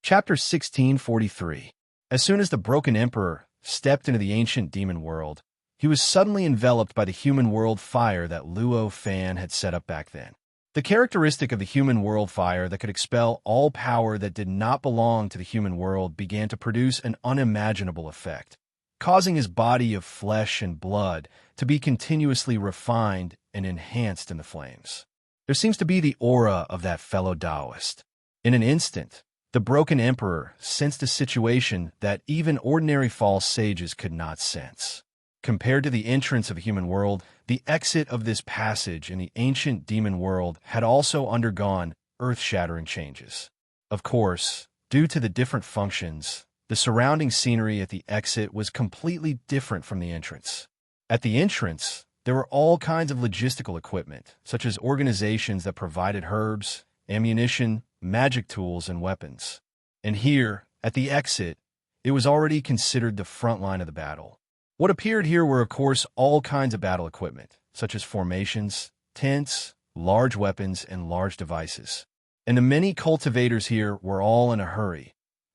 Chapter 1643. As soon as the broken emperor stepped into the ancient demon world, he was suddenly enveloped by the human world fire that Luo Fan had set up back then. The characteristic of the human world fire that could expel all power that did not belong to the human world began to produce an unimaginable effect, causing his body of flesh and blood to be continuously refined and enhanced in the flames. There seems to be the aura of that fellow Taoist. In an instant, the broken emperor sensed a situation that even ordinary false sages could not sense. Compared to the entrance of the human world, the exit of this passage in the ancient demon world had also undergone earth-shattering changes. Of course, due to the different functions, the surrounding scenery at the exit was completely different from the entrance. At the entrance, there were all kinds of logistical equipment, such as organizations that provided herbs, ammunition, magic tools, and weapons. And here, at the exit, it was already considered the front line of the battle. What appeared here were, of course, all kinds of battle equipment, such as formations, tents, large weapons, and large devices. And the many cultivators here were all in a hurry,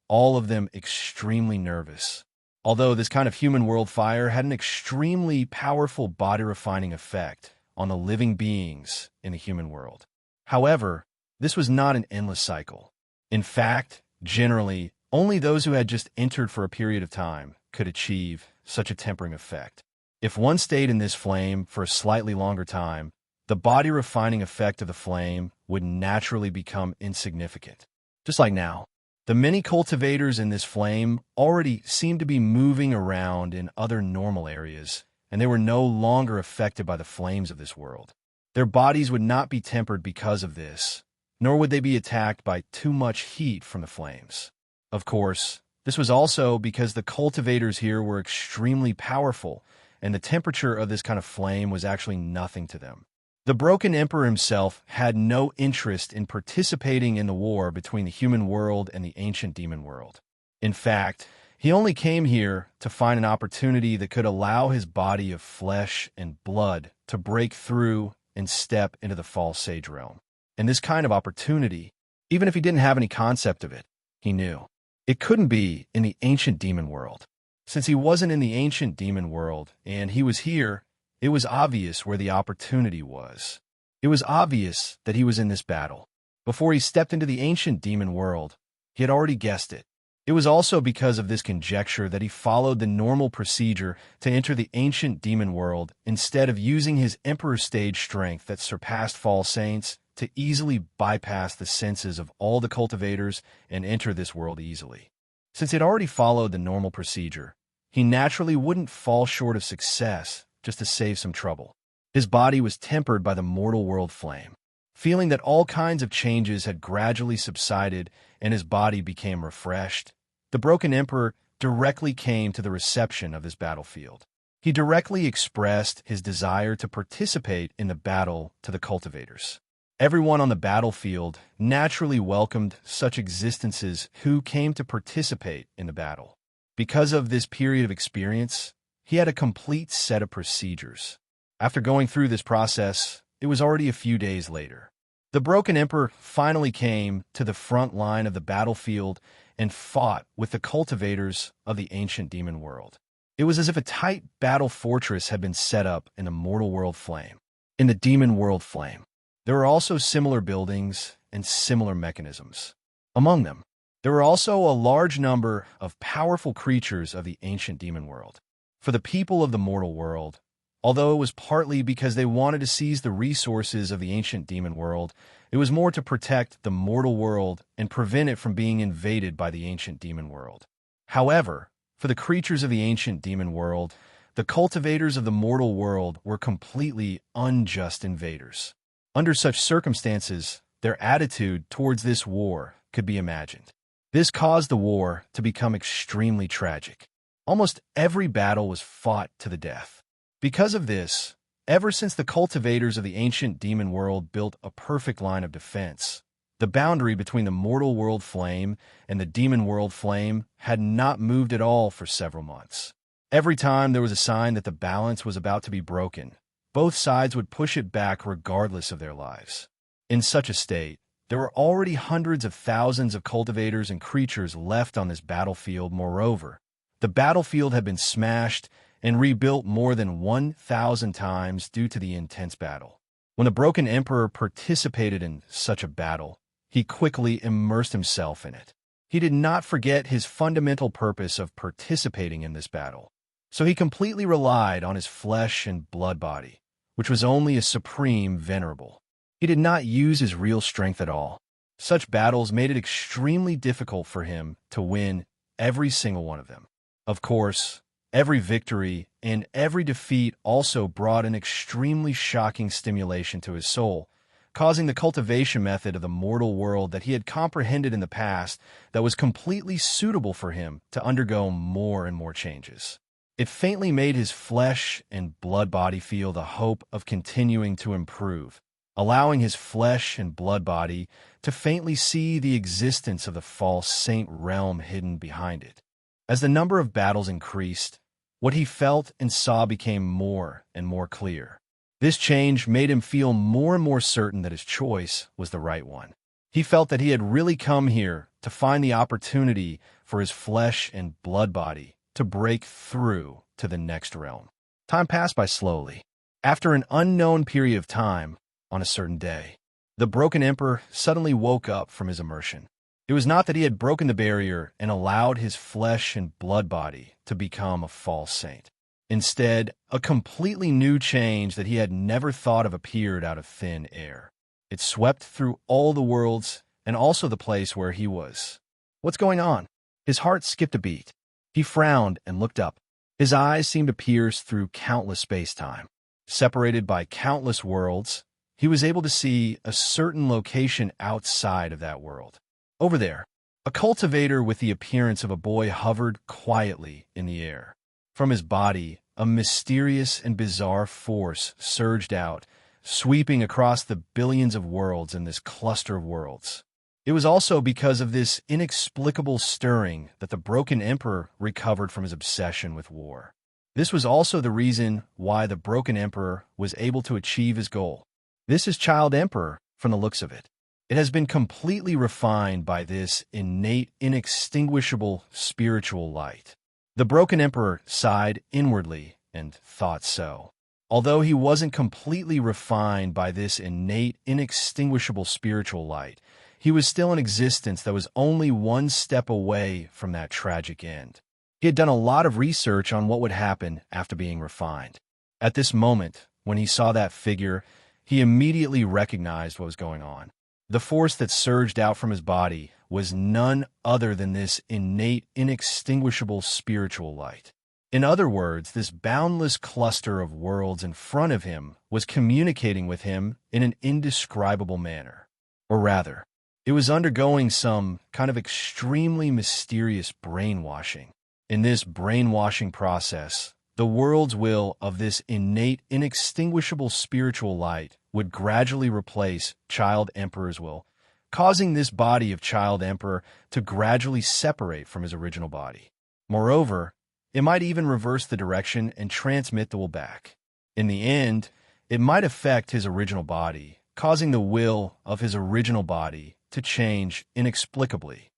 all of them extremely nervous. Although this kind of human world fire had an extremely powerful body-refining effect on the living beings in the human world. However, this was not an endless cycle. In fact, generally, only those who had just entered for a period of time could achieve such a tempering effect. If one stayed in this flame for a slightly longer time, the body-refining effect of the flame would naturally become insignificant. Just like now, the many cultivators in this flame already seemed to be moving around in other normal areas, and they were no longer affected by the flames of this world. Their bodies would not be tempered because of this, nor would they be attacked by too much heat from the flames. Of course, this was also because the cultivators here were extremely powerful, and the temperature of this kind of flame was actually nothing to them. The broken emperor himself had no interest in participating in the war between the human world and the ancient demon world. In fact, he only came here to find an opportunity that could allow his body of flesh and blood to break through and step into the false sage realm. And this kind of opportunity, even if he didn't have any concept of it, he knew it couldn't be in the ancient demon world. Since he wasn't in the ancient demon world and he was here, it was obvious where the opportunity was. It was obvious that he was in this battle. Before he stepped into the ancient demon world, he had already guessed it. It was also because of this conjecture that he followed the normal procedure to enter the ancient demon world instead of using his emperor stage strength that surpassed false saints to easily bypass the senses of all the cultivators and enter this world easily. Since he had already followed the normal procedure, he naturally wouldn't fall short of success just to save some trouble. His body was tempered by the mortal world flame. Feeling that all kinds of changes had gradually subsided and his body became refreshed, the broken emperor directly came to the reception of this battlefield. He directly expressed his desire to participate in the battle to the cultivators. Everyone on the battlefield naturally welcomed such existences who came to participate in the battle. Because of this period of experience, he had a complete set of procedures. After going through this process, it was already a few days later. The broken emperor finally came to the front line of the battlefield and fought with the cultivators of the ancient demon world. It was as if a tight battle fortress had been set up in the mortal world flame. In the demon world flame, there were also similar buildings and similar mechanisms. Among them, there were also a large number of powerful creatures of the ancient demon world. For the people of the mortal world, although it was partly because they wanted to seize the resources of the ancient demon world, it was more to protect the mortal world and prevent it from being invaded by the ancient demon world. However, for the creatures of the ancient demon world, the cultivators of the mortal world were completely unjust invaders. Under such circumstances, their attitude towards this war could be imagined. This caused the war to become extremely tragic. Almost every battle was fought to the death. Because of this, ever since the cultivators of the ancient demon world built a perfect line of defense, the boundary between the mortal world flame and the demon world flame had not moved at all for several months. Every time there was a sign that the balance was about to be broken, both sides would push it back regardless of their lives. In such a state, There were already hundreds of thousands of cultivators and creatures left on this battlefield. Moreover, the battlefield had been smashed and rebuilt more than 1,000 times due to the intense battle. When the Broken Emperor participated in such a battle, he quickly immersed himself in it. He did not forget his fundamental purpose of participating in this battle, so he completely relied on his flesh and blood body, which was only a supreme venerable. He did not use his real strength at all. Such battles made it extremely difficult for him to win every single one of them. Of course, every victory and every defeat also brought an extremely shocking stimulation to his soul, causing the cultivation method of the mortal world that he had comprehended in the past that was completely suitable for him to undergo more and more changes. It faintly made his flesh and blood body feel the hope of continuing to improve, allowing his flesh and blood body to faintly see the existence of the false saint realm hidden behind it. As the number of battles increased, what he felt and saw became more and more clear. This change made him feel more and more certain that his choice was the right one. He felt that he had really come here to find the opportunity for his flesh and blood body to break through to the next realm. Time passed by slowly. After an unknown period of time, on a certain day, the Broken Emperor suddenly woke up from his immersion. It was not that he had broken the barrier and allowed his flesh and blood body to become a false saint. Instead, a completely new change that he had never thought of appeared out of thin air. It swept through all the worlds and also the place where he was. What's going on? His heart skipped a beat. He frowned and looked up. His eyes seemed to pierce through countless space-time. Separated by countless worlds, he was able to see a certain location outside of that world. Over there, a cultivator with the appearance of a boy hovered quietly in the air. From his body, a mysterious and bizarre force surged out, sweeping across the billions of worlds in this cluster of worlds. It was also because of this inexplicable stirring that the Broken Emperor recovered from his obsession with war. This was also the reason why the Broken Emperor was able to achieve his goal. This is Child Emperor from the looks of it. It has been completely refined by this innate, inextinguishable spiritual light. The Broken Emperor sighed inwardly and thought so. Although he wasn't completely refined by this innate, inextinguishable spiritual light, he was still in existence that was only one step away from that tragic end. He had done a lot of research on what would happen after being refined. At this moment, when he saw that figure, he immediately recognized what was going on. The force that surged out from his body was none other than this innate, inextinguishable spiritual light. In other words, this boundless cluster of worlds in front of him was communicating with him in an indescribable manner. Or rather, it was undergoing some kind of extremely mysterious brainwashing. In this brainwashing process, the world's will of this innate, inextinguishable spiritual light would gradually replace Child Emperor's will, causing this body of Child Emperor to gradually separate from his original body. Moreover, it might even reverse the direction and transmit the will back. In the end, it might affect his original body, causing the will of his original body to change inexplicably.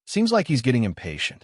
Seems like he's getting impatient.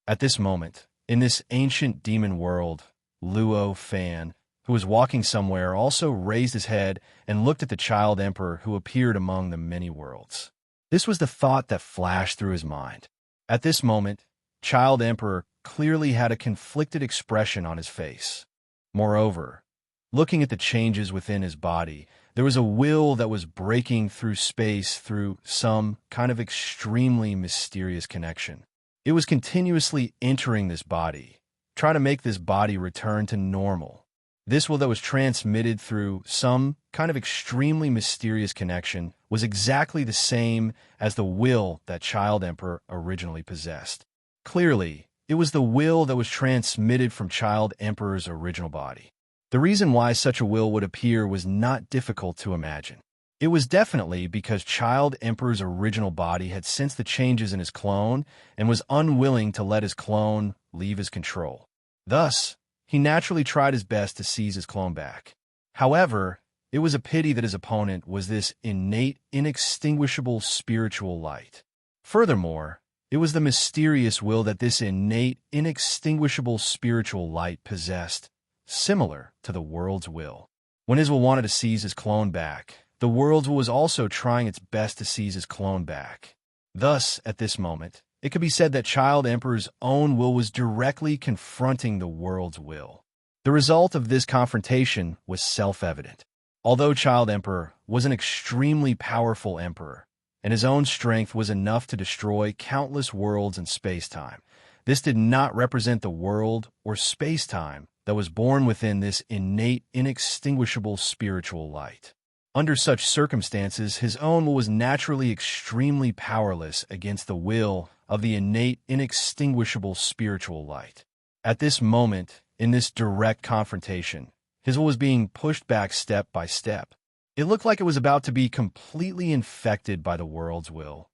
At this moment, in this ancient demon world, Luo Fan, who was walking somewhere, also raised his head and looked at the Child Emperor who appeared among the many worlds. This was the thought that flashed through his mind. At this moment, Child Emperor clearly had a conflicted expression on his face. Moreover, looking at the changes within his body, there was a will that was breaking through space through some kind of extremely mysterious connection. It was continuously entering this body, trying to make this body return to normal. This will that was transmitted through some kind of extremely mysterious connection was exactly the same as the will that Child Emperor originally possessed. Clearly, it was the will that was transmitted from Child Emperor's original body. The reason why such a will would appear was not difficult to imagine. It was definitely because Child Emperor's original body had sensed the changes in his clone and was unwilling to let his clone leave his control. Thus, he naturally tried his best to seize his clone back. However, it was a pity that his opponent was this innate, inextinguishable spiritual light. Furthermore, it was the mysterious will that this innate, inextinguishable spiritual light possessed, similar to the world's will. When Israel wanted to seize his clone back, the world's will was also trying its best to seize his clone back. Thus, at this moment, it could be said that Child Emperor's own will was directly confronting the world's will. The result of this confrontation was self-evident. Although Child Emperor was an extremely powerful emperor, and his own strength was enough to destroy countless worlds and space-time, this did not represent the world or space-time that was born within this innate, inextinguishable spiritual light. Under such circumstances, his own will was naturally extremely powerless against the will of the innate, inextinguishable spiritual light. At this moment, in this direct confrontation, his will was being pushed back step by step. It looked like it was about to be completely infected by the world's will.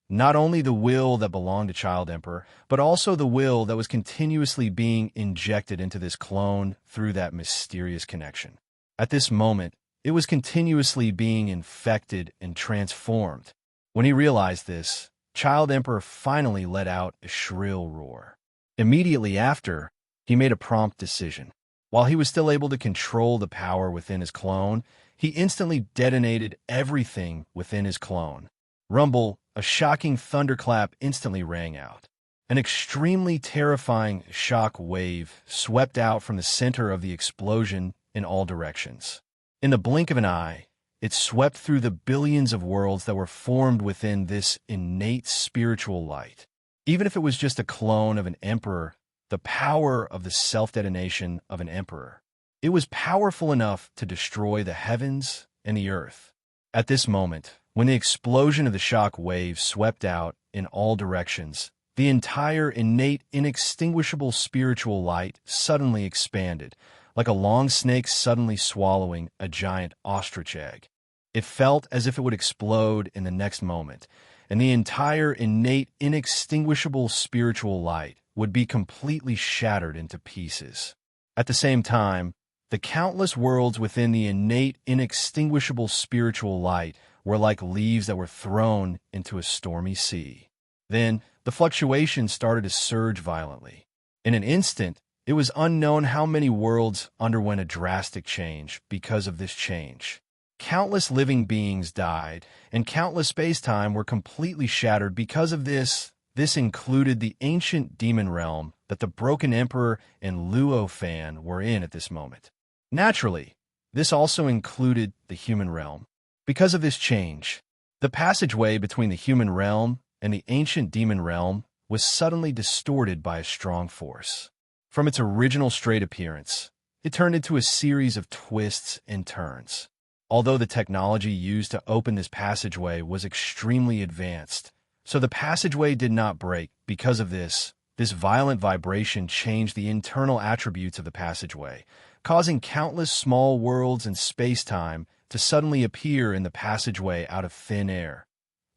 Not only the will that belonged to Child Emperor, but also the will that was continuously being injected into this clone through that mysterious connection. At this moment, it was continuously being infected and transformed. When he realized this, Child Emperor finally let out a shrill roar. Immediately after, he made a prompt decision. While he was still able to control the power within his clone, he instantly detonated everything within his clone. Rumble, a shocking thunderclap instantly rang out. An extremely terrifying shock wave swept out from the center of the explosion in all directions. In the blink of an eye, it swept through the billions of worlds that were formed within this innate spiritual light. Even if it was just a clone of an emperor, the power of the self-detonation of an emperor, it was powerful enough to destroy the heavens and the earth. At this moment, when the explosion of the shock wave swept out in all directions, the entire innate, inextinguishable spiritual light suddenly expanded, like a long snake suddenly swallowing a giant ostrich egg. It felt as if it would explode in the next moment, and the entire innate, inextinguishable spiritual light would be completely shattered into pieces. At the same time, the countless worlds within the innate, inextinguishable spiritual light were like leaves that were thrown into a stormy sea. Then, the fluctuations started to surge violently. In an instant, it was unknown how many worlds underwent a drastic change because of this change. Countless living beings died, and countless space-time were completely shattered because of this. This included the ancient demon realm that the Broken Emperor and Luo Fan were in at this moment. Naturally, this also included the human realm. Because of this change, the passageway between the human realm and the ancient demon realm was suddenly distorted by a strong force. From its original straight appearance, it turned into a series of twists and turns. Although the technology used to open this passageway was extremely advanced, so the passageway did not break. Because of this violent vibration changed the internal attributes of the passageway, causing countless small worlds and space-time to suddenly appear in the passageway out of thin air.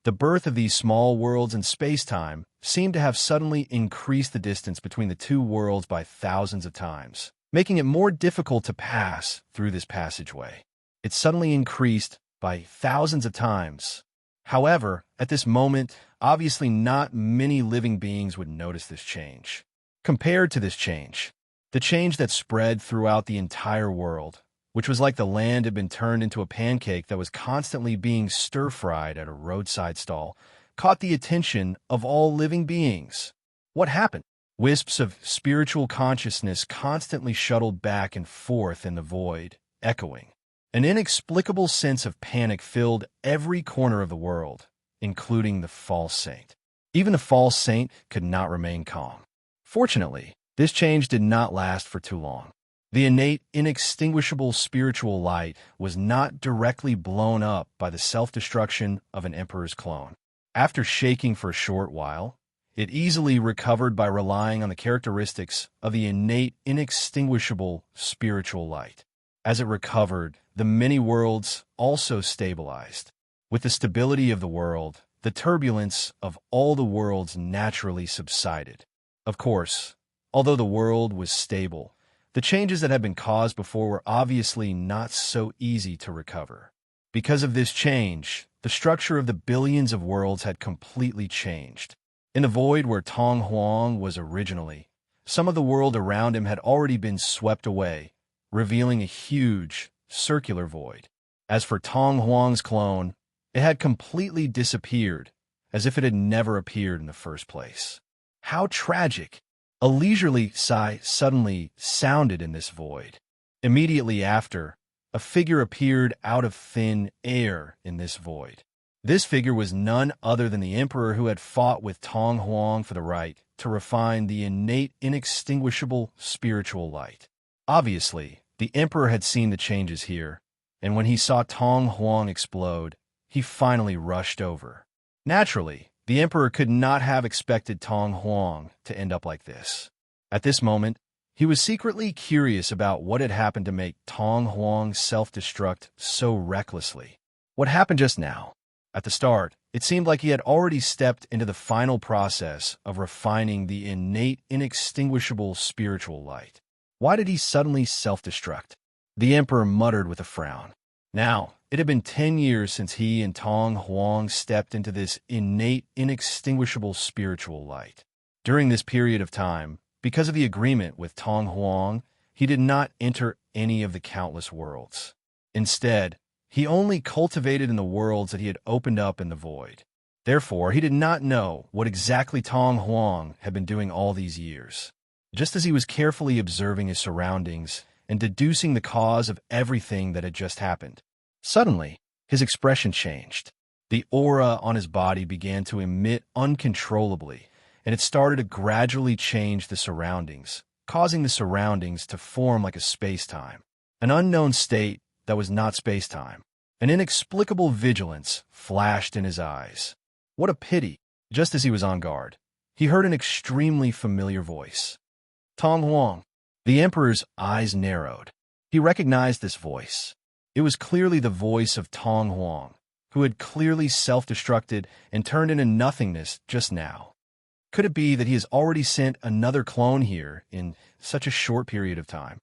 The birth of these small worlds and space-time seemed to have suddenly increased the distance between the two worlds by thousands of times, making it more difficult to pass through this passageway. It suddenly increased by thousands of times. However, at this moment, obviously not many living beings would notice this change. Compared to this change, the change that spread throughout the entire world, which was like the land had been turned into a pancake that was constantly being stir-fried at a roadside stall, caught the attention of all living beings. What happened? Wisps of spiritual consciousness constantly shuttled back and forth in the void, echoing. An inexplicable sense of panic filled every corner of the world, including the false saint. Even the false saint could not remain calm. Fortunately, this change did not last for too long. The innate, inextinguishable spiritual light was not directly blown up by the self-destruction of an emperor's clone. After shaking for a short while, it easily recovered by relying on the characteristics of the innate, inextinguishable spiritual light. As it recovered, the many worlds also stabilized. With the stability of the world, the turbulence of all the worlds naturally subsided. Of course, although the world was stable, The changes that had been caused before were obviously not so easy to recover. Because of this change, the structure of the billions of worlds had completely changed. In the void where Tong Huang was originally, some of the world around him had already been swept away, revealing a huge, circular void. As for Tong Huang's clone, it had completely disappeared, as if it had never appeared in the first place. How tragic! A leisurely sigh suddenly sounded in this void. Immediately after, a figure appeared out of thin air in this void. This figure was none other than the emperor who had fought with Tong Huang for the right to refine the innate, inextinguishable spiritual light. Obviously, the emperor had seen the changes here, and when he saw Tong Huang explode, he finally rushed over. Naturally, the emperor could not have expected Tong Huang to end up like this. At this moment, he was secretly curious about what had happened to make Tong Huang self-destruct so recklessly. What happened just now? At the start, it seemed like he had already stepped into the final process of refining the innate, inextinguishable spiritual light. Why did he suddenly self-destruct? The emperor muttered with a frown. Now, it had been 10 years since he and Tong Huang stepped into this innate, inextinguishable spiritual light. During this period of time, because of the agreement with Tong Huang, he did not enter any of the countless worlds. Instead, he only cultivated in the worlds that he had opened up in the void. Therefore, he did not know what exactly Tong Huang had been doing all these years. Just as he was carefully observing his surroundings and deducing the cause of everything that had just happened, suddenly, his expression changed. The aura on his body began to emit uncontrollably, and it started to gradually change the surroundings, causing the surroundings to form like a space-time, an unknown state that was not space-time. An inexplicable vigilance flashed in his eyes. What a pity! Just as he was on guard, he heard an extremely familiar voice. Tong Huang. The emperor's eyes narrowed. He recognized this voice. It was clearly the voice of Tong Huang, who had clearly self-destructed and turned into nothingness just now. Could it be that he has already sent another clone here in such a short period of time?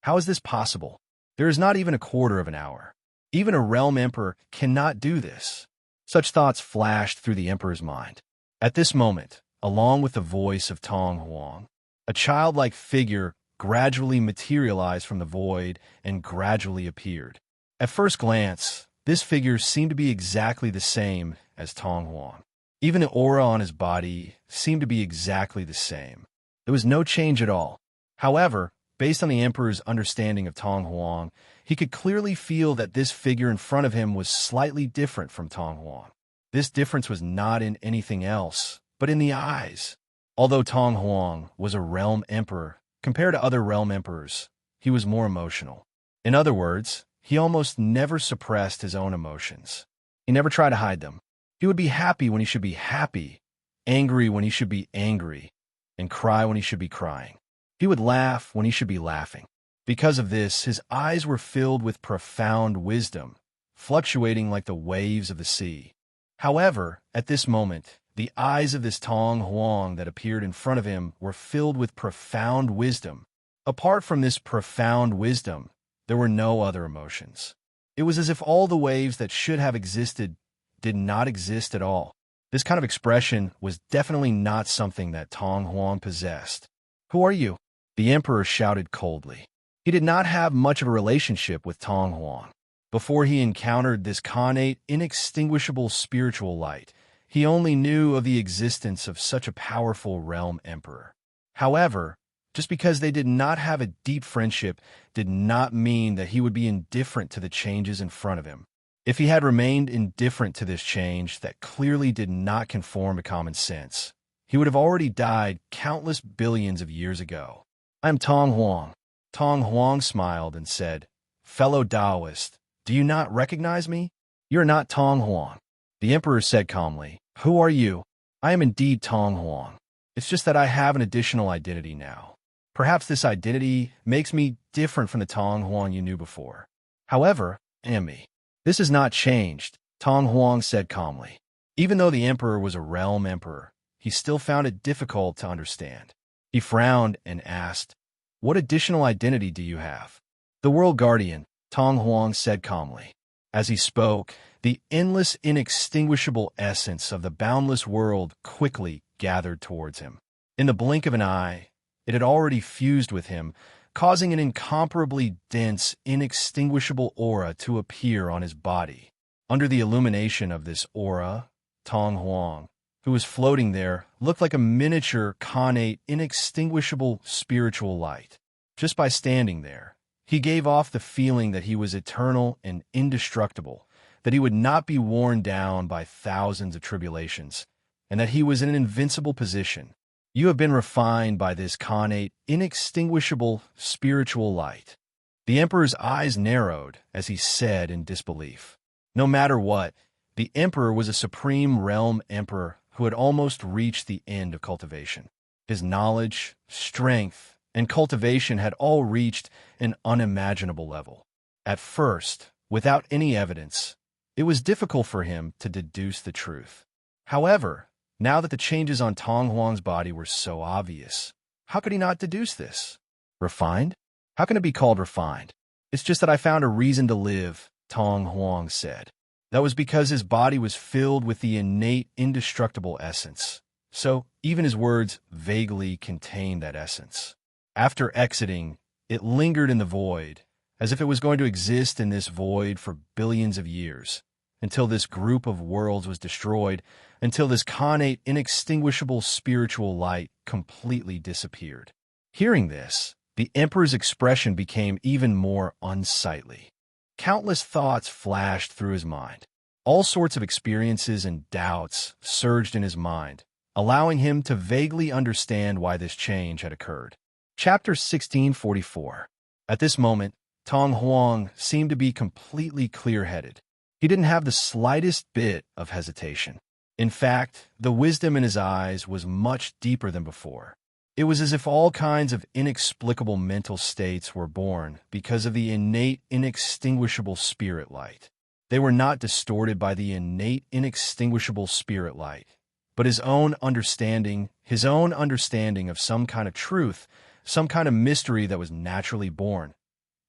How is this possible? There is not even a quarter of an hour. Even a realm emperor cannot do this. Such thoughts flashed through the emperor's mind. At this moment, along with the voice of Tong Huang, a childlike figure gradually materialized from the void and gradually appeared. At first glance, this figure seemed to be exactly the same as Tong Huang. Even the aura on his body seemed to be exactly the same. There was no change at all. However, based on the emperor's understanding of Tong Huang, he could clearly feel that this figure in front of him was slightly different from Tong Huang. This difference was not in anything else, but in the eyes. Although Tong Huang was a realm emperor, compared to other realm emperors, he was more emotional. In other words, he almost never suppressed his own emotions. He never tried to hide them. He would be happy when he should be happy, angry when he should be angry, and cry when he should be crying. He would laugh when he should be laughing. Because of this, his eyes were filled with profound wisdom, fluctuating like the waves of the sea. However, at this moment, the eyes of this Tong Huang that appeared in front of him were filled with profound wisdom. Apart from this profound wisdom, there were no other emotions. It was as if all the waves that should have existed did not exist at all. This kind of expression was definitely not something that Tong Huang possessed. "Who are you?" the emperor shouted coldly. He did not have much of a relationship with Tong Huang. Before he encountered this connate, inextinguishable spiritual light, he only knew of the existence of such a powerful realm emperor. However, just because they did not have a deep friendship did not mean that he would be indifferent to the changes in front of him. If he had remained indifferent to this change that clearly did not conform to common sense, he would have already died countless billions of years ago. "I am Tong Huang." Tong Huang smiled and said, "Fellow Taoist, do you not recognize me? You're not Tong Huang." The emperor said calmly, "Who are you?" "I am indeed Tong Huang. It's just that I have an additional identity now. Perhaps this identity makes me different from the Tong Huang you knew before. However, I am me." "This has not changed," Tong Huang said calmly. Even though the emperor was a realm emperor, he still found it difficult to understand. He frowned and asked, What additional identity do you have? The world guardian, Tong Huang said calmly. As he spoke, the endless, inextinguishable essence of the boundless world quickly gathered towards him. In the blink of an eye, it had already fused with him, causing an incomparably dense, inextinguishable aura to appear on his body. Under the illumination of this aura, Tong Huang, who was floating there, looked like a miniature, connate, inextinguishable spiritual light. Just by standing there, he gave off the feeling that he was eternal and indestructible, that he would not be worn down by thousands of tribulations, and that he was in an invincible position. You have been refined by this connate, inextinguishable spiritual light. The emperor's eyes narrowed as he said in disbelief. No matter what, the emperor was a supreme realm emperor who had almost reached the end of cultivation. His knowledge, strength, and cultivation had all reached an unimaginable level. At first, without any evidence, it was difficult for him to deduce the truth. However, now that the changes on Tong Huang's body were so obvious, how could he not deduce this? Refined? How can it be called refined? It's just that I found a reason to live, Tong Huang said. That was because his body was filled with the innate, indestructible essence. So, even his words vaguely contained that essence. After exiting, it lingered in the void, as if it was going to exist in this void for billions of years, until this group of worlds was destroyed, until this connate, inextinguishable spiritual light completely disappeared. Hearing this, the emperor's expression became even more unsightly. Countless thoughts flashed through his mind. All sorts of experiences and doubts surged in his mind, allowing him to vaguely understand why this change had occurred. Chapter 1644. At this moment, Tong Huang seemed to be completely clear-headed. He didn't have the slightest bit of hesitation. In fact, the wisdom in his eyes was much deeper than before. It was as if all kinds of inexplicable mental states were born because of the innate, inextinguishable spirit light. They were not distorted by the innate, inextinguishable spirit light, but his own understanding of some kind of truth, some kind of mystery that was naturally born.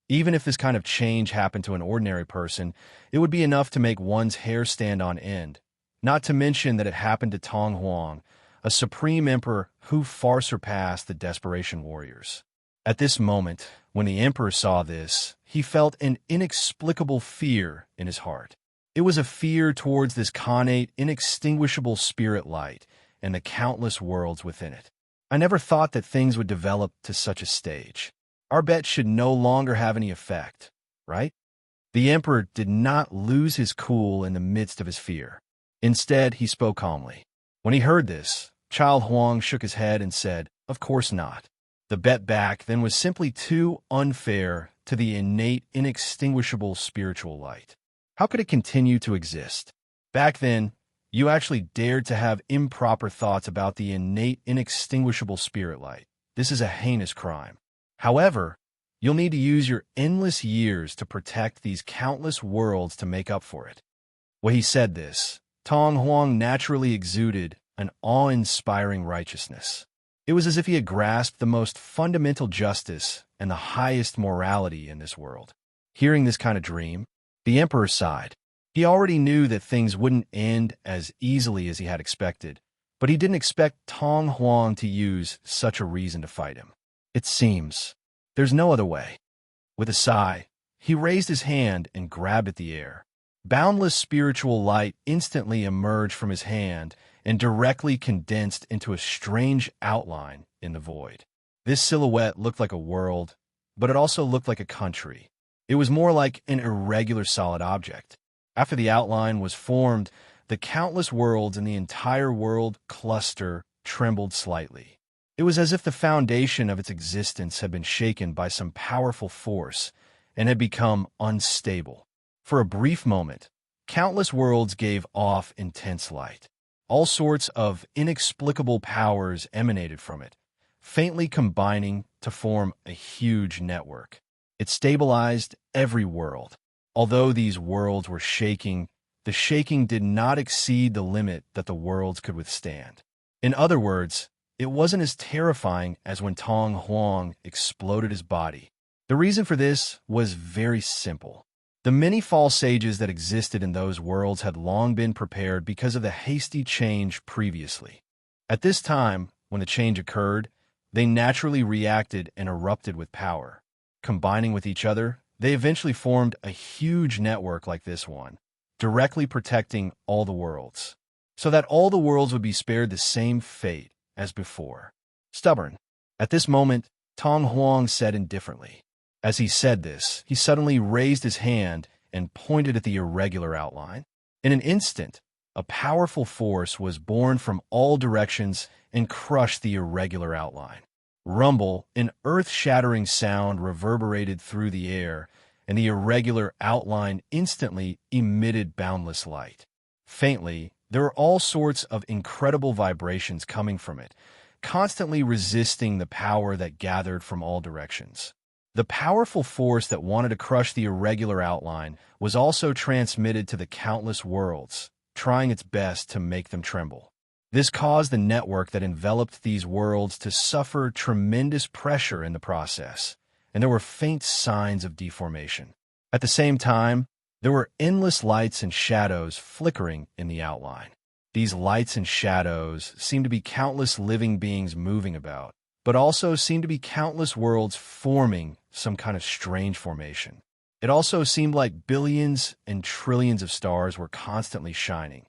Even if this kind of change happened to an ordinary person, it would be enough to make one's hair stand on end, not to mention that it happened to Tong Huang, a supreme emperor who far surpassed the desperation warriors. At this moment, when the emperor saw this, he felt an inexplicable fear in his heart. It was a fear towards this connate, inextinguishable spirit light and the countless worlds within it. I never thought that things would develop to such a stage. Our bet should no longer have any effect, right? The emperor did not lose his cool in the midst of his fear. Instead, he spoke calmly. When he heard this, Chao Huang shook his head and said, "Of course not." The bet back then was simply too unfair to the innate, inextinguishable spiritual light. How could it continue to exist? Back then, you actually dared to have improper thoughts about the innate, inextinguishable spirit light. This is a heinous crime. However, you'll need to use your endless years to protect these countless worlds to make up for it. When he said this, Tong Huang naturally exuded an awe-inspiring righteousness. It was as if he had grasped the most fundamental justice and the highest morality in this world. Hearing this kind of dream, the emperor sighed. He already knew that things wouldn't end as easily as he had expected, but he didn't expect Tong Huang to use such a reason to fight him. It seems there's no other way. With a sigh, he raised his hand and grabbed at the air. Boundless spiritual light instantly emerged from his hand and directly condensed into a strange outline in the void. This silhouette looked like a world, but it also looked like a country. It was more like an irregular solid object. After the outline was formed, the countless worlds in the entire world cluster trembled slightly. It was as if the foundation of its existence had been shaken by some powerful force and had become unstable. For a brief moment, countless worlds gave off intense light. All sorts of inexplicable powers emanated from it, faintly combining to form a huge network. It stabilized every world. Although these worlds were shaking, the shaking did not exceed the limit that the worlds could withstand. In other words, it wasn't as terrifying as when Tong Huang exploded his body. The reason for this was very simple. The many false sages that existed in those worlds had long been prepared because of the hasty change previously. At this time, when the change occurred, they naturally reacted and erupted with power. Combining with each other, they eventually formed a huge network like this one, directly protecting all the worlds, so that all the worlds would be spared the same fate as before. Stubborn. At this moment, Tong Huang said indifferently. As he said this, he suddenly raised his hand and pointed at the irregular outline. In an instant, a powerful force was born from all directions and crushed the irregular outline. Rumble, an earth-shattering sound reverberated through the air, and the irregular outline instantly emitted boundless light. Faintly, there were all sorts of incredible vibrations coming from it, constantly resisting the power that gathered from all directions. The powerful force that wanted to crush the irregular outline was also transmitted to the countless worlds, trying its best to make them tremble. This caused the network that enveloped these worlds to suffer tremendous pressure in the process, and there were faint signs of deformation. At the same time, there were endless lights and shadows flickering in the outline. These lights and shadows seemed to be countless living beings moving about, but also seemed to be countless worlds forming some kind of strange formation. It also seemed like billions and trillions of stars were constantly shining.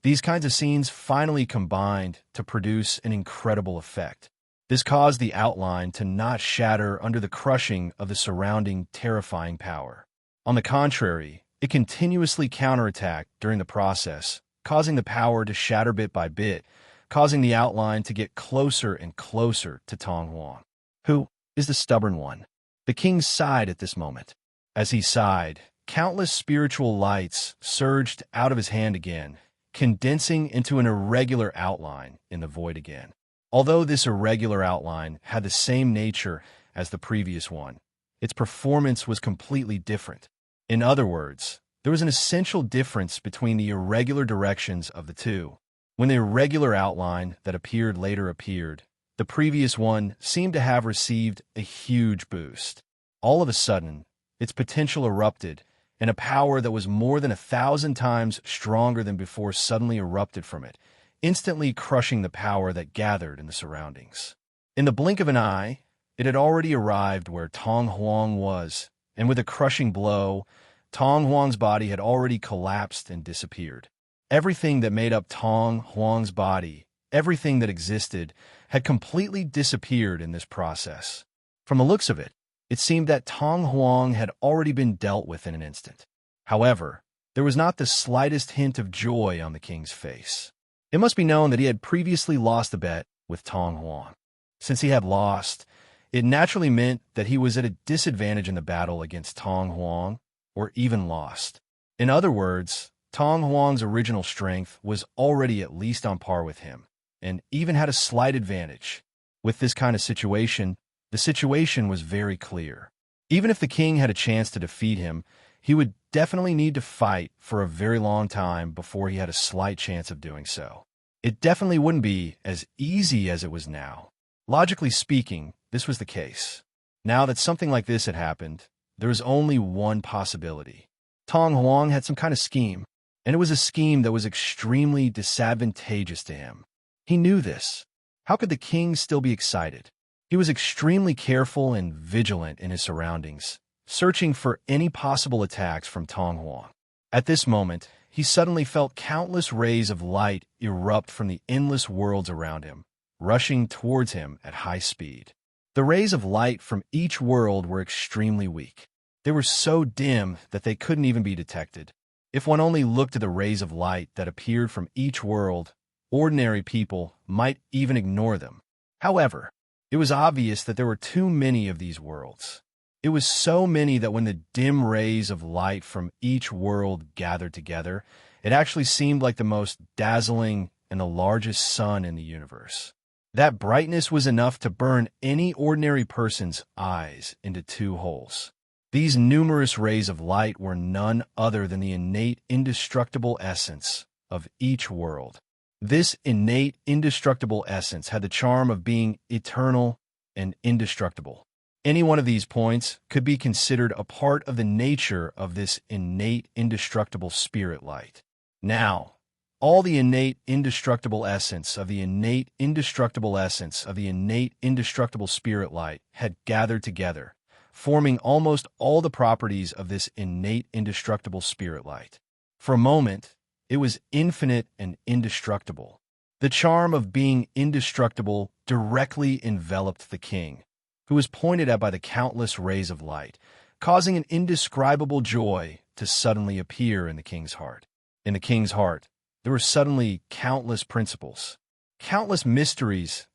These kinds of scenes finally combined to produce an incredible effect. This caused the outline to not shatter under the crushing of the surrounding terrifying power. On the contrary, it continuously counterattacked during the process, causing the power to shatter bit by bit, causing the outline to get closer and closer to Tong Huang. Who is the stubborn one? The king sighed at this moment. As he sighed, countless spiritual lights surged out of his hand again, condensing into an irregular outline in the void again. Although this irregular outline had the same nature as the previous one, its performance was completely different. In other words, there was an essential difference between the irregular directions of the two. When the irregular outline that appeared later appeared, the previous one seemed to have received a huge boost. All of a sudden, its potential erupted, and a power that was more than 1,000 times stronger than before suddenly erupted from it, instantly crushing the power that gathered in the surroundings. In the blink of an eye, it had already arrived where Tong Huang was, and with a crushing blow, Tong Huang's body had already collapsed and disappeared. Everything that made up Tong Huang's body, everything that existed, had completely disappeared in this process. From the looks of it, it seemed that Tong Huang had already been dealt with in an instant. However, there was not the slightest hint of joy on the king's face. It must be known that he had previously lost a bet with Tong Huang. Since he had lost, it naturally meant that he was at a disadvantage in the battle against Tong Huang, or even lost. In other words, Tong Huang's original strength was already at least on par with him, and even had a slight advantage. With this kind of situation, the situation was very clear. Even if the king had a chance to defeat him, he would definitely need to fight for a very long time before he had a slight chance of doing so. It definitely wouldn't be as easy as it was now. Logically speaking, this was the case. Now that something like this had happened, there was only one possibility. Tong Huang had some kind of scheme, and it was a scheme that was extremely disadvantageous to him. He knew this. How could the king still be excited? He was extremely careful and vigilant in his surroundings, searching for any possible attacks from Tong Huang. At this moment, he suddenly felt countless rays of light erupt from the endless worlds around him, rushing towards him at high speed. The rays of light from each world were extremely weak. They were so dim that they couldn't even be detected. If one only looked at the rays of light that appeared from each world, ordinary people might even ignore them. However, it was obvious that there were too many of these worlds. It was so many that when the dim rays of light from each world gathered together, it actually seemed like the most dazzling and the largest sun in the universe. That brightness was enough to burn any ordinary person's eyes into two holes. These numerous rays of light were none other than the innate, indestructible essence of each world. This innate, indestructible essence had the charm of being eternal and indestructible. Any one of these points could be considered a part of the nature of this innate, indestructible spirit light. Now, all the innate, indestructible essence of the innate, indestructible essence of the innate, indestructible spirit light had gathered together, forming almost all the properties of this innate, indestructible spirit light. For a moment, it was infinite and indestructible. The charm of being indestructible directly enveloped the king, who was pointed at by the countless rays of light, causing an indescribable joy to suddenly appear in the king's heart. In the king's heart, there were suddenly countless principles, countless mysteries,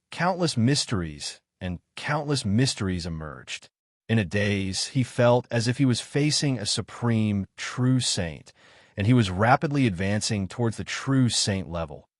and countless mysteries emerged. In a daze, he felt as if he was facing a supreme, true saint, and he was rapidly advancing towards the true saint level.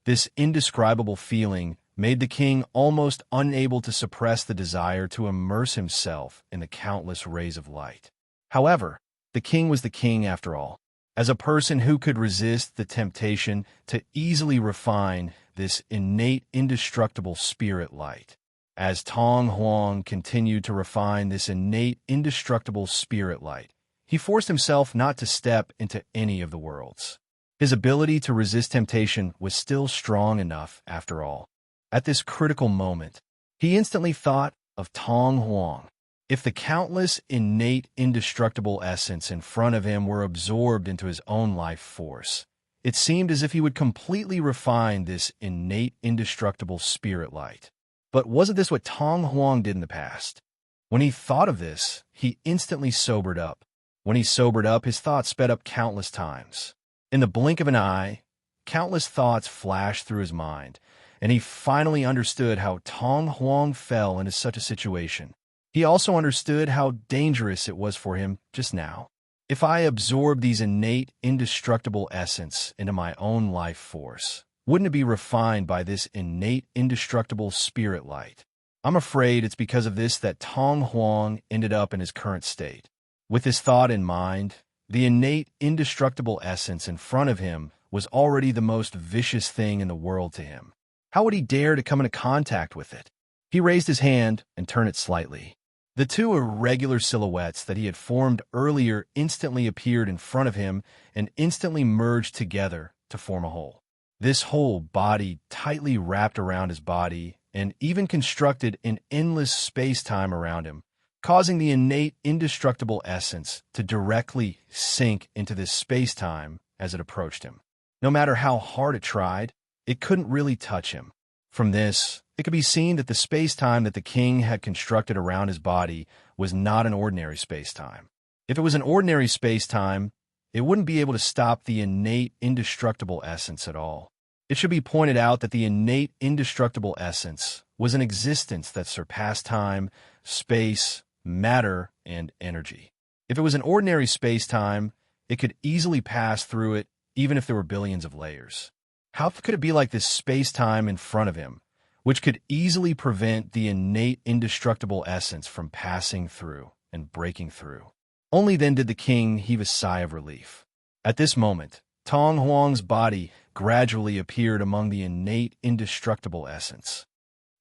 This indescribable feeling made the king almost unable to suppress the desire to immerse himself in the countless rays of light. However, the king was the king after all. As a person who could resist the temptation to easily refine this innate, indestructible spirit light. As Tong Huang continued to refine this innate, indestructible spirit light, he forced himself not to step into any of the worlds. His ability to resist temptation was still strong enough after all. At this critical moment, he instantly thought of Tong Huang. If the countless innate, indestructible essence in front of him were absorbed into his own life force, it seemed as if he would completely refine this innate, indestructible spirit light. But wasn't this what Tong Huang did in the past? When he thought of this, he instantly sobered up. When he sobered up, his thoughts sped up countless times. In the blink of an eye, countless thoughts flashed through his mind, and he finally understood how Tong Huang fell into such a situation. He also understood how dangerous it was for him just now. If I absorb these innate, indestructible essence into my own life force, wouldn't it be refined by this innate, indestructible spirit light? I'm afraid it's because of this that Tong Huang ended up in his current state. With this thought in mind, the innate, indestructible essence in front of him was already the most vicious thing in the world to him. How would he dare to come into contact with it? He raised his hand and turned it slightly. The two irregular silhouettes that he had formed earlier instantly appeared in front of him and instantly merged together to form a whole. This whole body tightly wrapped around his body and even constructed an endless space-time around him, causing the innate, indestructible essence to directly sink into this space-time as it approached him. No matter how hard it tried, it couldn't really touch him. From this, it could be seen that the space-time that the king had constructed around his body was not an ordinary space-time. If it was an ordinary space-time, it wouldn't be able to stop the innate, indestructible essence at all. It should be pointed out that the innate, indestructible essence was an existence that surpassed time, space, matter, and energy. If it was an ordinary space-time, it could easily pass through it even if there were billions of layers. How could it be like this space-time in front of him, which could easily prevent the innate, indestructible essence from passing through and breaking through? Only then did the king heave a sigh of relief. At this moment, Tong Huang's body gradually appeared among the innate, indestructible essence.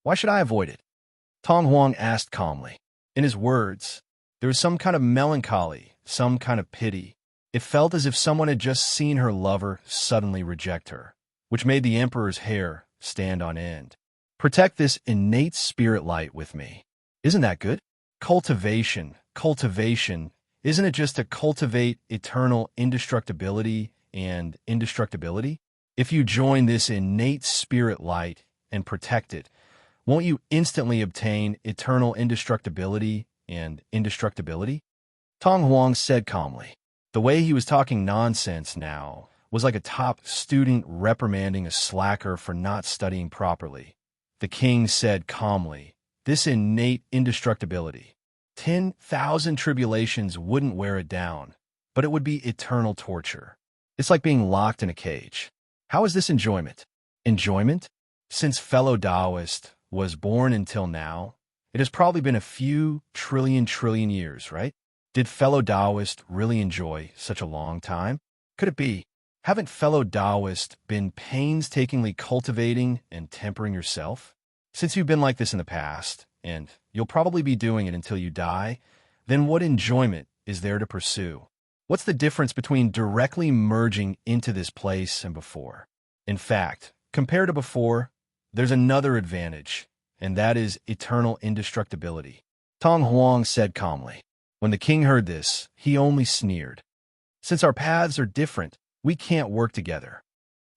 Why should I avoid it? Tong Huang asked calmly. In his words, there was some kind of melancholy, some kind of pity. It felt as if someone had just seen her lover suddenly reject her, which made the emperor's hair stand on end. Protect this innate spirit light with me. Isn't that good? Cultivation. Isn't it just to cultivate eternal indestructibility and indestructibility? If you join this innate spirit light and protect it, won't you instantly obtain eternal indestructibility and indestructibility? Tong Huang said calmly. The way he was talking nonsense now was like a top student reprimanding a slacker for not studying properly. The king said calmly, this innate indestructibility, 10,000 tribulations wouldn't wear it down, but it would be eternal torture. It's like being locked in a cage. How is this enjoyment? Enjoyment? Since fellow Taoist was born until now, it has probably been a few trillion years, right? Did fellow Taoist really enjoy such a long time? Could it be? Haven't fellow Taoists been painstakingly cultivating and tempering yourself? Since you've been like this in the past, and you'll probably be doing it until you die, then what enjoyment is there to pursue? What's the difference between directly merging into this place and before? In fact, compared to before, there's another advantage, and that is eternal indestructibility. Tong Huang said calmly. When the king heard this, he only sneered. Since our paths are different, we can't work together.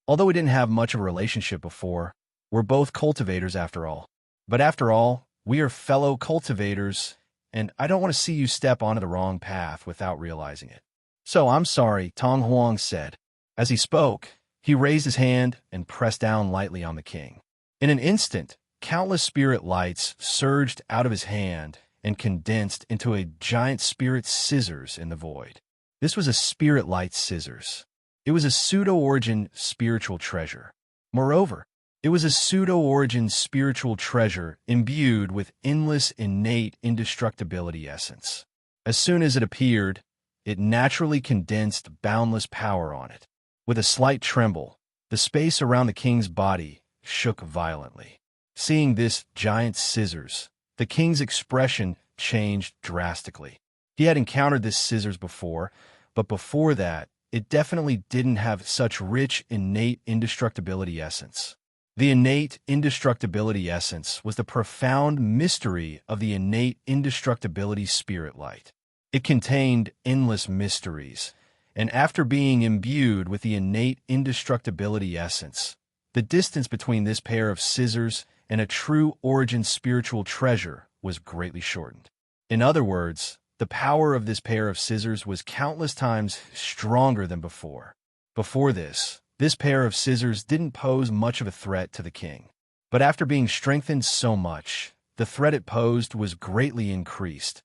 Although we didn't have much of a relationship before, we're both cultivators after all. But after all, we are fellow cultivators, and I don't want to see you step onto the wrong path without realizing it. So I'm sorry, Tong Huang said. As he spoke, he raised his hand and pressed down lightly on the king. In an instant, countless spirit lights surged out of his hand and condensed into a giant spirit scissors in the void. This was a spirit light scissors. It was a pseudo-origin spiritual treasure. Moreover, it was a pseudo-origin spiritual treasure imbued with endless innate indestructibility essence. As soon as it appeared, it naturally condensed boundless power on it. With a slight tremble, the space around the king's body shook violently. Seeing this giant scissors, the king's expression changed drastically. He had encountered this scissors before, but before that, it definitely didn't have such rich innate indestructibility essence. The innate indestructibility essence was the profound mystery of the innate indestructibility spirit light. It contained endless mysteries, and after being imbued with the innate indestructibility essence, the distance between this pair of scissors and a true origin spiritual treasure was greatly shortened. In other words, the power of this pair of scissors was countless times stronger than before. Before this pair of scissors didn't pose much of a threat to the king. But after being strengthened so much, the threat it posed was greatly increased.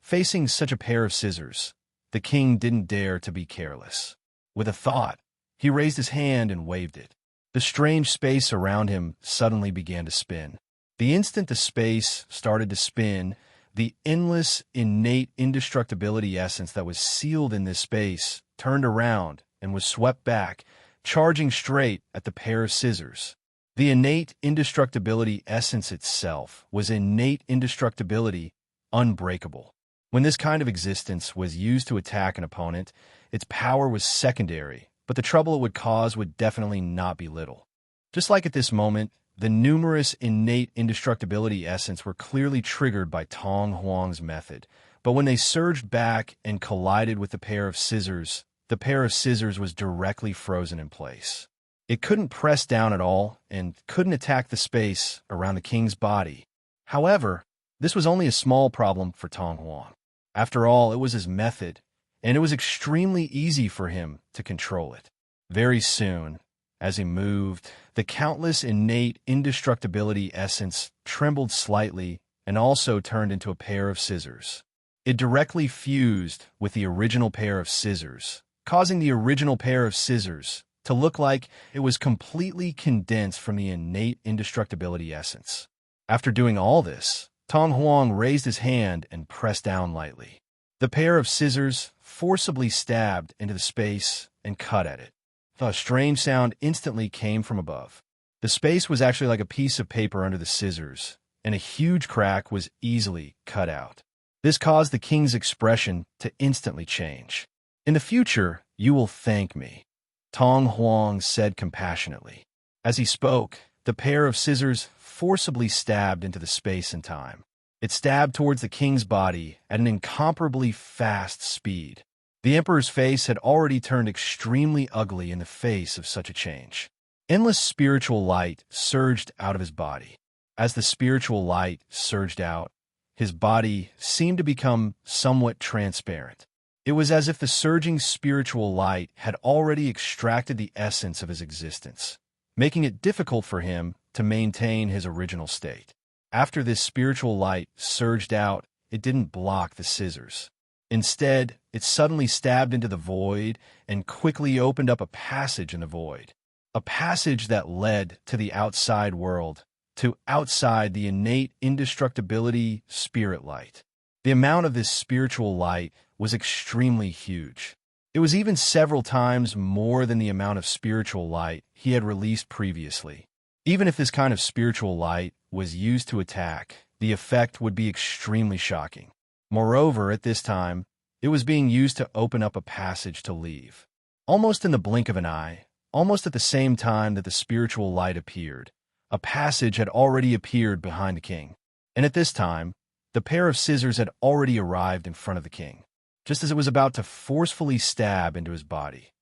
Facing such a pair of scissors, the king didn't dare to be careless. With a thought, he raised his hand and waved it. The strange space around him suddenly began to spin. The instant the space started to spin, the endless, innate indestructibility essence that was sealed in this space turned around and was swept back, charging straight at the pair of scissors. The innate indestructibility essence itself was innate indestructibility, unbreakable. When this kind of existence was used to attack an opponent, its power was secondary, but the trouble it would cause would definitely not be little. Just like at this moment, the numerous innate indestructibility essence were clearly triggered by Tong Huang's method, but when they surged back and collided with the pair of scissors, the pair of scissors was directly frozen in place. It couldn't press down at all and couldn't attack the space around the king's body. However, this was only a small problem for Tong Huang. After all, it was his method, and it was extremely easy for him to control it. Very soon, as he moved, the countless innate indestructibility essence trembled slightly and also turned into a pair of scissors. It directly fused with the original pair of scissors, causing the original pair of scissors to look like it was completely condensed from the innate indestructibility essence. After doing all this, Tong Huang raised his hand and pressed down lightly. The pair of scissors forcibly stabbed into the space and cut at it. A strange sound instantly came from above. The space was actually like a piece of paper under the scissors, and a huge crack was easily cut out. This caused the king's expression to instantly change. "In the future, you will thank me," Tong Huang said compassionately. As he spoke, the pair of scissors forcibly stabbed into the space and time. It stabbed towards the king's body at an incomparably fast speed. The emperor's face had already turned extremely ugly in the face of such a change. Endless spiritual light surged out of his body. As the spiritual light surged out, his body seemed to become somewhat transparent. It was as if the surging spiritual light had already extracted the essence of his existence, making it difficult for him to maintain his original state. After this spiritual light surged out, it didn't block the scissors. Instead, it suddenly stabbed into the void and quickly opened up a passage in the void. A passage that led to the outside world, to outside the innate indestructibility spirit light. The amount of this spiritual light was extremely huge. It was even several times more than the amount of spiritual light he had released previously. Even if this kind of spiritual light was used to attack, the effect would be extremely shocking. Moreover, at this time, it was being used to open up a passage to leave. Almost in the blink of an eye, almost at the same time that the spiritual light appeared, a passage had already appeared behind the king. And at this time, the pair of scissors had already arrived in front of the king. Just as it was about to forcefully stab into his body,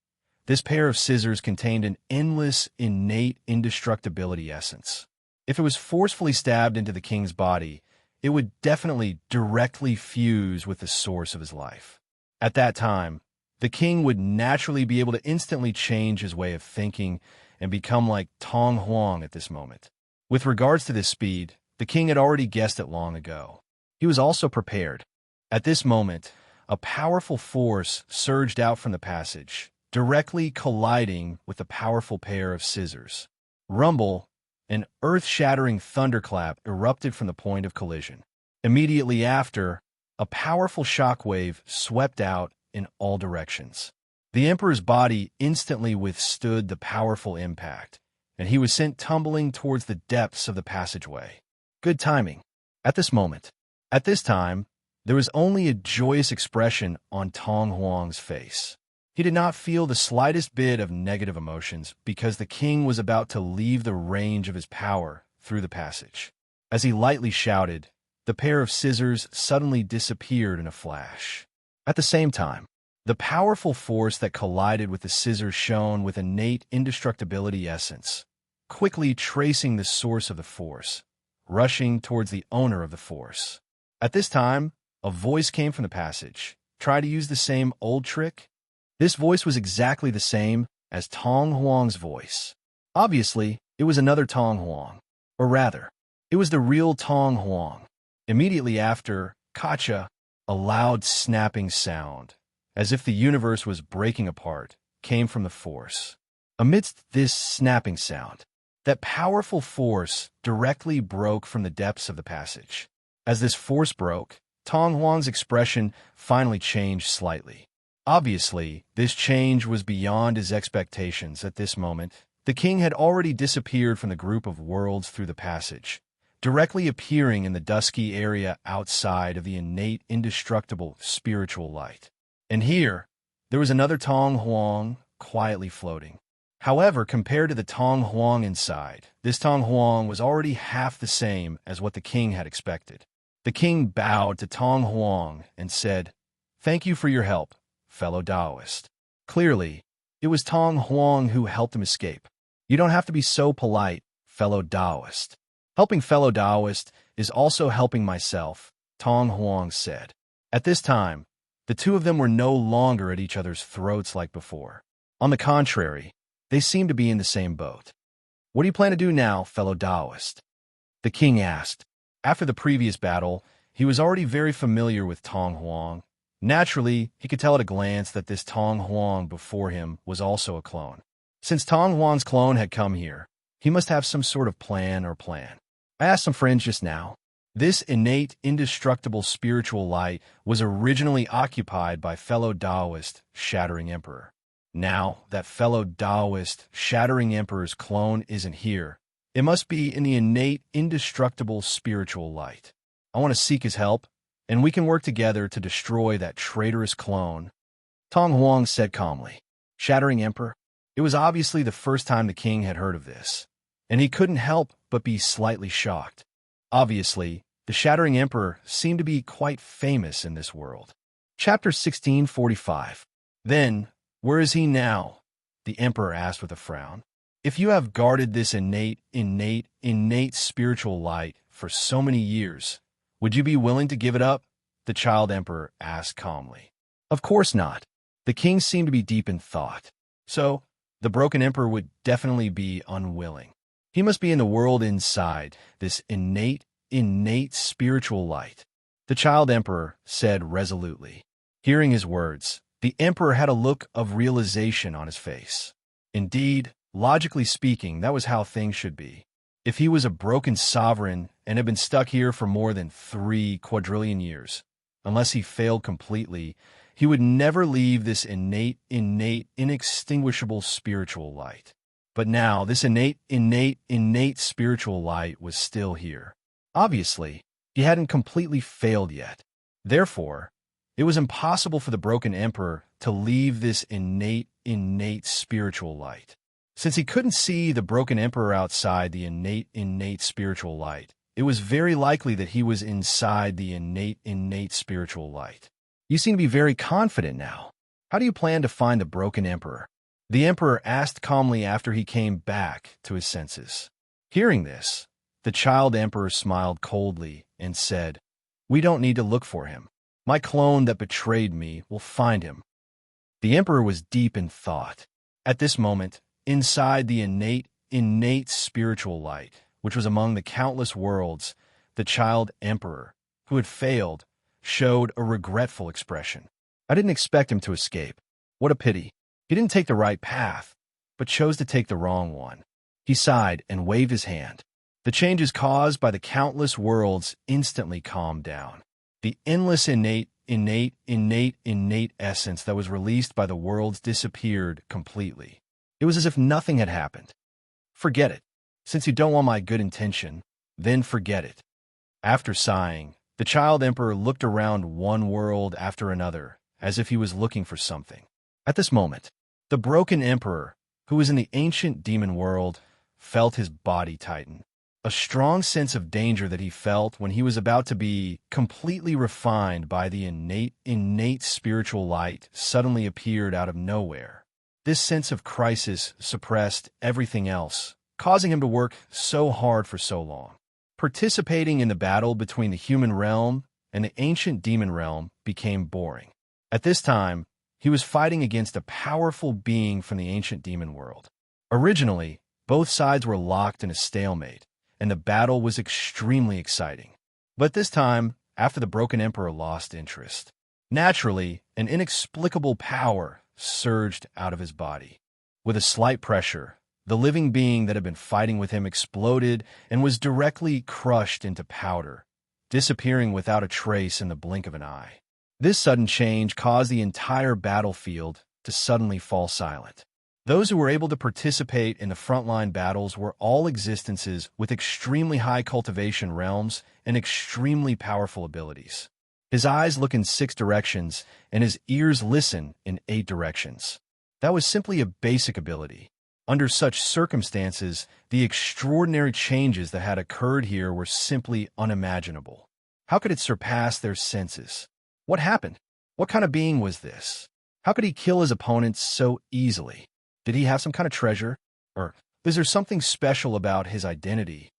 this pair of scissors contained an endless, innate indestructibility essence. If it was forcefully stabbed into the king's body, it would definitely directly fuse with the source of his life. At that time, the king would naturally be able to instantly change his way of thinking and become like Tong Huang at this moment. With regards to this speed, the king had already guessed it long ago. He was also prepared. At this moment, a powerful force surged out from the passage, directly colliding with the powerful pair of scissors. Rumble, an earth-shattering thunderclap erupted from the point of collision. Immediately after, a powerful shockwave swept out in all directions. The emperor's body instantly withstood the powerful impact, and he was sent tumbling towards the depths of the passageway. Good timing. At this moment, at this time, there was only a joyous expression on Tong Huang's face. He did not feel the slightest bit of negative emotions because the king was about to leave the range of his power through the passage. As he lightly shouted, the pair of scissors suddenly disappeared in a flash. At the same time, the powerful force that collided with the scissors shone with innate indestructibility essence, quickly tracing the source of the force, rushing towards the owner of the force. At this time, a voice came from the passage. Try to use the same old trick? This voice was exactly the same as Tong Huang's voice. Obviously, it was another Tong Huang. Or rather, it was the real Tong Huang. Immediately after, Kacha, a loud snapping sound, as if the universe was breaking apart, came from the force. Amidst this snapping sound, that powerful force directly broke from the depths of the passage. As this force broke, Tong Huang's expression finally changed slightly. Obviously, this change was beyond his expectations at this moment. The king had already disappeared from the group of worlds through the passage, directly appearing in the dusky area outside of the innate, indestructible spiritual light. And here, there was another Tong Huang quietly floating. However, compared to the Tong Huang inside, this Tong Huang was already half the same as what the king had expected. The king bowed to Tong Huang and said, "Thank you for your help, fellow Taoist." Clearly, it was Tong Huang who helped him escape. You don't have to be so polite, fellow Taoist. Helping fellow Taoist is also helping myself, Tong Huang said. At this time, the two of them were no longer at each other's throats like before. On the contrary, they seemed to be in the same boat. What do you plan to do now, fellow Taoist? The king asked. After the previous battle, he was already very familiar with Tong Huang. Naturally, he could tell at a glance that this Tong Huang before him was also a clone. Since Tong Huang's clone had come here, he must have some sort of plan. I asked some friends just now. This innate, indestructible spiritual light was originally occupied by fellow Taoist, Shattering Emperor. Now that fellow Taoist, Shattering Emperor's clone isn't here, it must be in the innate, indestructible spiritual light. I want to seek his help, and we can work together to destroy that traitorous clone. Tong Huang said calmly. Shattering Emperor? It was obviously the first time the king had heard of this, and he couldn't help but be slightly shocked. Obviously, the Shattering Emperor seemed to be quite famous in this world. Chapter 1645. Then, where is he now? The emperor asked with a frown. If you have guarded this innate spiritual light for so many years, would you be willing to give it up? The child emperor asked calmly. Of course not. The king seemed to be deep in thought. So, the broken emperor would definitely be unwilling. He must be in the world inside this innate spiritual light. The child emperor said resolutely. Hearing his words, the emperor had a look of realization on his face. Indeed, logically speaking, that was how things should be. If he was a broken sovereign and had been stuck here for more than 3 quadrillion years, unless he failed completely, He would never leave this innate, inextinguishable spiritual light. But now, this innate spiritual light was still here. Obviously, he hadn't completely failed yet. Therefore, it was impossible for the broken emperor to leave this innate spiritual light. Since he couldn't see the broken emperor outside the innate spiritual light, it was very likely that he was inside the innate spiritual light. You seem to be very confident now. How do you plan to find the broken emperor? The emperor asked calmly after he came back to his senses. Hearing this, the child emperor smiled coldly and said, "We don't need to look for him. My clone that betrayed me will find him." The emperor was deep in thought. At this moment, inside the innate spiritual light, which was among the countless worlds, the child emperor, who had failed, showed a regretful expression. I didn't expect him to escape. What a pity. He didn't take the right path, but chose to take the wrong one. He sighed and waved his hand. The changes caused by the countless worlds instantly calmed down. The endless innate essence that was released by the worlds disappeared completely. It was as if nothing had happened. Forget it. Since you don't want my good intention, then forget it. After sighing, the child emperor looked around one world after another, as if he was looking for something. At this moment, the broken emperor, who was in the ancient demon world, felt his body tighten. A strong sense of danger that he felt when he was about to be completely refined by the innate spiritual light suddenly appeared out of nowhere. This sense of crisis suppressed everything else, causing him to work so hard for so long. Participating in the battle between the human realm and the ancient demon realm became boring. At this time, he was fighting against a powerful being from the ancient demon world. Originally, both sides were locked in a stalemate, and the battle was extremely exciting. But this time, after the broken emperor lost interest, naturally, an inexplicable power surged out of his body. With a slight pressure, the living being that had been fighting with him exploded and was directly crushed into powder, disappearing without a trace in the blink of an eye. This sudden change caused the entire battlefield to suddenly fall silent. Those who were able to participate in the frontline battles were all existences with extremely high cultivation realms and extremely powerful abilities. His eyes look in 6 directions, and his ears listen in 8 directions. That was simply a basic ability. Under such circumstances, the extraordinary changes that had occurred here were simply unimaginable. How could it surpass their senses? What happened? What kind of being was this? How could he kill his opponents so easily? Did he have some kind of treasure? Or is there something special about his identity?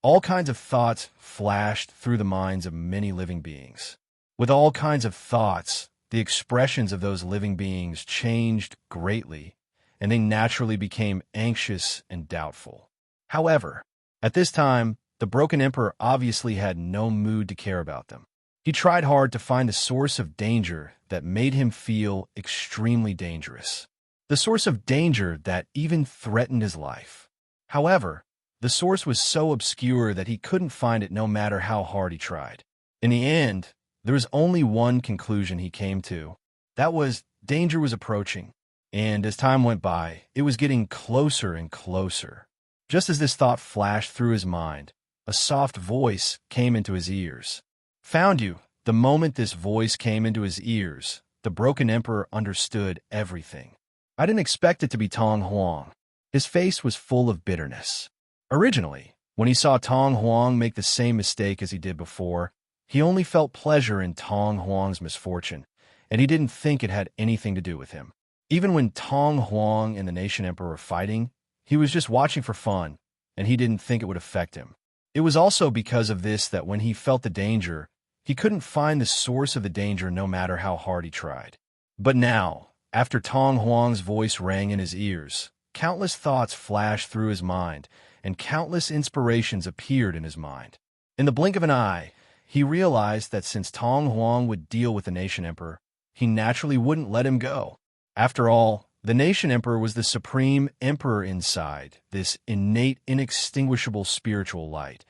All kinds of thoughts flashed through the minds of many living beings. With all kinds of thoughts, the expressions of those living beings changed greatly, and they naturally became anxious and doubtful. However, at this time, the broken emperor obviously had no mood to care about them. He tried hard to find the source of danger that made him feel extremely dangerous. The source of danger that even threatened his life. However, the source was so obscure that he couldn't find it no matter how hard he tried. In the end, there was only one conclusion he came to. That was, danger was approaching. And as time went by, it was getting closer and closer. Just as this thought flashed through his mind, a soft voice came into his ears. Found you. The moment this voice came into his ears, the broken emperor understood everything. I didn't expect it to be Tong Huang. His face was full of bitterness. Originally, when he saw Tong Huang make the same mistake as he did before, he only felt pleasure in Tong Huang's misfortune, and he didn't think it had anything to do with him. Even when Tong Huang and the Nation Emperor were fighting, he was just watching for fun, and he didn't think it would affect him. It was also because of this that when he felt the danger, he couldn't find the source of the danger no matter how hard he tried. But now, after Tong Huang's voice rang in his ears, countless thoughts flashed through his mind, and countless inspirations appeared in his mind. In the blink of an eye, he realized that since Tong Huang would deal with the Nation Emperor, he naturally wouldn't let him go. After all, the Nation Emperor was the supreme emperor inside this innate, inextinguishable spiritual light,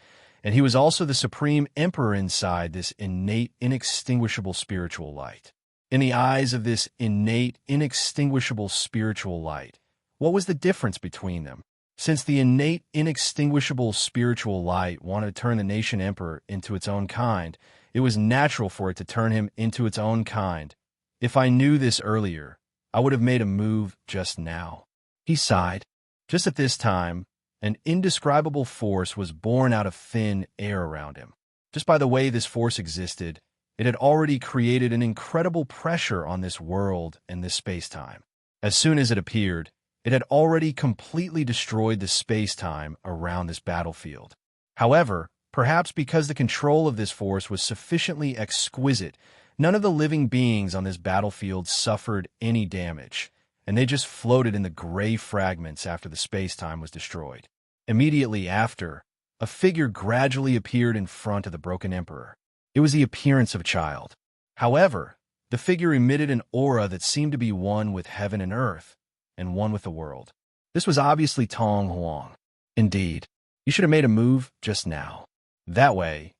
and he was also the supreme emperor inside this innate, inextinguishable spiritual light. In the eyes of this innate, inextinguishable spiritual light, what was the difference between them? Since the innate, inextinguishable spiritual light wanted to turn the nation emperor into its own kind, it was natural for it to turn him into its own kind. If I knew this earlier, I would have made a move just now. He sighed. Just at this time, an indescribable force was born out of thin air around him. Just by the way this force existed, it had already created an incredible pressure on this world and this space-time. As soon as it appeared, it had already completely destroyed the space-time around this battlefield. However, perhaps because the control of this force was sufficiently exquisite, none of the living beings on this battlefield suffered any damage, and they just floated in the gray fragments after the space-time was destroyed. Immediately after, a figure gradually appeared in front of the broken emperor. It was the appearance of a child. However, the figure emitted an aura that seemed to be one with heaven and earth, and one with the world. This was obviously Tong Huang. Indeed, you should have made a move just now. That way,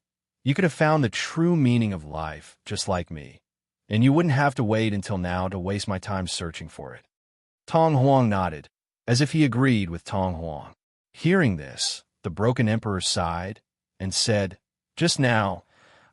you could have found the true meaning of life, just like me, and you wouldn't have to wait until now to waste my time searching for it. Tong Huang nodded, as if he agreed with Tong Huang. Hearing this, the broken emperor sighed and said, "Just now,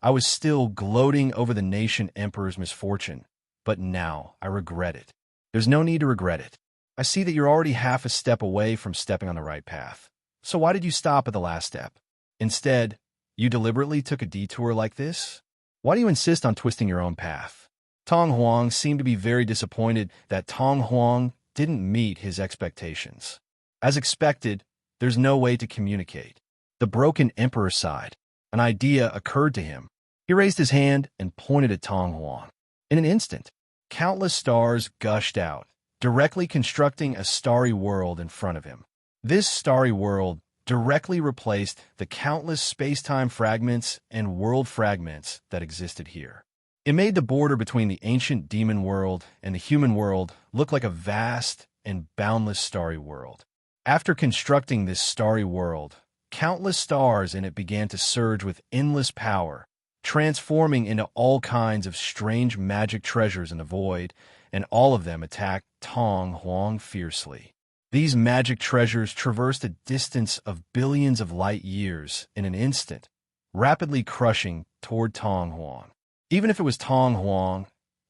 I was still gloating over the nation emperor's misfortune, but now I regret it. There's no need to regret it. I see that you're already half a step away from stepping on the right path. So why did you stop at the last step? Instead, you deliberately took a detour like this? Why do you insist on twisting your own path?" Tong Huang seemed to be very disappointed that Tong Huang didn't meet his expectations. As expected, there's no way to communicate. The broken emperor sighed. An idea occurred to him. He raised his hand and pointed at Tong Huang. In an instant, countless stars gushed out, directly constructing a starry world in front of him. This starry world directly replaced the countless space-time fragments and world fragments that existed here. It made the border between the ancient demon world and the human world look like a vast and boundless starry world. After constructing this starry world, countless stars in it began to surge with endless power, transforming into all kinds of strange magic treasures in the void, and all of them attacked Tong Huang fiercely. These magic treasures traversed a distance of billions of light years in an instant, rapidly crushing toward Tong Huang. Even if it was Tong Huang,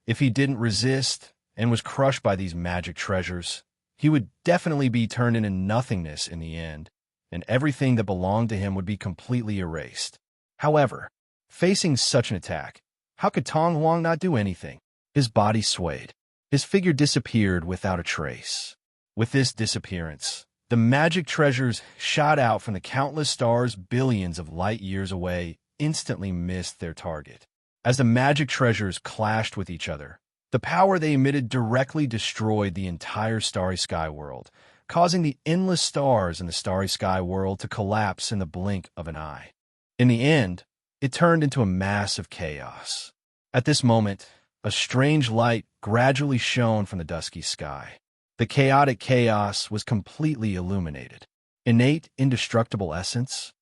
if he didn't resist and was crushed by these magic treasures, he would definitely be turned into nothingness in the end, and everything that belonged to him would be completely erased. However, facing such an attack, how could Tong Huang not do anything? His body swayed. His figure disappeared without a trace. With this disappearance, the magic treasures shot out from the countless stars billions of light years away instantly missed their target. As the magic treasures clashed with each other, the power they emitted directly destroyed the entire starry sky world, causing the endless stars in the starry sky world to collapse in the blink of an eye. In the end, it turned into a mass of chaos. At this moment, a strange light gradually shone from the dusky sky. The chaotic chaos was completely illuminated. Innate, indestructible essence?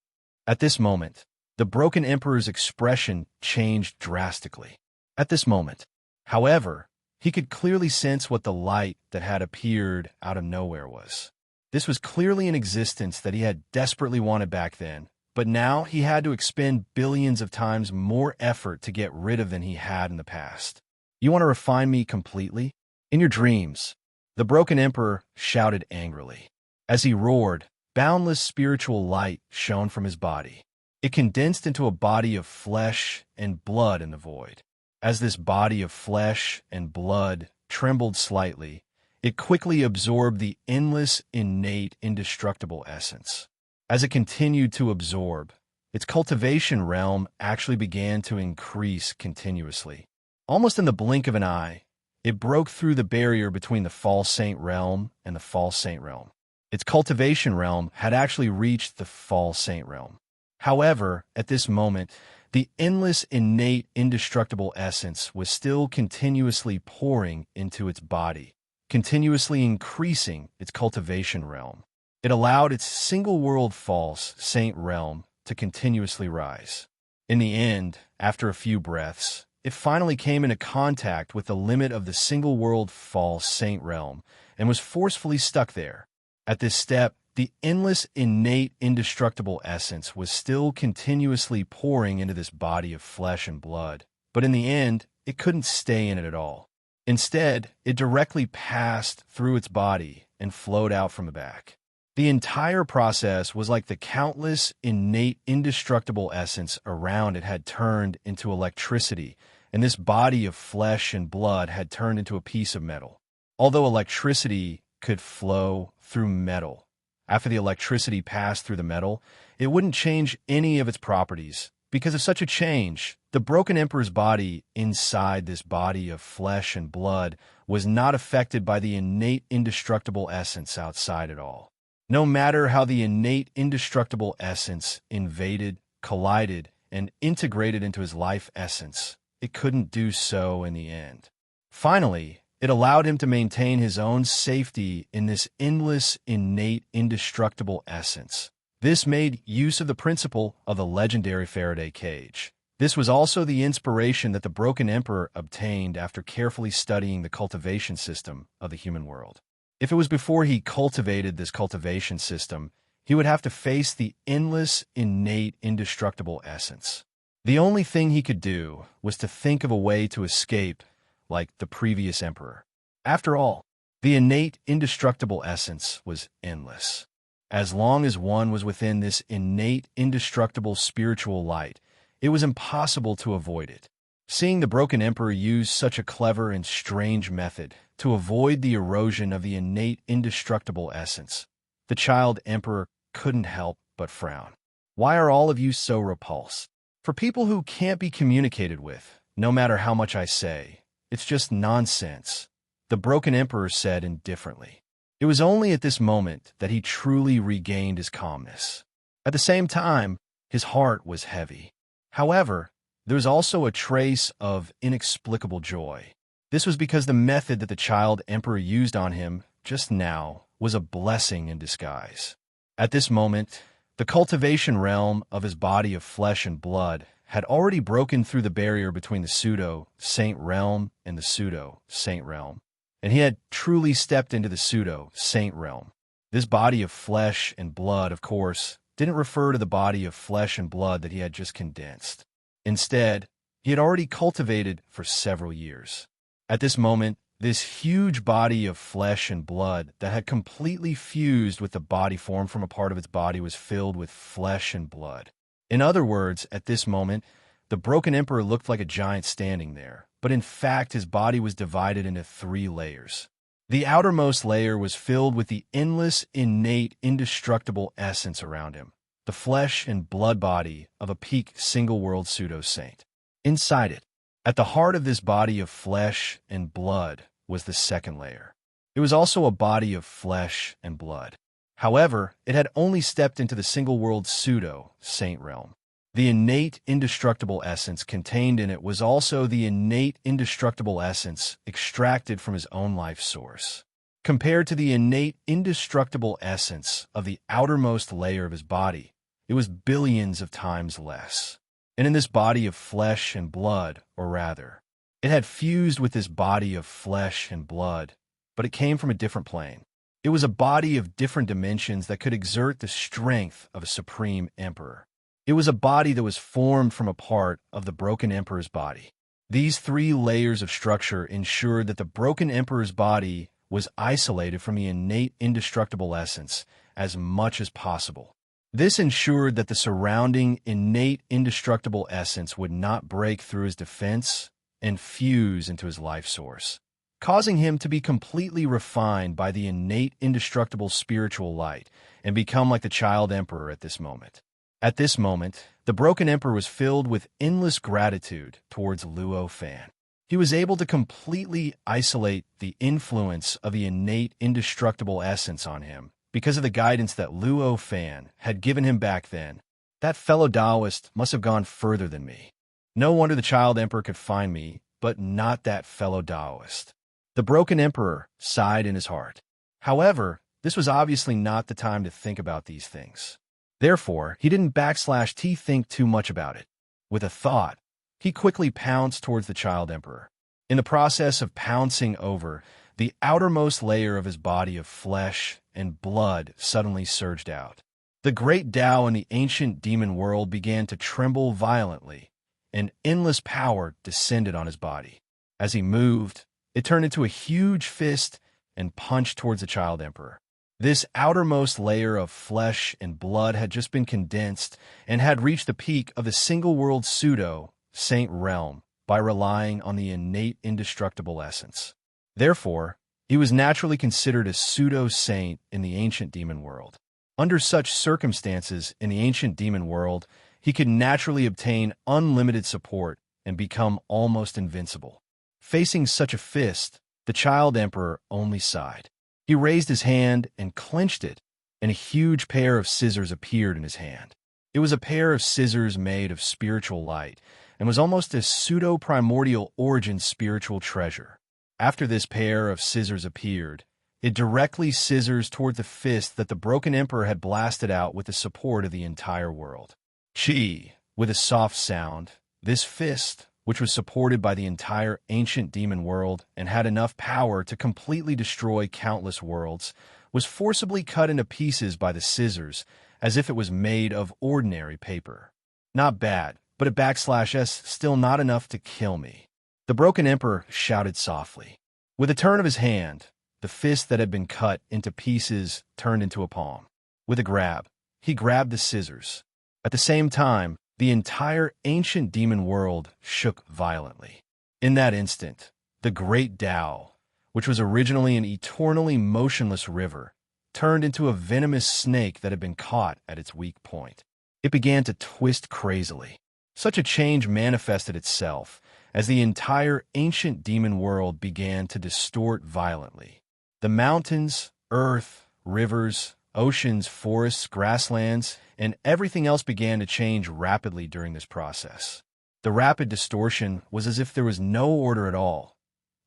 At this moment, the broken emperor's expression changed drastically. At this moment, however, he could clearly sense what the light that had appeared out of nowhere was. This was clearly an existence that he had desperately wanted back then, but now he had to expend billions of times more effort to get rid of than he had in the past. "You want to refine me completely? In your dreams," the broken emperor shouted angrily. As he roared, boundless spiritual light shone from his body. It condensed into a body of flesh and blood in the void. As this body of flesh and blood trembled slightly, it quickly absorbed the endless, innate, indestructible essence. As it continued to absorb, its cultivation realm actually began to increase continuously. Almost in the blink of an eye, it broke through the barrier between the false saint realm and the false saint realm. Its cultivation realm had actually reached the false saint realm. However, at this moment, the endless, innate, indestructible essence was still continuously pouring into its body, continuously increasing its cultivation realm. It allowed its single-world false saint realm to continuously rise. In the end, after a few breaths, it finally came into contact with the limit of the single-world false saint realm and was forcefully stuck there. At this step, the endless, innate, indestructible essence was still continuously pouring into this body of flesh and blood, but in the end, it couldn't stay in it at all. Instead, it directly passed through its body and flowed out from the back. The entire process was like the countless, innate, indestructible essence around it had turned into electricity, and this body of flesh and blood had turned into a piece of metal. Although electricity could flow through metal, after the electricity passed through the metal, it wouldn't change any of its properties. Because of such a change, the broken emperor's body inside this body of flesh and blood was not affected by the innate indestructible essence outside at all. No matter how the innate indestructible essence invaded, collided, and integrated into his life essence, it couldn't do so in the end. Finally, it allowed him to maintain his own safety in this endless, innate, indestructible essence. This made use of the principle of the legendary Faraday cage. This was also the inspiration that the Broken Emperor obtained after carefully studying the cultivation system of the human world. If it was before he cultivated this cultivation system, he would have to face the endless, innate, indestructible essence. The only thing he could do was to think of a way to escape like the previous emperor. After all, the innate, indestructible essence was endless. As long as one was within this innate, indestructible spiritual light, it was impossible to avoid it. Seeing the Broken Emperor use such a clever and strange method to avoid the erosion of the innate, indestructible essence, the child emperor couldn't help but frown. Why are all of you so repulsed? For people who can't be communicated with, no matter how much I say, it's just nonsense, the Broken Emperor said indifferently. It was only at this moment that he truly regained his calmness. At the same time, his heart was heavy. However, there was also a trace of inexplicable joy. This was because the method that the child emperor used on him just now was a blessing in disguise. At this moment, the cultivation realm of his body of flesh and blood had already broken through the barrier between the pseudo-saint realm and the pseudo-saint realm, and he had truly stepped into the pseudo-saint realm. This body of flesh and blood, of course, didn't refer to the body of flesh and blood that he had just condensed. Instead, he had already cultivated for several years. At this moment, this huge body of flesh and blood that had completely fused with the body formed from a part of its body was filled with flesh and blood. In other words, at this moment, the Broken Emperor looked like a giant standing there, but in fact his body was divided into 3 layers. The outermost layer was filled with the endless, innate, indestructible essence around him, the flesh and blood body of a peak single-world pseudo-saint. Inside it, at the heart of this body of flesh and blood, was the second layer. It was also a body of flesh and blood. However, it had only stepped into the single-world pseudo-saint realm. The innate, indestructible essence contained in it was also the innate, indestructible essence extracted from his own life source. Compared to the innate, indestructible essence of the outermost layer of his body, it was billions of times less. And in this body of flesh and blood, or rather, it had fused with this body of flesh and blood, but it came from a different plane. It was a body of different dimensions that could exert the strength of a supreme emperor. It was a body that was formed from a part of the Broken Emperor's body. These 3 layers of structure ensured that the Broken Emperor's body was isolated from the innate, indestructible essence as much as possible. This ensured that the surrounding innate, indestructible essence would not break through his defense and fuse into his life source, causing him to be completely refined by the innate, indestructible spiritual light and become like the child emperor at this moment. At this moment, the Broken Emperor was filled with endless gratitude towards Luo Fan. He was able to completely isolate the influence of the innate, indestructible essence on him because of the guidance that Luo Fan had given him back then. That fellow Taoist must have gone further than me. No wonder the child emperor could find me, but not that fellow Taoist. The Broken Emperor sighed in his heart. However, this was obviously not the time to think about these things. Therefore, he didn't /T think too much about it. With a thought, he quickly pounced towards the child emperor. In the process of pouncing over, the outermost layer of his body of flesh and blood suddenly surged out. The great Tao in the ancient demon world began to tremble violently, and endless power descended on his body. As he moved, it turned into a huge fist and punched towards the child emperor. This outermost layer of flesh and blood had just been condensed and had reached the peak of the single-world pseudo-saint realm by relying on the innate indestructible essence. Therefore, he was naturally considered a pseudo-saint in the ancient demon world. Under such circumstances in the ancient demon world, he could naturally obtain unlimited support and become almost invincible. Facing such a fist, the child emperor only sighed. He raised his hand and clenched it, and a huge pair of scissors appeared in his hand. It was a pair of scissors made of spiritual light, and was almost a pseudo-primordial origin spiritual treasure. After this pair of scissors appeared, it directly scissors toward the fist that the broken emperor had blasted out with the support of the entire world. Chi, with a soft sound, this fist, which was supported by the entire ancient demon world and had enough power to completely destroy countless worlds, was forcibly cut into pieces by the scissors as if it was made of ordinary paper. Not bad, but a /s still not enough to kill me. The broken emperor shouted softly. With a turn of his hand, the fist that had been cut into pieces turned into a palm. With a grab, he grabbed the scissors. At the same time, the entire ancient demon world shook violently. In that instant, the great Tao, which was originally an eternally motionless river, turned into a venomous snake that had been caught at its weak point. It began to twist crazily. Such a change manifested itself as the entire ancient demon world began to distort violently. The mountains, earth, rivers, oceans, forests, grasslands, and everything else began to change rapidly during this process. The rapid distortion was as if there was no order at all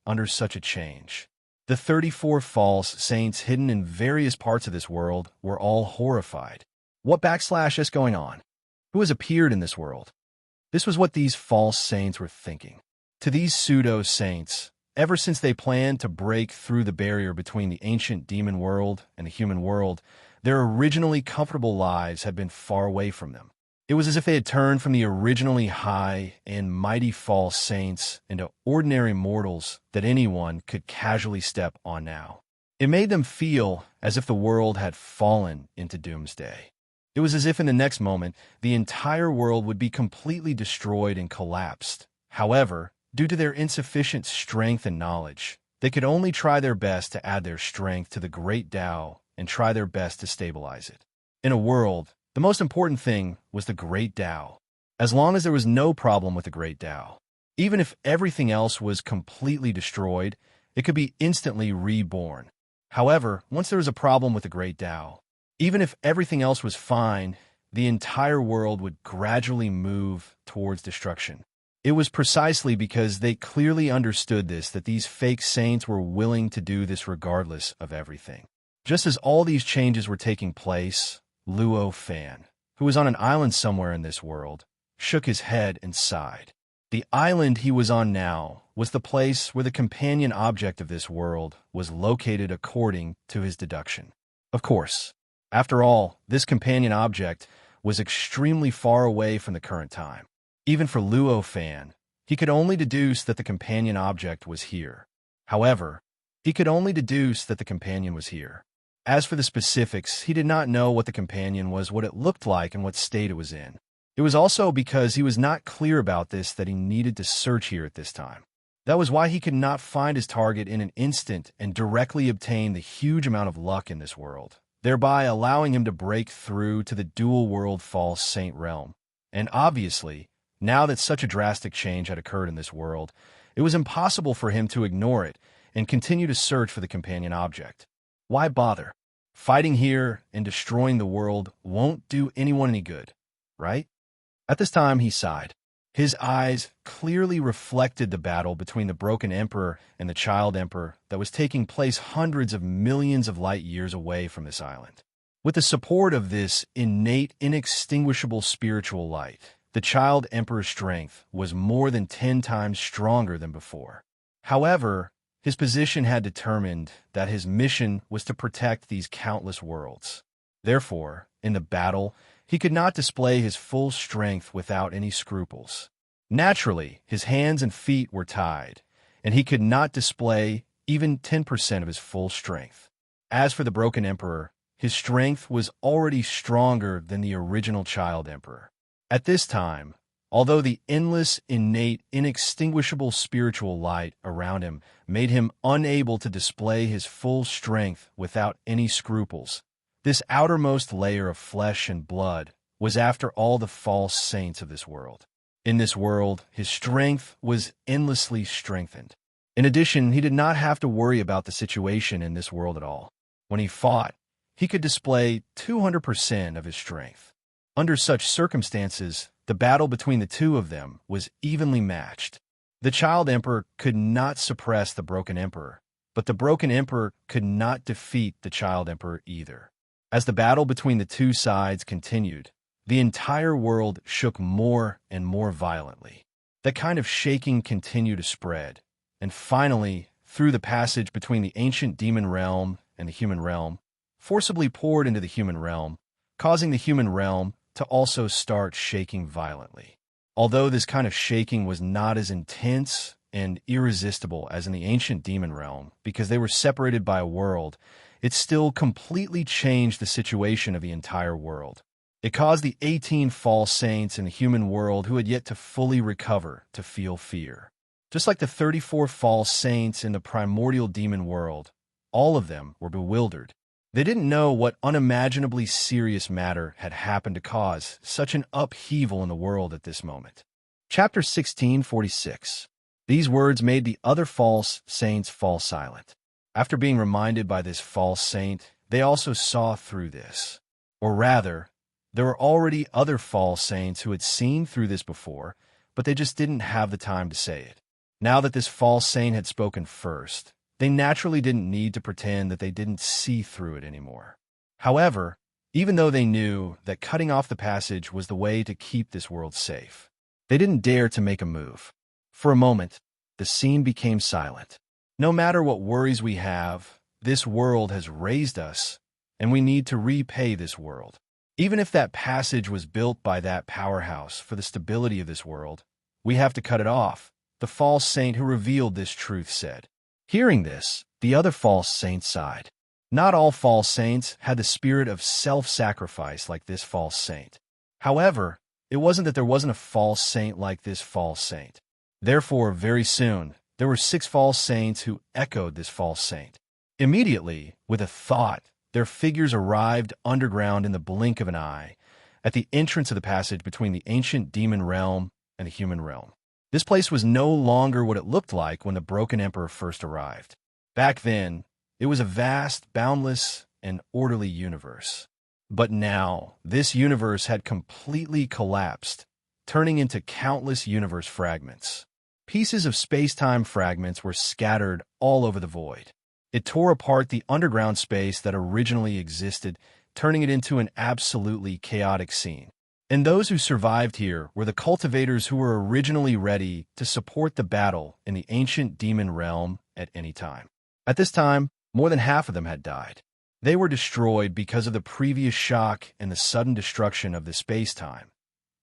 under such a change. The 34 false saints hidden in various parts of this world were all horrified. What /s going on? Who has appeared in this world? This was what these false saints were thinking. To these pseudo-saints, ever since they planned to break through the barrier between the ancient demon world and the human world, their originally comfortable lives had been far away from them. It was as if they had turned from the originally high and mighty false saints into ordinary mortals that anyone could casually step on now. It made them feel as if the world had fallen into doomsday. It was as if in the next moment, the entire world would be completely destroyed and collapsed. However, due to their insufficient strength and knowledge, they could only try their best to add their strength to the great Tao and try their best to stabilize it. In a world, the most important thing was the great Tao. As long as there was no problem with the great Tao, even if everything else was completely destroyed, it could be instantly reborn. However, once there was a problem with the great Tao, even if everything else was fine, the entire world would gradually move towards destruction. It was precisely because they clearly understood this that these fake saints were willing to do this regardless of everything. Just as all these changes were taking place, Luo Fan, who was on an island somewhere in this world, shook his head and sighed. The island he was on now was the place where the companion object of this world was located according to his deduction. Of course, after all, this companion object was extremely far away from the current time. Even for Luo Fan, he could only deduce that the companion object was here. However, he could only deduce that the companion was here. As for the specifics, he did not know what the companion was, what it looked like, and what state it was in. It was also because he was not clear about this that he needed to search here at this time. That was why he could not find his target in an instant and directly obtain the huge amount of luck in this world, thereby allowing him to break through to the dual-world false saint realm. And obviously, now that such a drastic change had occurred in this world, it was impossible for him to ignore it and continue to search for the companion object. Why bother? Fighting here and destroying the world won't do anyone any good, right? At this time, he sighed. His eyes clearly reflected the battle between the broken emperor and the child emperor that was taking place hundreds of millions of light years away from this island. With the support of this innate, inextinguishable spiritual light, The child emperor's strength was more than 10 times stronger than before. However, his position had determined that his mission was to protect these countless worlds. Therefore, in the battle, he could not display his full strength without any scruples. Naturally, his hands and feet were tied, and he could not display even 10% of his full strength. As for the broken emperor, his strength was already stronger than the original child emperor. At this time, although the endless, innate, inextinguishable spiritual light around him made him unable to display his full strength without any scruples, this outermost layer of flesh and blood was after all the false saints of this world. In this world, his strength was endlessly strengthened. In addition, he did not have to worry about the situation in this world at all. When he fought, he could display 200% of his strength. Under such circumstances, the battle between the two of them was evenly matched. The child emperor could not suppress the broken emperor, but the broken emperor could not defeat the child emperor either. As the battle between the two sides continued, the entire world shook more and more violently. That kind of shaking continued to spread, and finally, through the passage between the ancient demon realm and the human realm, forcibly poured into the human realm, causing the human realm to also start shaking violently. Although this kind of shaking was not as intense and irresistible as in the ancient demon realm, because they were separated by a world, it still completely changed the situation of the entire world. It caused the 18 false saints in the human world who had yet to fully recover to feel fear. Just like the 34 false saints in the primordial demon world, all of them were bewildered. They didn't know what unimaginably serious matter had happened to cause such an upheaval in the world at this moment. Chapter 1646. These words made the other false saints fall silent. After being reminded by this false saint, they also saw through this. Or rather, there were already other false saints who had seen through this before, but they just didn't have the time to say it. Now that this false saint had spoken first, they naturally didn't need to pretend that they didn't see through it anymore. However, even though they knew that cutting off the passage was the way to keep this world safe, they didn't dare to make a move. For a moment, the scene became silent. No matter what worries we have, this world has raised us, and we need to repay this world. Even if that passage was built by that powerhouse for the stability of this world, we have to cut it off, the false saint who revealed this truth said. Hearing this, the other false saint sighed. Not all false saints had the spirit of self-sacrifice like this false saint. However, it wasn't that there wasn't a false saint like this false saint. Therefore, very soon, there were 6 false saints who echoed this false saint. Immediately, with a thought, their figures arrived underground in the blink of an eye, at the entrance of the passage between the ancient demon realm and the human realm. This place was no longer what it looked like when the broken emperor first arrived. Back then, it was a vast, boundless, and orderly universe. But now, this universe had completely collapsed, turning into countless universe fragments. Pieces of space-time fragments were scattered all over the void. It tore apart the underground space that originally existed, turning it into an absolutely chaotic scene. And those who survived here were the cultivators who were originally ready to support the battle in the ancient demon realm at any time. At this time, more than half of them had died. They were destroyed because of the previous shock and the sudden destruction of the space-time.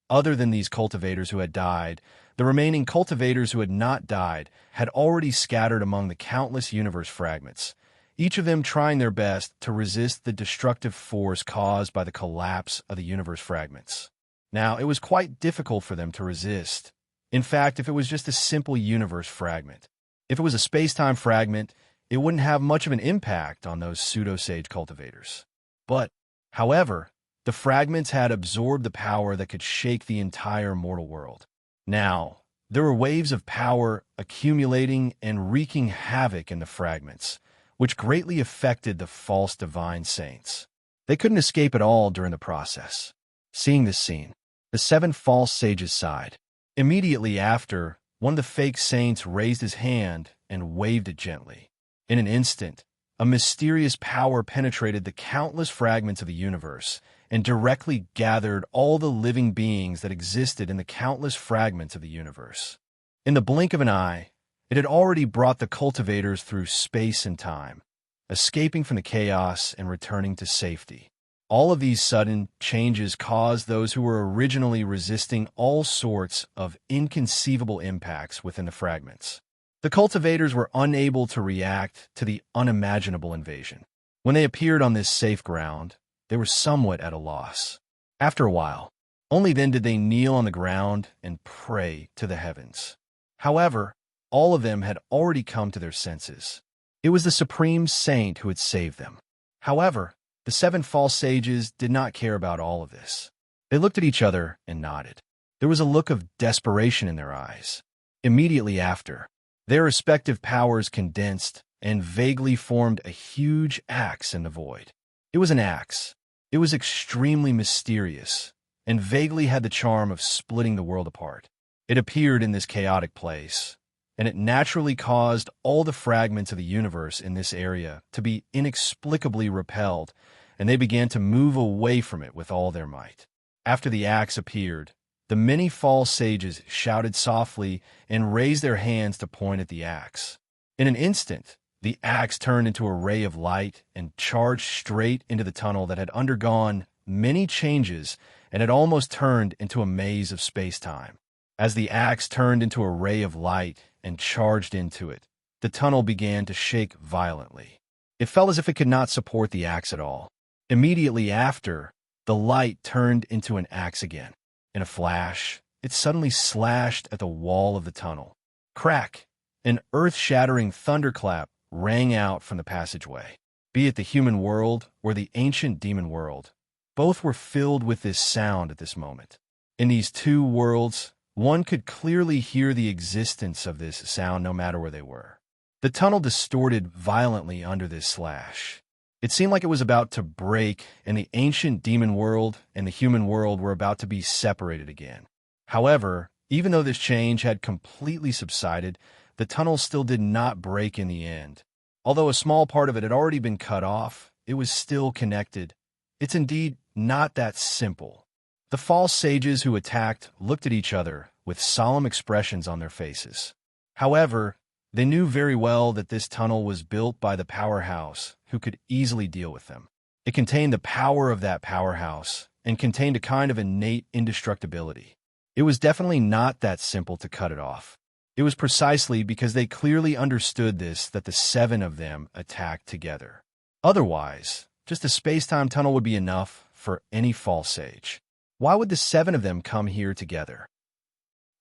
Other than these cultivators who had died, the remaining cultivators who had not died had already scattered among the countless universe fragments, each of them trying their best to resist the destructive force caused by the collapse of the universe fragments. Now, it was quite difficult for them to resist. In fact, if it was just a simple universe fragment. If it was a space-time fragment, it wouldn't have much of an impact on those pseudo-sage cultivators. But, however, the fragments had absorbed the power that could shake the entire mortal world. Now, there were waves of power accumulating and wreaking havoc in the fragments, which greatly affected the false divine saints. They couldn't escape at all during the process. Seeing this scene, the 7 false sages sighed. Immediately after, one of the fake saints raised his hand and waved it gently. In an instant, a mysterious power penetrated the countless fragments of the universe, and directly gathered all the living beings that existed in the countless fragments of the universe. In the blink of an eye, it had already brought the cultivators through space and time, escaping from the chaos and returning to safety. All of these sudden changes caused those who were originally resisting all sorts of inconceivable impacts within the fragments. The cultivators were unable to react to the unimaginable invasion. When they appeared on this safe ground, they were somewhat at a loss. After a while, only then did they kneel on the ground and pray to the heavens. However, all of them had already come to their senses. It was the supreme saint who had saved them. However, the 7 false sages did not care about all of this. They looked at each other and nodded. There was a look of desperation in their eyes. Immediately after, their respective powers condensed and vaguely formed a huge axe in the void. It was an axe. It was extremely mysterious and vaguely had the charm of splitting the world apart. It appeared in this chaotic place, and it naturally caused all the fragments of the universe in this area to be inexplicably repelled, and they began to move away from it with all their might. After the axe appeared, the many false sages shouted softly and raised their hands to point at the axe. In an instant, the axe turned into a ray of light and charged straight into the tunnel that had undergone many changes and had almost turned into a maze of space-time. As the axe turned into a ray of light and charged into it, the tunnel began to shake violently. It felt as if it could not support the axe at all. Immediately after, the light turned into an axe again. In a flash, it suddenly slashed at the wall of the tunnel. Crack! An earth-shattering thunderclap rang out from the passageway. Be it the human world or the ancient demon world, both were filled with this sound at this moment. In these two worlds, one could clearly hear the existence of this sound no matter where they were. The tunnel distorted violently under this slash. It seemed like it was about to break, and the ancient demon world and the human world were about to be separated again. However, even though this change had completely subsided, the tunnel still did not break in the end. Although a small part of it had already been cut off, it was still connected. It's indeed not that simple. The false sages who attacked looked at each other with solemn expressions on their faces. However, they knew very well that this tunnel was built by the powerhouse who could easily deal with them. It contained the power of that powerhouse and contained a kind of innate indestructibility. It was definitely not that simple to cut it off. It was precisely because they clearly understood this that the 7 of them attacked together. Otherwise, just a space-time tunnel would be enough for any false sage. Why would the 7 of them come here together?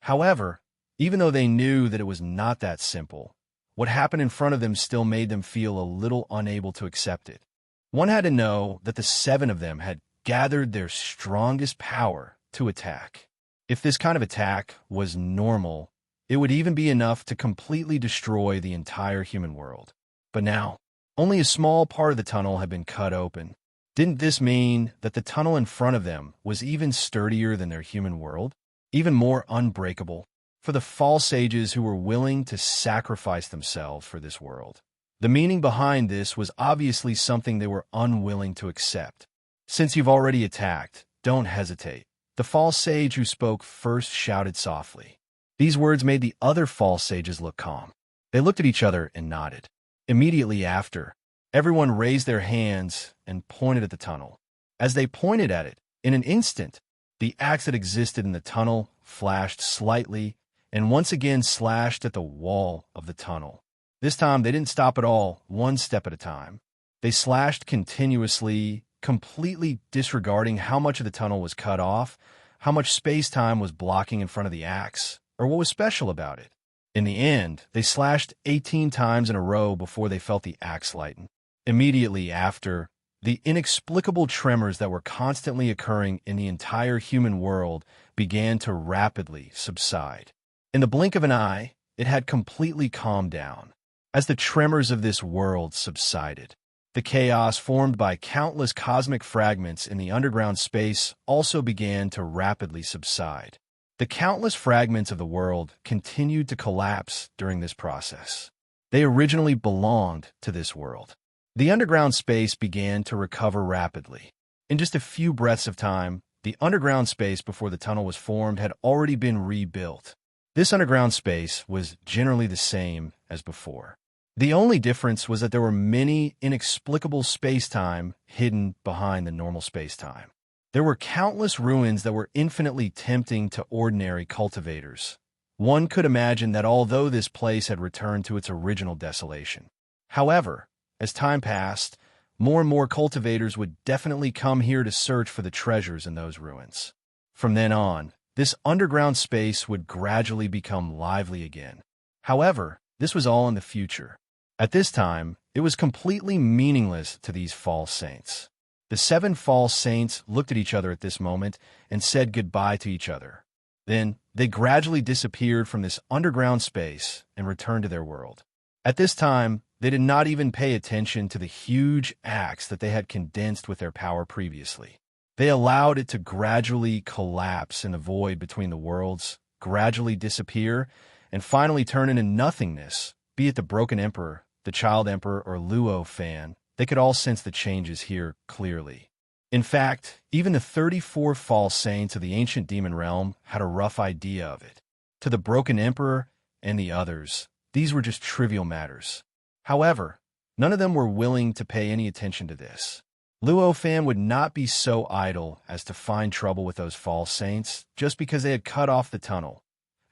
However, even though they knew that it was not that simple, what happened in front of them still made them feel a little unable to accept it. One had to know that the 7 of them had gathered their strongest power to attack. If this kind of attack was normal, it would even be enough to completely destroy the entire human world. But now, only a small part of the tunnel had been cut open. Didn't this mean that the tunnel in front of them was even sturdier than their human world? Even more unbreakable? For the false sages who were willing to sacrifice themselves for this world. The meaning behind this was obviously something they were unwilling to accept. Since you've already attacked, don't hesitate. The false sage who spoke first shouted softly. These words made the other false sages look calm. They looked at each other and nodded. Immediately after, everyone raised their hands and pointed at the tunnel. As they pointed at it, in an instant, the axe that existed in the tunnel flashed slightly and once again slashed at the wall of the tunnel. This time, they didn't stop at all, one step at a time. They slashed continuously, completely disregarding how much of the tunnel was cut off, how much space-time was blocking in front of the axe, or what was special about it. In the end, they slashed 18 times in a row before they felt the axe lighten. Immediately after, the inexplicable tremors that were constantly occurring in the entire human world began to rapidly subside. In the blink of an eye, it had completely calmed down. As the tremors of this world subsided, the chaos formed by countless cosmic fragments in the underground space also began to rapidly subside. The countless fragments of the world continued to collapse during this process. They originally belonged to this world. The underground space began to recover rapidly. In just a few breaths of time, the underground space before the tunnel was formed had already been rebuilt. This underground space was generally the same as before. The only difference was that there were many inexplicable space-time hidden behind the normal space-time. There were countless ruins that were infinitely tempting to ordinary cultivators. One could imagine that although this place had returned to its original desolation. However, as time passed, more and more cultivators would definitely come here to search for the treasures in those ruins. From then on, this underground space would gradually become lively again. However, this was all in the future. At this time, it was completely meaningless to these false saints. The 7 false saints looked at each other at this moment and said goodbye to each other. Then, they gradually disappeared from this underground space and returned to their world. At this time, they did not even pay attention to the huge axe that they had condensed with their power previously. They allowed it to gradually collapse in the void between the worlds, gradually disappear, and finally turn into nothingness. Be it the Broken Emperor, the Child Emperor, or Luo Fan, they could all sense the changes here clearly. In fact, even the 34 false saints of the ancient demon realm had a rough idea of it. To the Broken Emperor and the others, these were just trivial matters. However, none of them were willing to pay any attention to this. Luo Fan would not be so idle as to find trouble with those false saints just because they had cut off the tunnel.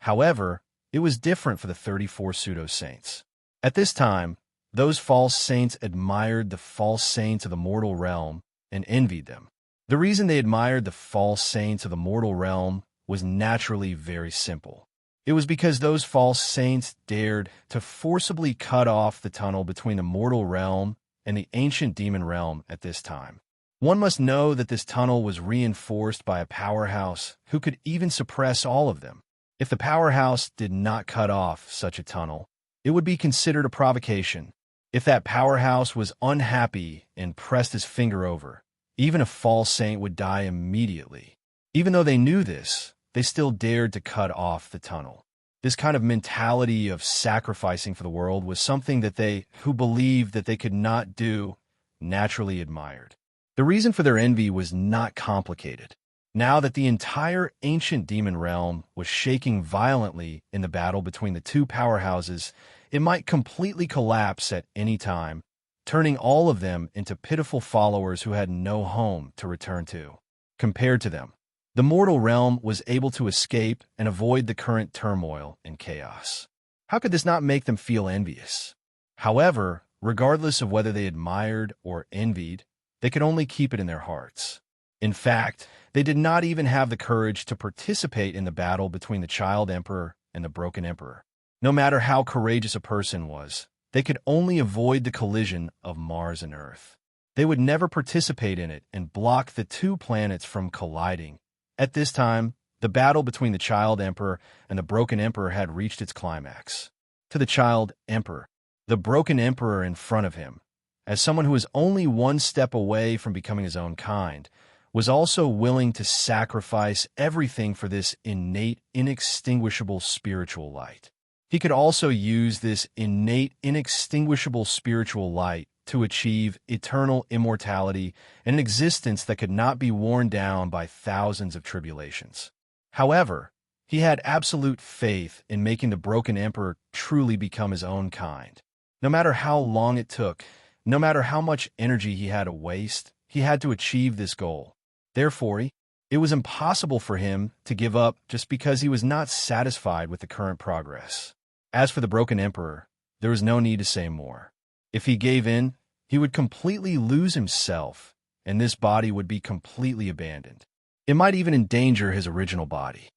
However, it was different for the 34 pseudo-saints. At this time, those false saints admired the false saints of the mortal realm and envied them. The reason they admired the false saints of the mortal realm was naturally very simple. It was because those false saints dared to forcibly cut off the tunnel between the mortal realm and the ancient demon realm at this time. One must know that this tunnel was reinforced by a powerhouse who could even suppress all of them. If the powerhouse did not cut off such a tunnel, it would be considered a provocation. If that powerhouse was unhappy and pressed his finger over, even a false saint would die immediately. Even though they knew this, they still dared to cut off the tunnel. This kind of mentality of sacrificing for the world was something that they, who believed that they could not do, naturally admired. The reason for their envy was not complicated. Now that the entire ancient demon realm was shaking violently in the battle between the two powerhouses, it might completely collapse at any time, turning all of them into pitiful followers who had no home to return to. Compared to them, the mortal realm was able to escape and avoid the current turmoil and chaos. How could this not make them feel envious? However, regardless of whether they admired or envied, they could only keep it in their hearts. In fact, they did not even have the courage to participate in the battle between the Child Emperor and the Broken Emperor. No matter how courageous a person was, they could only avoid the collision of Mars and Earth. They would never participate in it and block the two planets from colliding. At this time, the battle between the Child Emperor and the Broken Emperor had reached its climax. To the Child Emperor, the Broken Emperor in front of him, as someone who was only one step away from becoming his own kind, was also willing to sacrifice everything for this innate, inextinguishable spiritual light. He could also use this innate, inextinguishable spiritual light to achieve eternal immortality and an existence that could not be worn down by thousands of tribulations. However, he had absolute faith in making the Broken Emperor truly become his own kind. No matter how long it took, no matter how much energy he had to waste, he had to achieve this goal. Therefore, it was impossible for him to give up just because he was not satisfied with the current progress. As for the Broken Emperor, there was no need to say more. If he gave in, he would completely lose himself, and this body would be completely abandoned. It might even endanger his original body.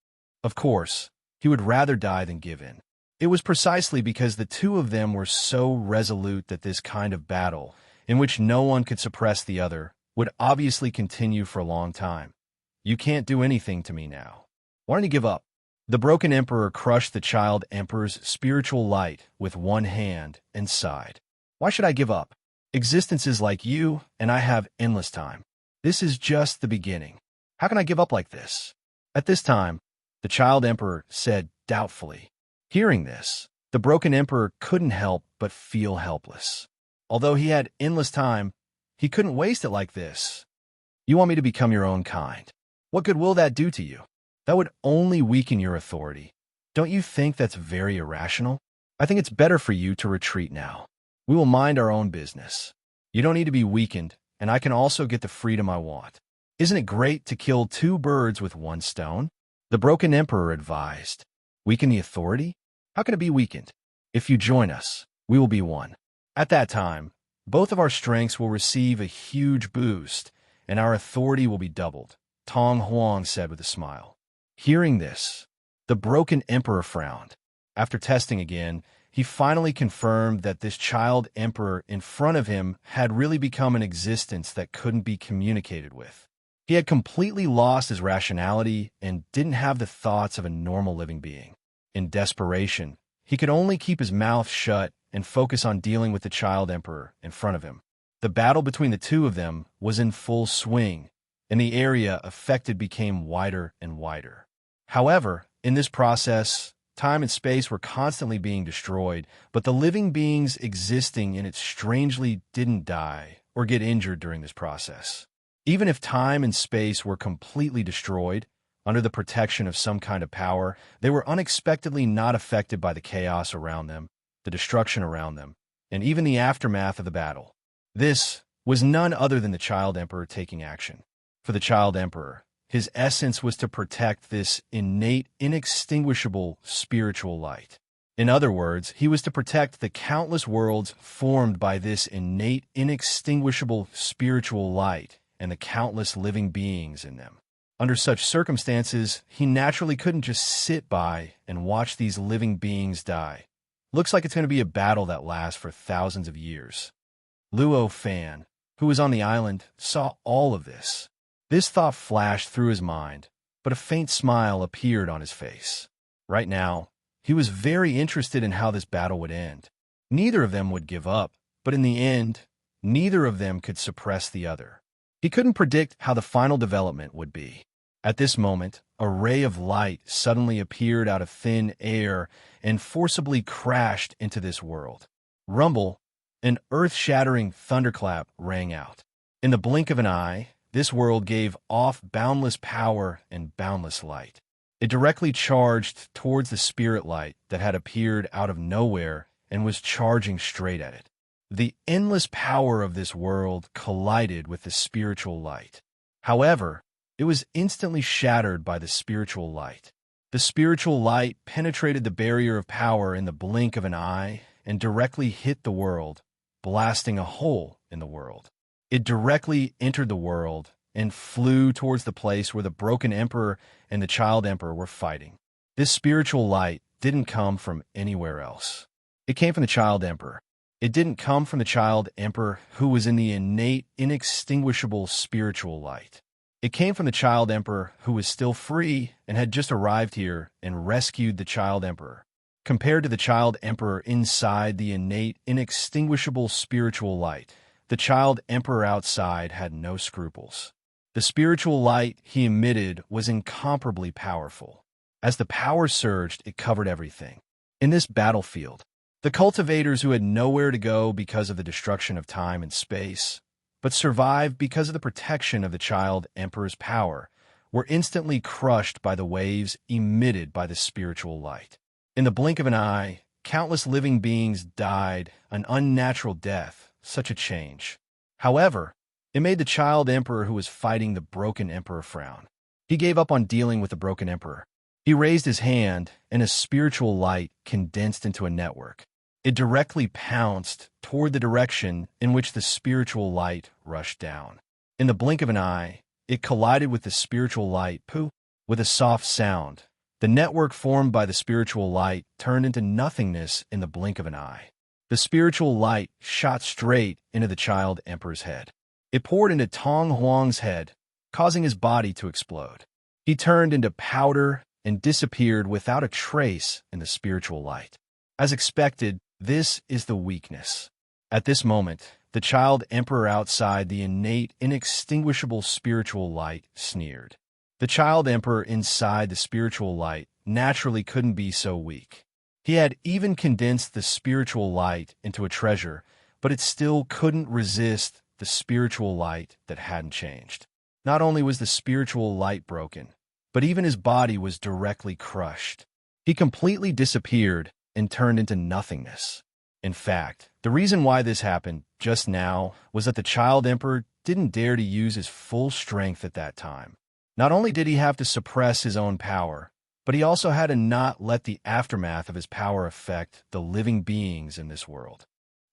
Of course, he would rather die than give in. It was precisely because the two of them were so resolute that this kind of battle, in which no one could suppress the other, would obviously continue for a long time. You can't do anything to me now. Why don't you give up? The Broken Emperor crushed the Child Emperor's spiritual light with one hand and sighed. Why should I give up? Existence is like you, and I have endless time. This is just the beginning. How can I give up like this? At this time, the Child Emperor said doubtfully. Hearing this, the Broken Emperor couldn't help but feel helpless. Although he had endless time, he couldn't waste it like this. You want me to become your own kind. What good will that do to you? That would only weaken your authority. Don't you think that's very irrational? I think it's better for you to retreat now. We will mind our own business. You don't need to be weakened, and I can also get the freedom I want. Isn't it great to kill two birds with one stone? The broken emperor advised. Weaken the authority? How can it be weakened? If you join us, we will be one. At that time, both of our strengths will receive a huge boost, and our authority will be doubled, Tong Huang said with a smile. Hearing this, the broken emperor frowned. After testing again, he finally confirmed that this child emperor in front of him had really become an existence that couldn't be communicated with. He had completely lost his rationality and didn't have the thoughts of a normal living being. In desperation, he could only keep his mouth shut and focus on dealing with the child emperor in front of him. The battle between the two of them was in full swing, and the area affected became wider and wider. However, in this process, time and space were constantly being destroyed, but the living beings existing in it strangely didn't die or get injured during this process. Even if time and space were completely destroyed, under the protection of some kind of power, they were unexpectedly not affected by the chaos around them, the destruction around them, and even the aftermath of the battle. This was none other than the Child Emperor taking action. For the Child Emperor, his essence was to protect this innate, inextinguishable spiritual light. In other words, he was to protect the countless worlds formed by this innate, inextinguishable spiritual light and the countless living beings in them. Under such circumstances, he naturally couldn't just sit by and watch these living beings die. Looks like it's going to be a battle that lasts for thousands of years. Luo Fan, who was on the island, saw all of this. This thought flashed through his mind, but a faint smile appeared on his face. Right now, he was very interested in how this battle would end. Neither of them would give up, but in the end, neither of them could suppress the other. He couldn't predict how the final development would be. At this moment, a ray of light suddenly appeared out of thin air and forcibly crashed into this world. Rumble, an earth-shattering thunderclap rang out. In the blink of an eye, this world gave off boundless power and boundless light. It directly charged towards the spirit light that had appeared out of nowhere and was charging straight at it. The endless power of this world collided with the spiritual light. However, it was instantly shattered by the spiritual light. The spiritual light penetrated the barrier of power in the blink of an eye and directly hit the world, blasting a hole in the world. It directly entered the world and flew towards the place where the broken emperor and the child emperor were fighting. This spiritual light didn't come from anywhere else. It came from the child emperor. It didn't come from the child emperor who was in the innate, inextinguishable spiritual light. It came from the child emperor who was still free and had just arrived here and rescued the child emperor. Compared to the child emperor inside the innate, inextinguishable spiritual light, the child emperor outside had no scruples. The spiritual light he emitted was incomparably powerful. As the power surged, it covered everything. In this battlefield, the cultivators who had nowhere to go because of the destruction of time and space, but survived because of the protection of the child emperor's power, were instantly crushed by the waves emitted by the spiritual light. In the blink of an eye, countless living beings died an unnatural death, such a change. However, it made the child emperor who was fighting the broken emperor frown. He gave up on dealing with the broken emperor. He raised his hand, and a spiritual light condensed into a network. It directly pounced toward the direction in which the spiritual light rushed down. In the blink of an eye, it collided with the spiritual light, pooh, with a soft sound. The network formed by the spiritual light turned into nothingness in the blink of an eye. The spiritual light shot straight into the child emperor's head. It poured into Tong Huang's head, causing his body to explode. He turned into powder and disappeared without a trace in the spiritual light. As expected, this is the weakness. At this moment, the child emperor outside the innate, inextinguishable spiritual light sneered. The child emperor inside the spiritual light naturally couldn't be so weak. He had even condensed the spiritual light into a treasure, but it still couldn't resist the spiritual light that hadn't changed. Not only was the spiritual light broken, but even his body was directly crushed. He completely disappeared and turned into nothingness. In fact, the reason why this happened just now was that the child emperor didn't dare to use his full strength at that time. Not only did he have to suppress his own power, but he also had to not let the aftermath of his power affect the living beings in this world.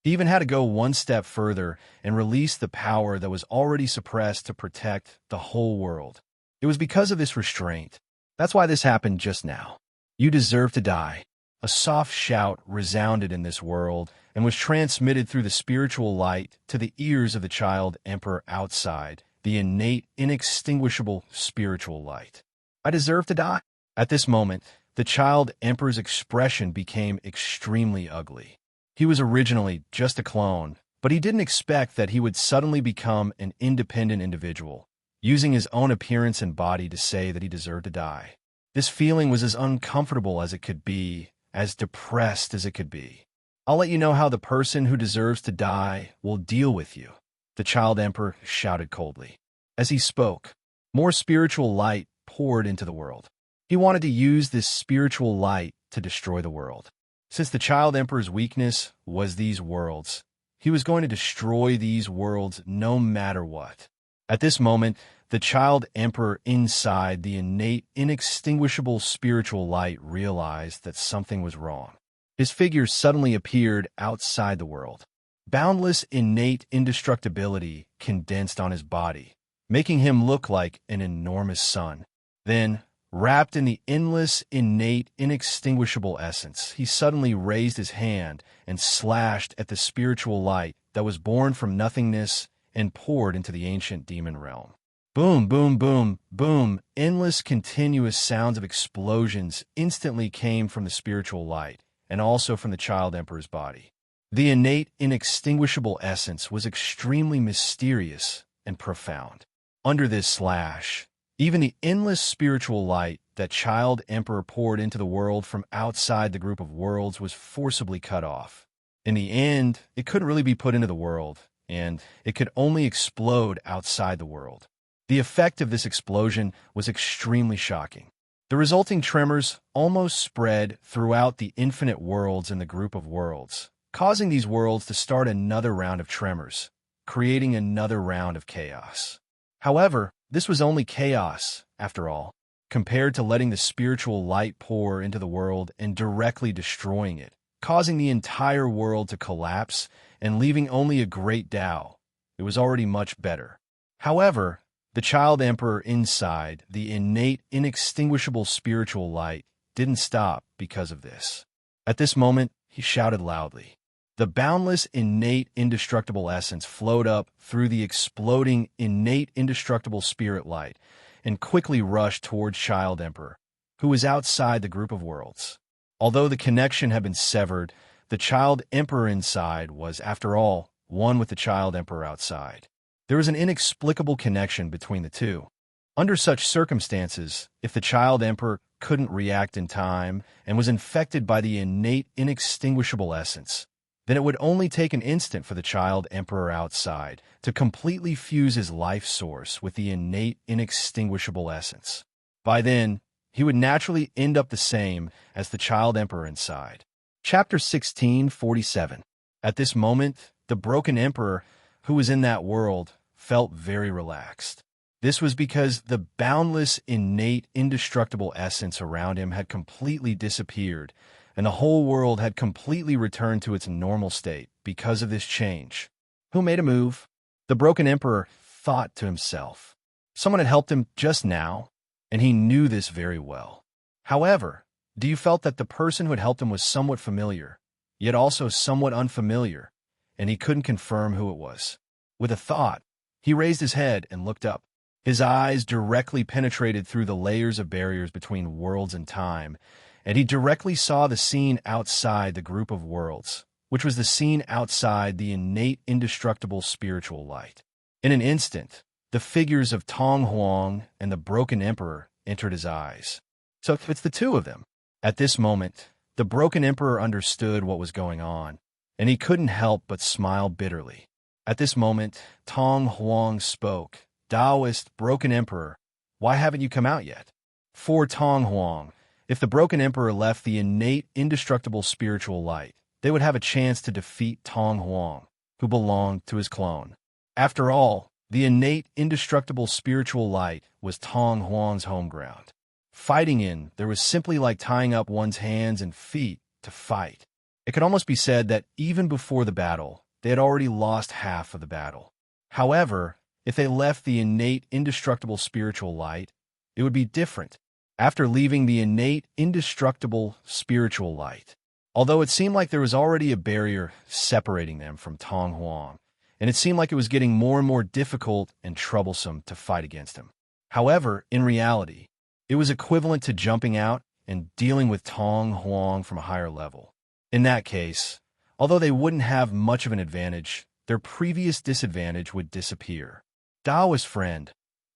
He even had to go one step further and release the power that was already suppressed to protect the whole world. It was because of this restraint. That's why this happened just now. You deserve to die. A soft shout resounded in this world and was transmitted through the spiritual light to the ears of the child emperor outside, the innate, inextinguishable spiritual light. I deserve to die. At this moment, the child emperor's expression became extremely ugly. He was originally just a clone, but he didn't expect that he would suddenly become an independent individual, using his own appearance and body to say that he deserved to die. This feeling was as uncomfortable as it could be, as depressed as it could be. I'll let you know how the person who deserves to die will deal with you, the child emperor shouted coldly. As he spoke, more spiritual light poured into the world. He wanted to use this spiritual light to destroy the world. Since the child emperor's weakness was these worlds, he was going to destroy these worlds no matter what. At this moment, the child emperor inside the innate, inextinguishable spiritual light realized that something was wrong. His figure suddenly appeared outside the world. Boundless innate indestructibility condensed on his body, making him look like an enormous sun. Then, wrapped in the endless, innate, inextinguishable essence, he suddenly raised his hand and slashed at the spiritual light that was born from nothingness and poured into the ancient demon realm. Boom, boom, boom, boom. Endless, continuous sounds of explosions instantly came from the spiritual light and also from the child emperor's body. The innate, inextinguishable essence was extremely mysterious and profound. Under this slash, even the endless spiritual light that child emperor poured into the world from outside the group of worlds was forcibly cut off. In the end, it couldn't really be put into the world, and it could only explode outside the world. The effect of this explosion was extremely shocking. The resulting tremors almost spread throughout the infinite worlds in the group of worlds, causing these worlds to start another round of tremors, creating another round of chaos. However, this was only chaos, after all, compared to letting the spiritual light pour into the world and directly destroying it, causing the entire world to collapse and leaving only a great Tao. It was already much better. However, the child emperor inside, the innate, inextinguishable spiritual light, didn't stop because of this. At this moment, he shouted loudly. The boundless, innate, indestructible essence flowed up through the exploding, innate, indestructible spirit light and quickly rushed towards child emperor, who was outside the group of worlds. Although the connection had been severed, the child emperor inside was, after all, one with the child emperor outside. There was an inexplicable connection between the two. Under such circumstances, if the child emperor couldn't react in time and was infected by the innate, inextinguishable essence, then it would only take an instant for the child emperor outside to completely fuse his life source with the innate, inextinguishable essence. By then, he would naturally end up the same as the child emperor inside. Chapter 16:47. At this moment, the broken emperor, who was in that world, felt very relaxed. This was because the boundless, innate, indestructible essence around him had completely disappeared, and the whole world had completely returned to its normal state because of this change. Who made a move? The broken emperor thought to himself. Someone had helped him just now, and he knew this very well. However, do you felt that the person who had helped him was somewhat familiar, yet also somewhat unfamiliar, and he couldn't confirm who it was? With a thought, he raised his head and looked up. His eyes directly penetrated through the layers of barriers between worlds and time, and he directly saw the scene outside the group of worlds, which was the scene outside the innate, indestructible spiritual light. In an instant, the figures of Tong Huang and the broken emperor entered his eyes. So it's the two of them. At this moment, the broken emperor understood what was going on, and he couldn't help but smile bitterly. At this moment, Tong Huang spoke, Taoist, broken emperor, why haven't you come out yet? For Tong Huang, if the broken emperor left the innate, indestructible spiritual light, they would have a chance to defeat Tong Huang, who belonged to his clone. After all, the innate, indestructible spiritual light was Tong Huang's home ground. Fighting in there was simply like tying up one's hands and feet to fight. It could almost be said that even before the battle, they had already lost half of the battle. However, if they left the innate, indestructible spiritual light, it would be different. After leaving the innate, indestructible spiritual light, although it seemed like there was already a barrier separating them from Tong Huang, and it seemed like it was getting more and more difficult and troublesome to fight against him. However, in reality, it was equivalent to jumping out and dealing with Tong Huang from a higher level. In that case, although they wouldn't have much of an advantage, their previous disadvantage would disappear. Taoist friend,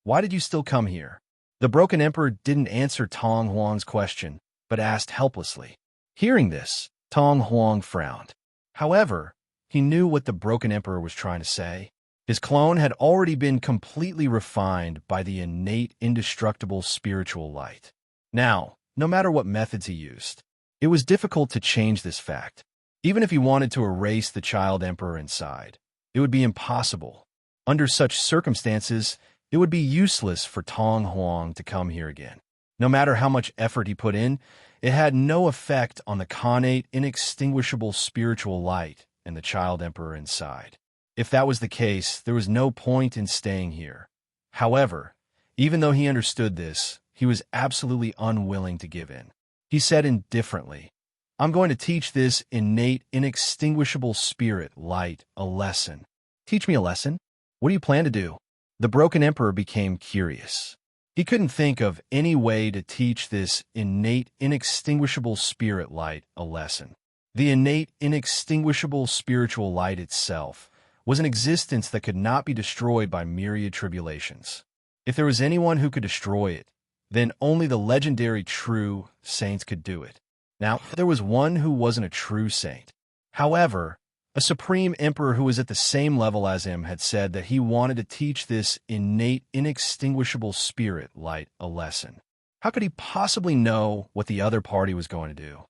why did you still come here? The broken emperor didn't answer Tong Huang's question, but asked helplessly. Hearing this, Tong Huang frowned. However, he knew what the broken emperor was trying to say. His clone had already been completely refined by the innate, indestructible spiritual light. Now, no matter what methods he used, it was difficult to change this fact. Even if he wanted to erase the child emperor inside, it would be impossible. Under such circumstances, it would be useless for Tong Huang to come here again. No matter how much effort he put in, it had no effect on the connate, inextinguishable spiritual light and the child emperor inside. If that was the case, there was no point in staying here. However, even though he understood this, he was absolutely unwilling to give in. He said indifferently, I'm going to teach this innate, inextinguishable spirit light a lesson. Teach me a lesson? What do you plan to do? The broken emperor became curious. He couldn't think of any way to teach this innate, inextinguishable spirit light a lesson. The innate, inextinguishable spiritual light itself was an existence that could not be destroyed by myriad tribulations. If there was anyone who could destroy it, then only the legendary true saints could do it. Now, there was one who wasn't a true saint. However, a supreme emperor who was at the same level as him had said that he wanted to teach this innate, inextinguishable spirit light a lesson. How could he possibly know what the other party was going to do?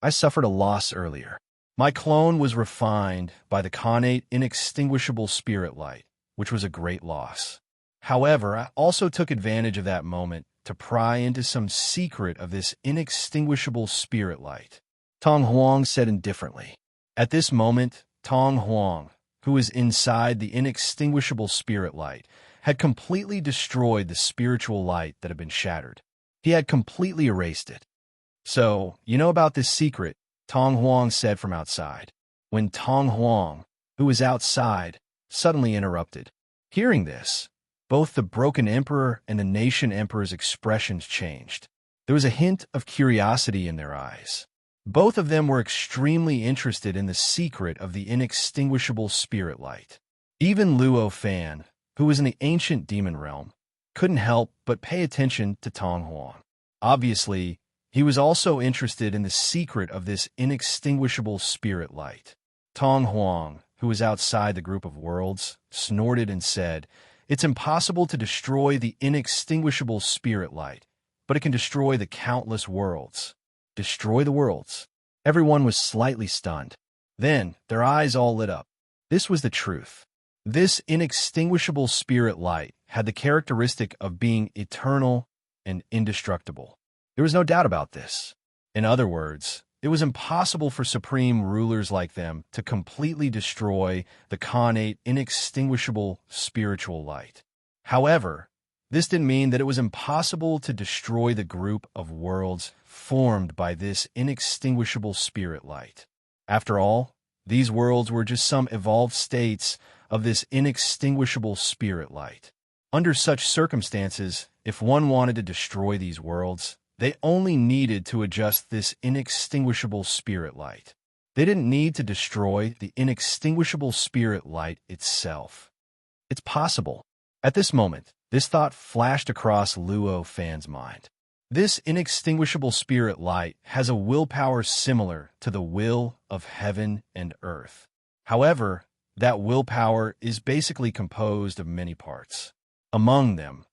I suffered a loss earlier. My clone was refined by the connate, inextinguishable spirit light, which was a great loss. However, I also took advantage of that moment to pry into some secret of this inextinguishable spirit light. Tong Huang said indifferently. At this moment, Tong Huang, who was inside the inextinguishable spirit light, had completely destroyed the spiritual light that had been shattered. He had completely erased it. So, you know about this secret, Tong Huang said from outside, when Tong Huang, who was outside, suddenly interrupted. Hearing this, both the broken emperor and the nation emperor's expressions changed. There was a hint of curiosity in their eyes. Both of them were extremely interested in the secret of the inextinguishable spirit light. Even Luo Fan, who was in the ancient demon realm, couldn't help but pay attention to Tong Huang. Obviously, he was also interested in the secret of this inextinguishable spirit light. Tong Huang, who was outside the group of worlds, snorted and said, It's impossible to destroy the inextinguishable spirit light, but it can destroy the countless worlds. Destroy the worlds. Everyone was slightly stunned. Then, their eyes all lit up. This was the truth. This inextinguishable spirit light had the characteristic of being eternal and indestructible. There was no doubt about this. In other words, it was impossible for supreme rulers like them to completely destroy the connate, inextinguishable spiritual light. However, this didn't mean that it was impossible to destroy the group of worlds formed by this inextinguishable spirit light. After all, these worlds were just some evolved states of this inextinguishable spirit light. Under such circumstances, if one wanted to destroy these worlds, they only needed to adjust this inextinguishable spirit light. They didn't need to destroy the inextinguishable spirit light itself. It's possible. At this moment, this thought flashed across Luo Fan's mind. This inextinguishable spirit light has a willpower similar to the will of heaven and earth. However, that willpower is basically composed of many parts. Among them,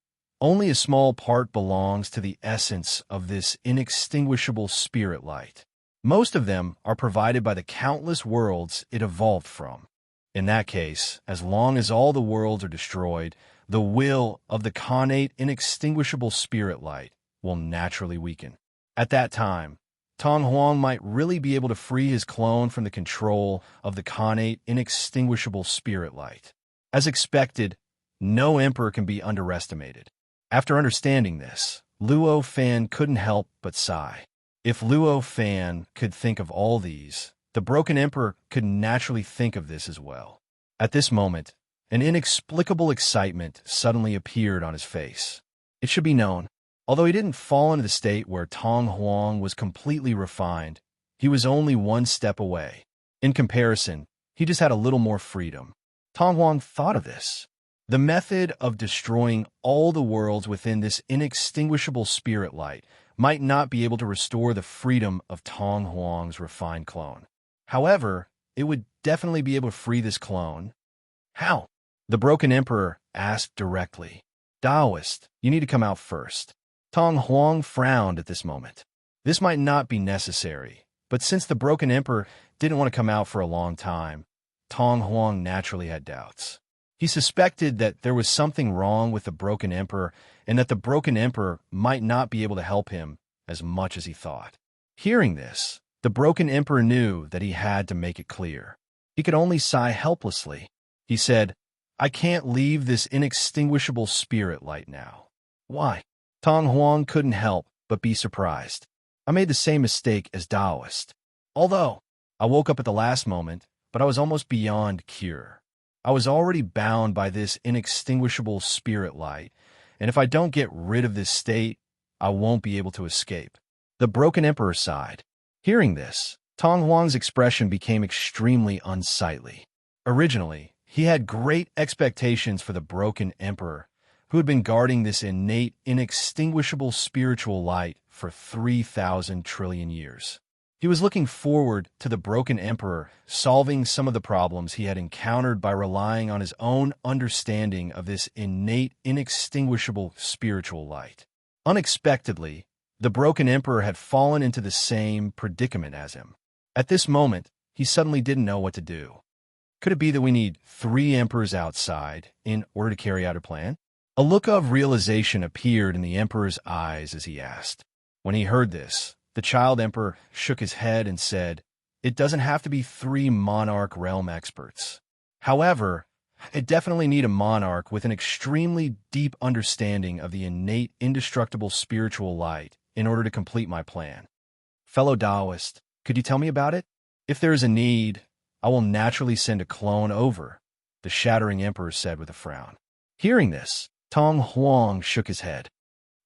only a small part belongs to the essence of this inextinguishable spirit light. Most of them are provided by the countless worlds it evolved from. In that case, as long as all the worlds are destroyed, the will of the connate inextinguishable spirit light will naturally weaken. At that time, Tong Huang might really be able to free his clone from the control of the connate inextinguishable spirit light. As expected, no emperor can be underestimated. After understanding this, Luo Fan couldn't help but sigh. If Luo Fan could think of all these, the Broken Emperor could naturally think of this as well. At this moment, an inexplicable excitement suddenly appeared on his face. It should be known, although he didn't fall into the state where Tong Huang was completely refined, he was only one step away. In comparison, he just had a little more freedom. Tong Huang thought of this. The method of destroying all the worlds within this inextinguishable spirit light might not be able to restore the freedom of Tong Huang's refined clone. However, it would definitely be able to free this clone. How? The Broken Emperor asked directly. Taoist, you need to come out first. Tong Huang frowned at this moment. This might not be necessary, but since the Broken Emperor didn't want to come out for a long time, Tong Huang naturally had doubts. He suspected that there was something wrong with the Broken Emperor and that the Broken Emperor might not be able to help him as much as he thought. Hearing this, the Broken Emperor knew that he had to make it clear. He could only sigh helplessly. He said, I can't leave this inextinguishable spirit light now. Why? Tong Huang couldn't help but be surprised. I made the same mistake as Taoist. Although, I woke up at the last moment, but I was almost beyond cure. I was already bound by this inextinguishable spirit light, and if I don't get rid of this state, I won't be able to escape. The Broken Emperor sighed. Hearing this, Tong Huang's expression became extremely unsightly. Originally, he had great expectations for the Broken Emperor, who had been guarding this innate, inextinguishable spiritual light for 3,000 trillion years. He was looking forward to the Broken Emperor solving some of the problems he had encountered by relying on his own understanding of this innate, inextinguishable spiritual light. Unexpectedly, the Broken Emperor had fallen into the same predicament as him. At this moment, he suddenly didn't know what to do. Could it be that we need 3 emperors outside in order to carry out a plan? A look of realization appeared in the Emperor's eyes as he asked. When he heard this, the Child Emperor shook his head and said, It doesn't have to be 3 monarch realm experts. However, I definitely need a monarch with an extremely deep understanding of the innate, indestructible spiritual light in order to complete my plan. Fellow Taoist, could you tell me about it? If there is a need, I will naturally send a clone over, the Shattering Emperor said with a frown. Hearing this, Tong Huang shook his head.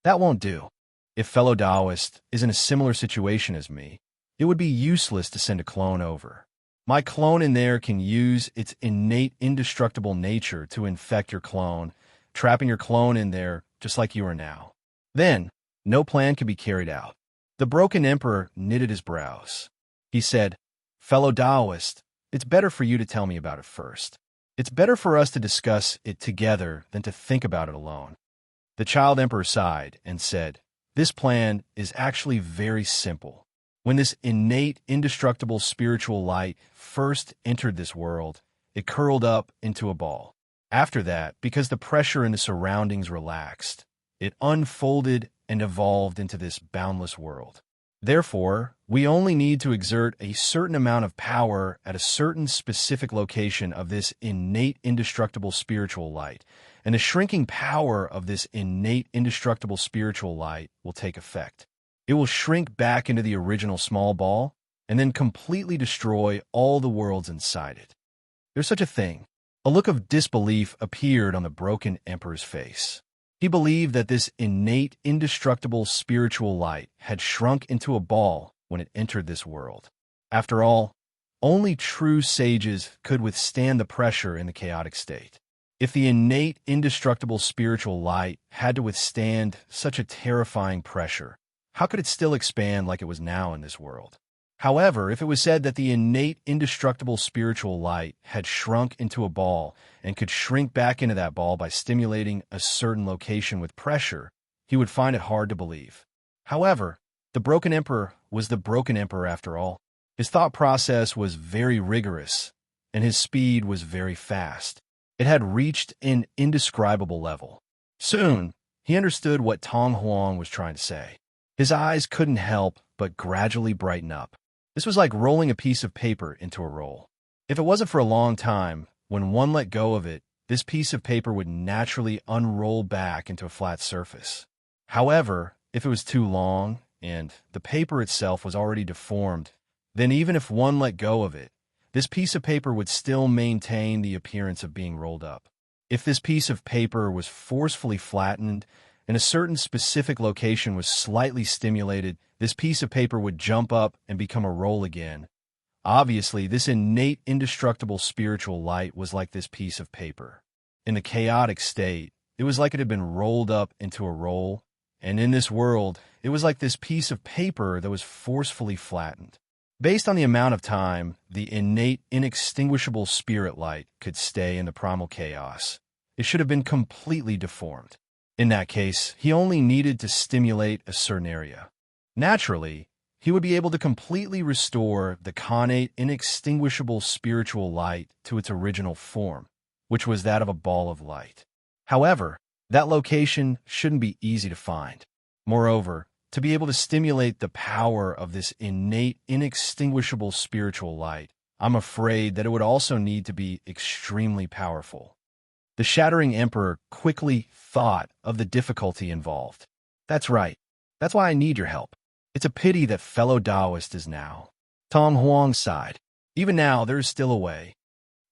That won't do. If fellow Taoist is in a similar situation as me, it would be useless to send a clone over. My clone in there can use its innate indestructible nature to infect your clone, trapping your clone in there just like you are now. Then, no plan can be carried out. The Broken Emperor knitted his brows. He said, Fellow Taoist, it's better for you to tell me about it first. It's better for us to discuss it together than to think about it alone. The Child Emperor sighed and said, This plan is actually very simple. When this innate, indestructible spiritual light first entered this world, it curled up into a ball. After that, because the pressure in the surroundings relaxed, it unfolded and evolved into this boundless world. Therefore, we only need to exert a certain amount of power at a certain specific location of this innate, indestructible spiritual light, and the shrinking power of this innate, indestructible spiritual light will take effect. It will shrink back into the original small ball, and then completely destroy all the worlds inside it. There's such a thing. A look of disbelief appeared on the Broken Emperor's face. He believed that this innate, indestructible spiritual light had shrunk into a ball when it entered this world. After all, only true sages could withstand the pressure in the chaotic state. If the innate, indestructible spiritual light had to withstand such a terrifying pressure, how could it still expand like it was now in this world? However, if it was said that the innate, indestructible spiritual light had shrunk into a ball and could shrink back into that ball by stimulating a certain location with pressure, he would find it hard to believe. However, the Broken Emperor was the Broken Emperor after all. His thought process was very rigorous, and his speed was very fast. It had reached an indescribable level. Soon, he understood what Tong Huang was trying to say. His eyes couldn't help but gradually brighten up. This was like rolling a piece of paper into a roll. If it wasn't for a long time, when one let go of it, this piece of paper would naturally unroll back into a flat surface. However, if it was too long, and the paper itself was already deformed, then even if one let go of it, this piece of paper would still maintain the appearance of being rolled up. If this piece of paper was forcefully flattened and a certain specific location was slightly stimulated, this piece of paper would jump up and become a roll again. Obviously, this innate, indestructible spiritual light was like this piece of paper. In the chaotic state, it was like it had been rolled up into a roll, and in this world, it was like this piece of paper that was forcefully flattened. Based on the amount of time the innate, inextinguishable spirit light could stay in the primal chaos, it should have been completely deformed. In that case, he only needed to stimulate a certain area. Naturally, he would be able to completely restore the connate, inextinguishable spiritual light to its original form, which was that of a ball of light. However, that location shouldn't be easy to find. Moreover, to be able to stimulate the power of this innate, inextinguishable spiritual light, I'm afraid that it would also need to be extremely powerful. The Shattering Emperor quickly thought of the difficulty involved. That's right. That's why I need your help. It's a pity that fellow Taoist is now. Tong Huang sighed. Even now, there is still a way.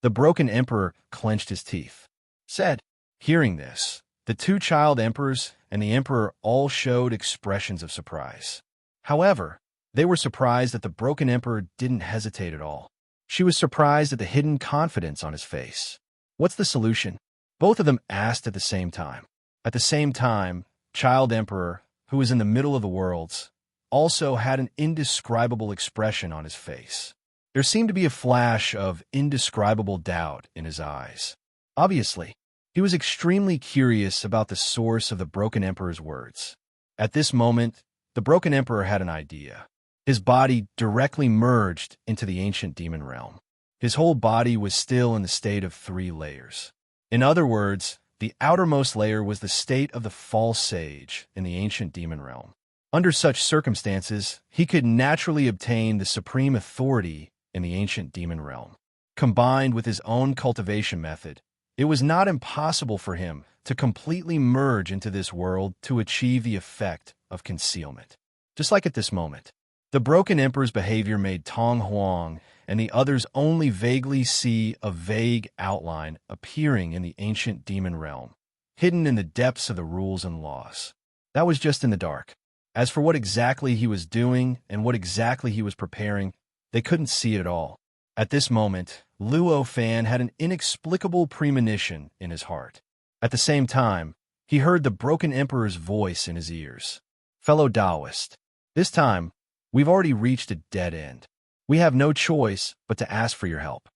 The Broken Emperor clenched his teeth. Said, hearing this, the two child emperors and the emperor all showed expressions of surprise. However, they were surprised that the Broken Emperor didn't hesitate at all. She was surprised at the hidden confidence on his face. What's the solution? Both of them asked at the same time. At the same time, Child Emperor, who was in the middle of the worlds, also had an indescribable expression on his face. There seemed to be a flash of indescribable doubt in his eyes. Obviously, he was extremely curious about the source of the Broken Emperor's words. At this moment, the Broken Emperor had an idea. His body directly merged into the ancient demon realm. His whole body was still in the state of 3 layers. In other words, the outermost layer was the state of the false sage in the ancient demon realm. Under such circumstances, he could naturally obtain the supreme authority in the ancient demon realm. Combined with his own cultivation method, it was not impossible for him to completely merge into this world to achieve the effect of concealment. Just like at this moment, the Broken Emperor's behavior made Tong Huang and the others only vaguely see a vague outline appearing in the ancient demon realm, hidden in the depths of the rules and laws. That was just in the dark. As for what exactly he was doing and what exactly he was preparing, they couldn't see it at all. At this moment, Luo Fan had an inexplicable premonition in his heart. At the same time, he heard the Broken Emperor's voice in his ears. Fellow Taoist, this time, we've already reached a dead end. We have no choice but to ask for your help.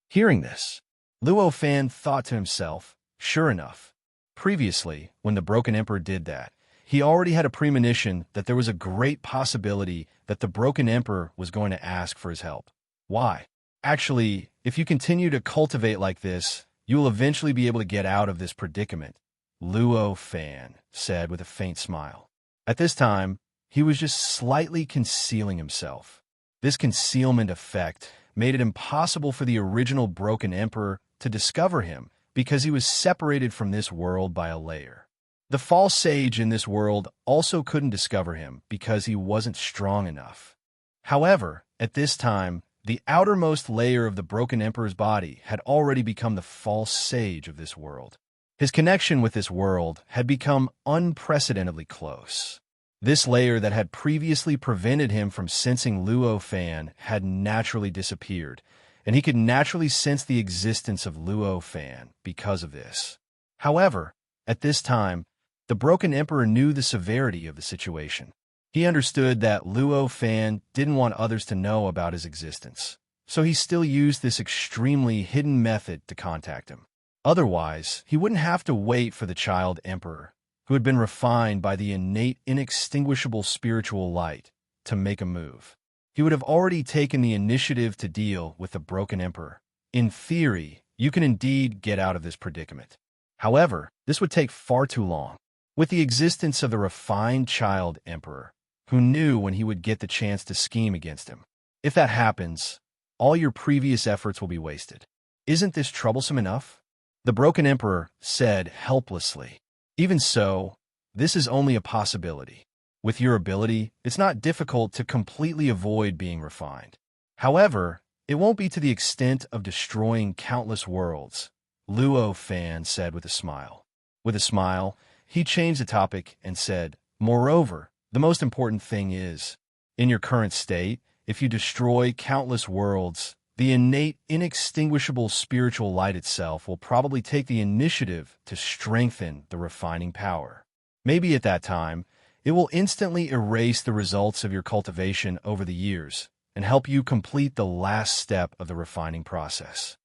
Hearing this, Luo Fan thought to himself, sure enough, previously, when the Broken Emperor did that, he already had a premonition that there was a great possibility that the Broken Emperor was going to ask for his help. Why? Actually, if you continue to cultivate like this, you will eventually be able to get out of this predicament, Luo Fan said with a faint smile. At this time, he was just slightly concealing himself. This concealment effect made it impossible for the original Broken Emperor to discover him because he was separated from this world by a layer. The false sage in this world also couldn't discover him because he wasn't strong enough. However, at this time, the outermost layer of the Broken Emperor's body had already become the false sage of this world. His connection with this world had become unprecedentedly close. This layer that had previously prevented him from sensing Luo Fan had naturally disappeared, and he could naturally sense the existence of Luo Fan because of this. However, at this time, the Broken Emperor knew the severity of the situation. He understood that Luo Fan didn't want others to know about his existence, so he still used this extremely hidden method to contact him. Otherwise, he wouldn't have to wait for the child emperor, who had been refined by the innate, inextinguishable spiritual light, to make a move. He would have already taken the initiative to deal with the broken emperor. In theory, you can indeed get out of this predicament. However, this would take far too long. With the existence of the refined child emperor, who knew when he would get the chance to scheme against him. If that happens, all your previous efforts will be wasted. Isn't this troublesome enough? The broken emperor said helplessly. Even so, this is only a possibility. With your ability, it's not difficult to completely avoid being refined. However, it won't be to the extent of destroying countless worlds, Luo Fan said with a smile. With a smile, he changed the topic and said, moreover, the most important thing is, in your current state, if you destroy countless worlds, the innate, inextinguishable spiritual light itself will probably take the initiative to strengthen the refining power. Maybe at that time, it will instantly erase the results of your cultivation over the years and help you complete the last step of the refining process.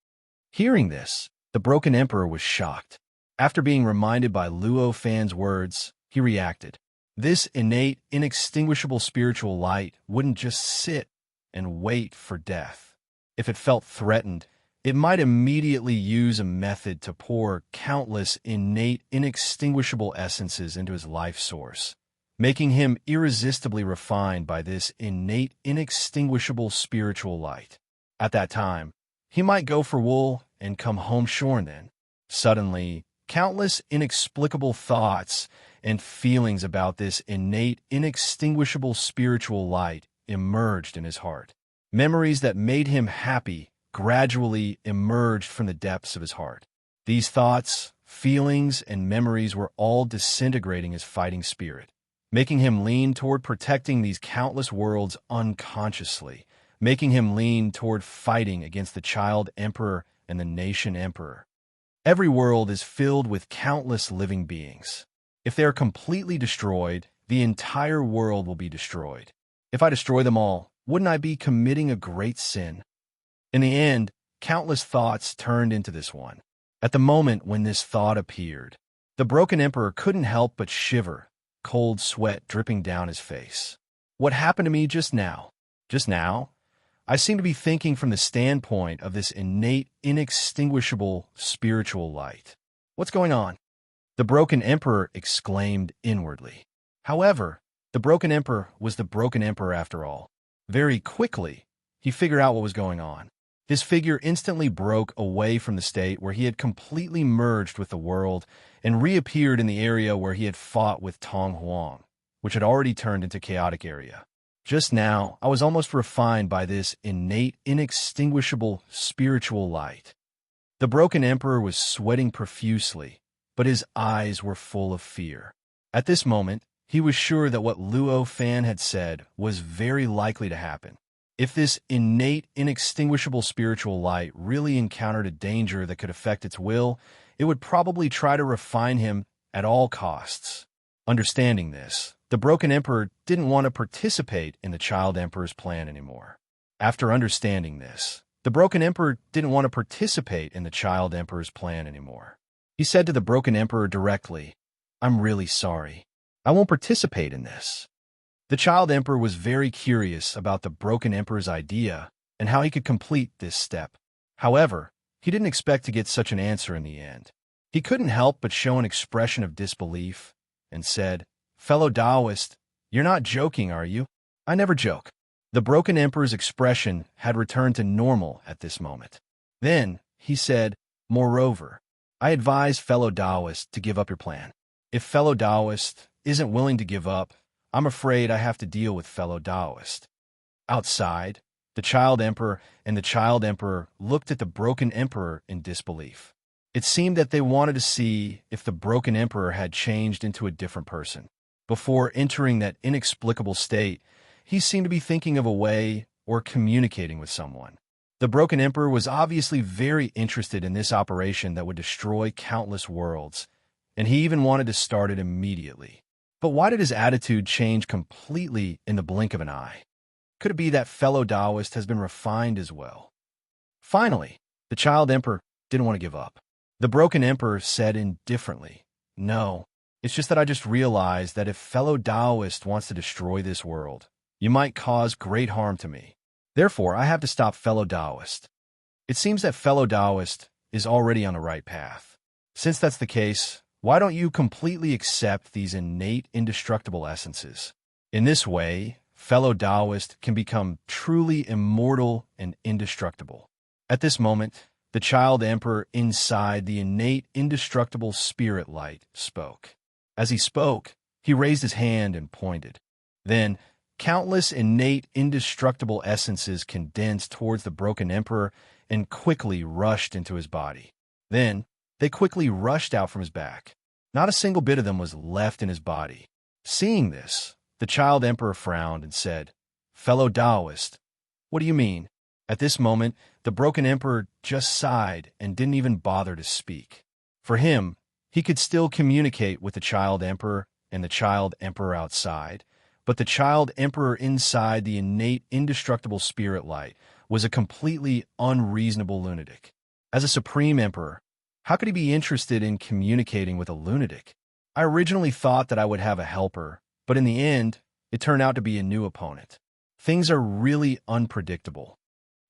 Hearing this, the broken emperor was shocked. After being reminded by Luo Fan's words, he reacted. This innate, inextinguishable spiritual light wouldn't just sit and wait for death. If it felt threatened, it might immediately use a method to pour countless innate, inextinguishable essences into his life source, making him irresistibly refined by this innate, inextinguishable spiritual light. At that time, he might go for wool and come home shorn then. Suddenly, countless inexplicable thoughts and feelings about this innate, inextinguishable spiritual light emerged in his heart. Memories that made him happy gradually emerged from the depths of his heart. These thoughts, feelings, and memories were all disintegrating his fighting spirit, making him lean toward protecting these countless worlds unconsciously, making him lean toward fighting against the child emperor and the nation emperor. Every world is filled with countless living beings. If they are completely destroyed, the entire world will be destroyed. If I destroy them all, wouldn't I be committing a great sin? In the end, countless thoughts turned into this one. At the moment when this thought appeared, the broken emperor couldn't help but shiver, cold sweat dripping down his face. What happened to me just now? Just now? I seem to be thinking from the standpoint of this innate, inextinguishable spiritual light. What's going on? The broken emperor exclaimed inwardly. However, the broken emperor was the broken emperor after all. Very quickly, he figured out what was going on. His figure instantly broke away from the state where he had completely merged with the world and reappeared in the area where he had fought with Tong Huang, which had already turned into chaotic area. Just now, I was almost refined by this innate, inextinguishable spiritual light. The broken emperor was sweating profusely, but his eyes were full of fear. At this moment, he was sure that what Luo Fan had said was very likely to happen. If this innate, inextinguishable spiritual light really encountered a danger that could affect its will, it would probably try to refine him at all costs. Understanding this, the broken emperor didn't want to participate in the child emperor's plan anymore. After understanding this, the broken emperor didn't want to participate in the child emperor's plan anymore. He said to the broken emperor directly, "I'm really sorry. I won't participate in this." The child emperor was very curious about the broken emperor's idea and how he could complete this step. However, he didn't expect to get such an answer in the end. He couldn't help but show an expression of disbelief and said, "Fellow Taoist, you're not joking, are you?" "I never joke." The broken emperor's expression had returned to normal at this moment. Then he said, "Moreover, I advise fellow Taoist to give up your plan. If fellow Taoist isn't willing to give up, I'm afraid I have to deal with fellow Taoist." Outside, the child emperor and the child emperor looked at the broken emperor in disbelief. It seemed that they wanted to see if the broken emperor had changed into a different person. Before entering that inexplicable state, he seemed to be thinking of a way or communicating with someone. The broken emperor was obviously very interested in this operation that would destroy countless worlds, and he even wanted to start it immediately. But why did his attitude change completely in the blink of an eye? Could it be that fellow Taoist has been refined as well? Finally, the child emperor didn't want to give up. The broken emperor said indifferently, "No, it's just that I just realized that if fellow Taoist wants to destroy this world, you might cause great harm to me. Therefore, I have to stop fellow Taoist." It seems that fellow Taoist is already on the right path. Since that's the case, why don't you completely accept these innate, indestructible essences? In this way, fellow Taoist can become truly immortal and indestructible. At this moment, the child emperor inside the innate, indestructible spirit light spoke. As he spoke, he raised his hand and pointed. Then, countless innate, indestructible essences condensed towards the broken emperor and quickly rushed into his body. Then, they quickly rushed out from his back. Not a single bit of them was left in his body. Seeing this, the child emperor frowned and said, "Fellow Taoist, what do you mean?" At this moment, the broken emperor just sighed and didn't even bother to speak. For him, he could still communicate with the child emperor and the child emperor outside, but the child emperor inside the innate, indestructible spirit light was a completely unreasonable lunatic. As a supreme emperor, how could he be interested in communicating with a lunatic? I originally thought that I would have a helper, but in the end, it turned out to be a new opponent. Things are really unpredictable.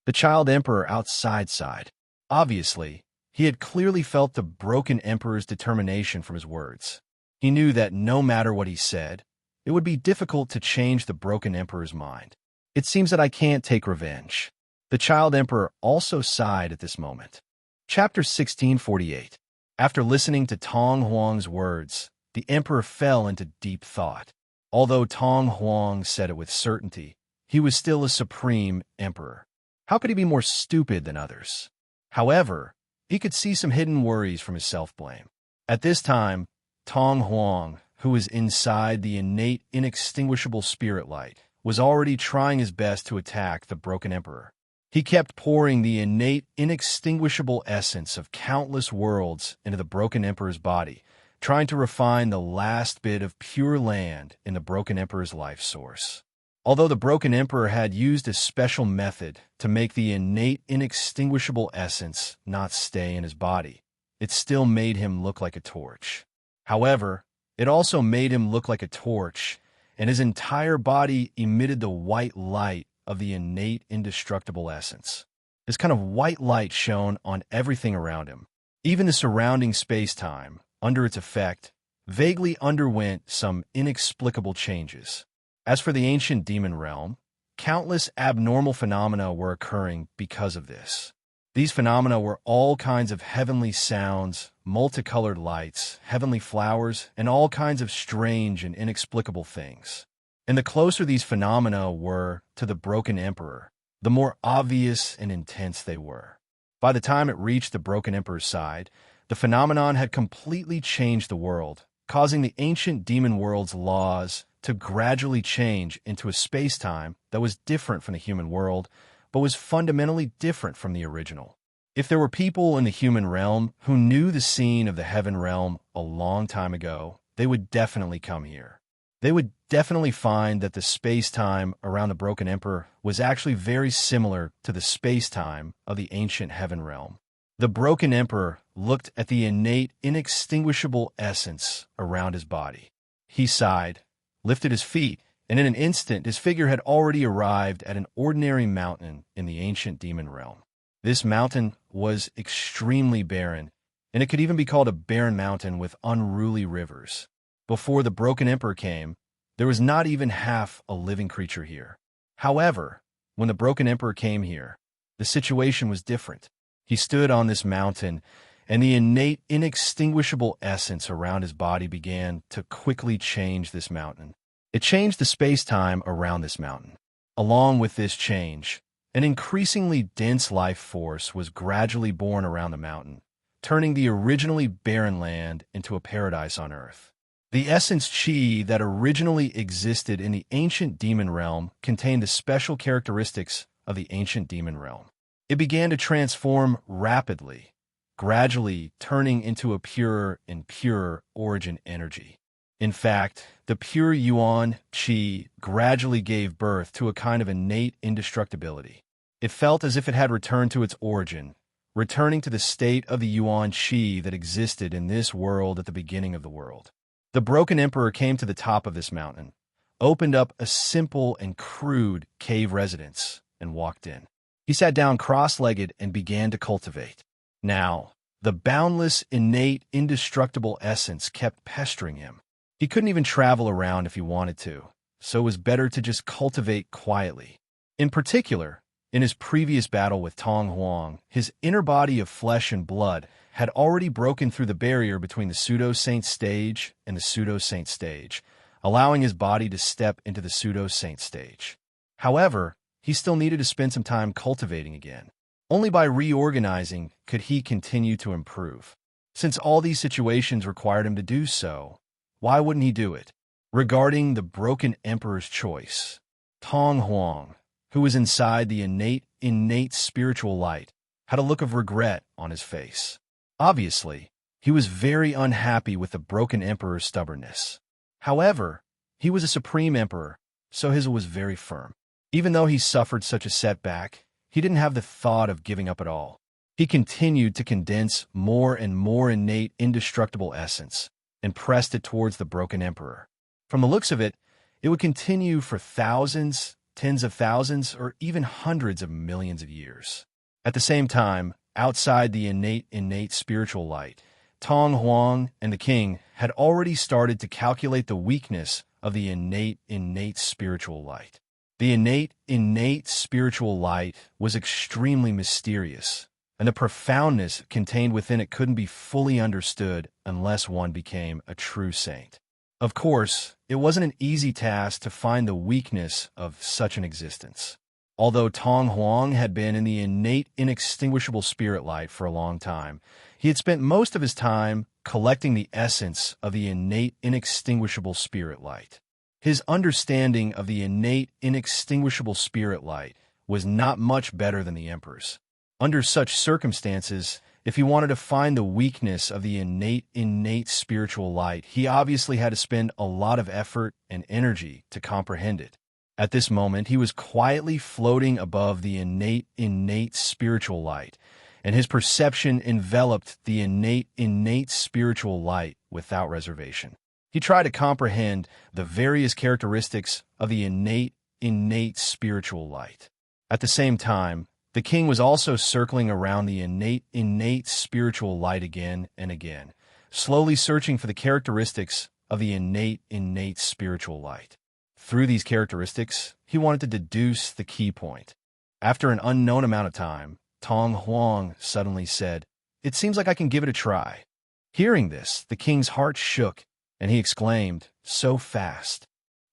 The child emperor outside sighed. Obviously, he had clearly felt the broken emperor's determination from his words. He knew that no matter what he said, it would be difficult to change the broken emperor's mind. It seems that I can't take revenge. The child emperor also sighed at this moment. Chapter 1648. After listening to Tong Huang's words, the emperor fell into deep thought. Although Tong Huang said it with certainty, he was still a supreme emperor. How could he be more stupid than others? However, he could see some hidden worries from his self-blame. At this time, Tong Huang, who was inside the innate, inextinguishable spirit light, was already trying his best to attack the broken emperor. He kept pouring the innate, inextinguishable essence of countless worlds into the broken emperor's body, trying to refine the last bit of pure land in the broken emperor's life source. Although the broken emperor had used a special method to make the innate, inextinguishable essence not stay in his body, it still made him look like a torch. However, it also made him look like a torch, and his entire body emitted the white light of the innate, indestructible essence. This kind of white light shone on everything around him. Even the surrounding space-time, under its effect, vaguely underwent some inexplicable changes. As for the ancient demon realm, countless abnormal phenomena were occurring because of this. These phenomena were all kinds of heavenly sounds, multicolored lights, heavenly flowers, and all kinds of strange and inexplicable things. And the closer these phenomena were to the broken emperor, the more obvious and intense they were. By the time it reached the broken emperor's side, the phenomenon had completely changed the world, causing the ancient demon world's laws to gradually change into a space-time that was different from the human world, but was fundamentally different from the original. If there were people in the human realm who knew the scene of the heaven realm a long time ago, they would definitely come here. They would definitely find that the space-time around the broken emperor was actually very similar to the space-time of the ancient heaven realm. The broken emperor looked at the innate, inextinguishable essence around his body. He sighed, lifted his feet, and in an instant his figure had already arrived at an ordinary mountain in the ancient demon realm. This mountain was extremely barren, and it could even be called a barren mountain with unruly rivers. Before the broken emperor came, there was not even half a living creature here. However, when the broken emperor came here, the situation was different. He stood on this mountain, and the innate, inextinguishable essence around his body began to quickly change this mountain. It changed the space-time around this mountain. Along with this change, an increasingly dense life force was gradually born around the mountain, turning the originally barren land into a paradise on Earth. The essence chi that originally existed in the ancient demon realm contained the special characteristics of the ancient demon realm. It began to transform rapidly, gradually turning into a purer and purer origin energy. In fact, the pure yuan qi gradually gave birth to a kind of innate indestructibility. It felt as if it had returned to its origin, returning to the state of the yuan qi that existed in this world at the beginning of the world. The broken emperor came to the top of this mountain, opened up a simple and crude cave residence, and walked in. He sat down cross-legged and began to cultivate. Now, the boundless, innate, indestructible essence kept pestering him. He couldn't even travel around if he wanted to, so it was better to just cultivate quietly. In particular, in his previous battle with Tong Huang, his inner body of flesh and blood had already broken through the barrier between the pseudo-saint stage and the pseudo-saint stage, allowing his body to step into the pseudo-saint stage. However, he still needed to spend some time cultivating again. Only by reorganizing could he continue to improve. Since all these situations required him to do so, why wouldn't he do it? Regarding the broken emperor's choice, Tong Huang, who was inside the innate spiritual light, had a look of regret on his face. Obviously, he was very unhappy with the broken emperor's stubbornness. However, he was a supreme emperor, so his will was very firm. Even though he suffered such a setback, he didn't have the thought of giving up at all. He continued to condense more and more innate, indestructible essence and pressed it towards the broken emperor. From the looks of it, it would continue for thousands, tens of thousands, or even hundreds of millions of years. At the same time, outside the innate spiritual light, Tong Huang and the king had already started to calculate the weakness of the innate spiritual light. The innate spiritual light was extremely mysterious, and the profoundness contained within it couldn't be fully understood unless one became a true saint. Of course, it wasn't an easy task to find the weakness of such an existence. Although Tong Huang had been in the innate, inextinguishable spirit light for a long time, he had spent most of his time collecting the essence of the innate, inextinguishable spirit light. His understanding of the innate, inextinguishable spirit light was not much better than the emperor's. Under such circumstances, if he wanted to find the weakness of the innate spiritual light, he obviously had to spend a lot of effort and energy to comprehend it. At this moment, he was quietly floating above the innate spiritual light, and his perception enveloped the innate spiritual light without reservation. He tried to comprehend the various characteristics of the innate spiritual light. At the same time, the king was also circling around the innate spiritual light again and again, slowly searching for the characteristics of the innate spiritual light. Through these characteristics, he wanted to deduce the key point. After an unknown amount of time, Tong Huang suddenly said, "It seems like I can give it a try." Hearing this, the king's heart shook, and he exclaimed, "So fast."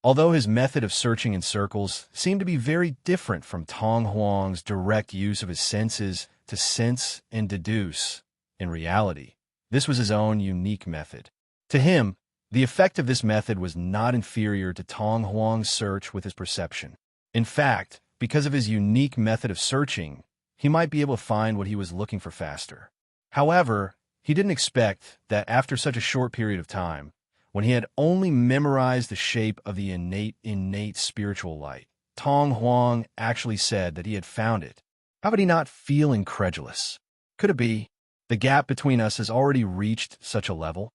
Although his method of searching in circles seemed to be very different from Tong Huang's direct use of his senses to sense and deduce, in reality, this was his own unique method. To him, the effect of this method was not inferior to Tong Huang's search with his perception. In fact, because of his unique method of searching, he might be able to find what he was looking for faster. However, he didn't expect that after such a short period of time, when he had only memorized the shape of the innate spiritual light, Tong Huang actually said that he had found it. How could he not feel incredulous? Could it be the gap between us has already reached such a level?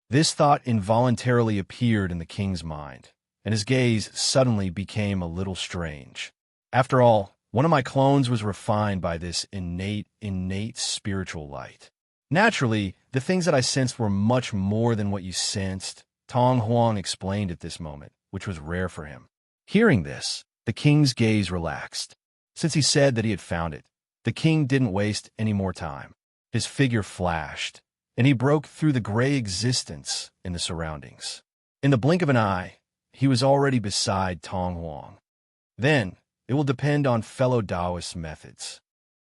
This thought involuntarily appeared in the king's mind, and his gaze suddenly became a little strange. After all, one of my clones was refined by this innate spiritual light. Naturally, the things that I sensed were much more than what you sensed, Tong Huang explained at this moment, which was rare for him. Hearing this, the king's gaze relaxed. Since he said that he had found it, the king didn't waste any more time. His figure flashed, and he broke through the gray existence in the surroundings. In the blink of an eye, he was already beside Tong Huang. Then, it will depend on fellow Taoist methods.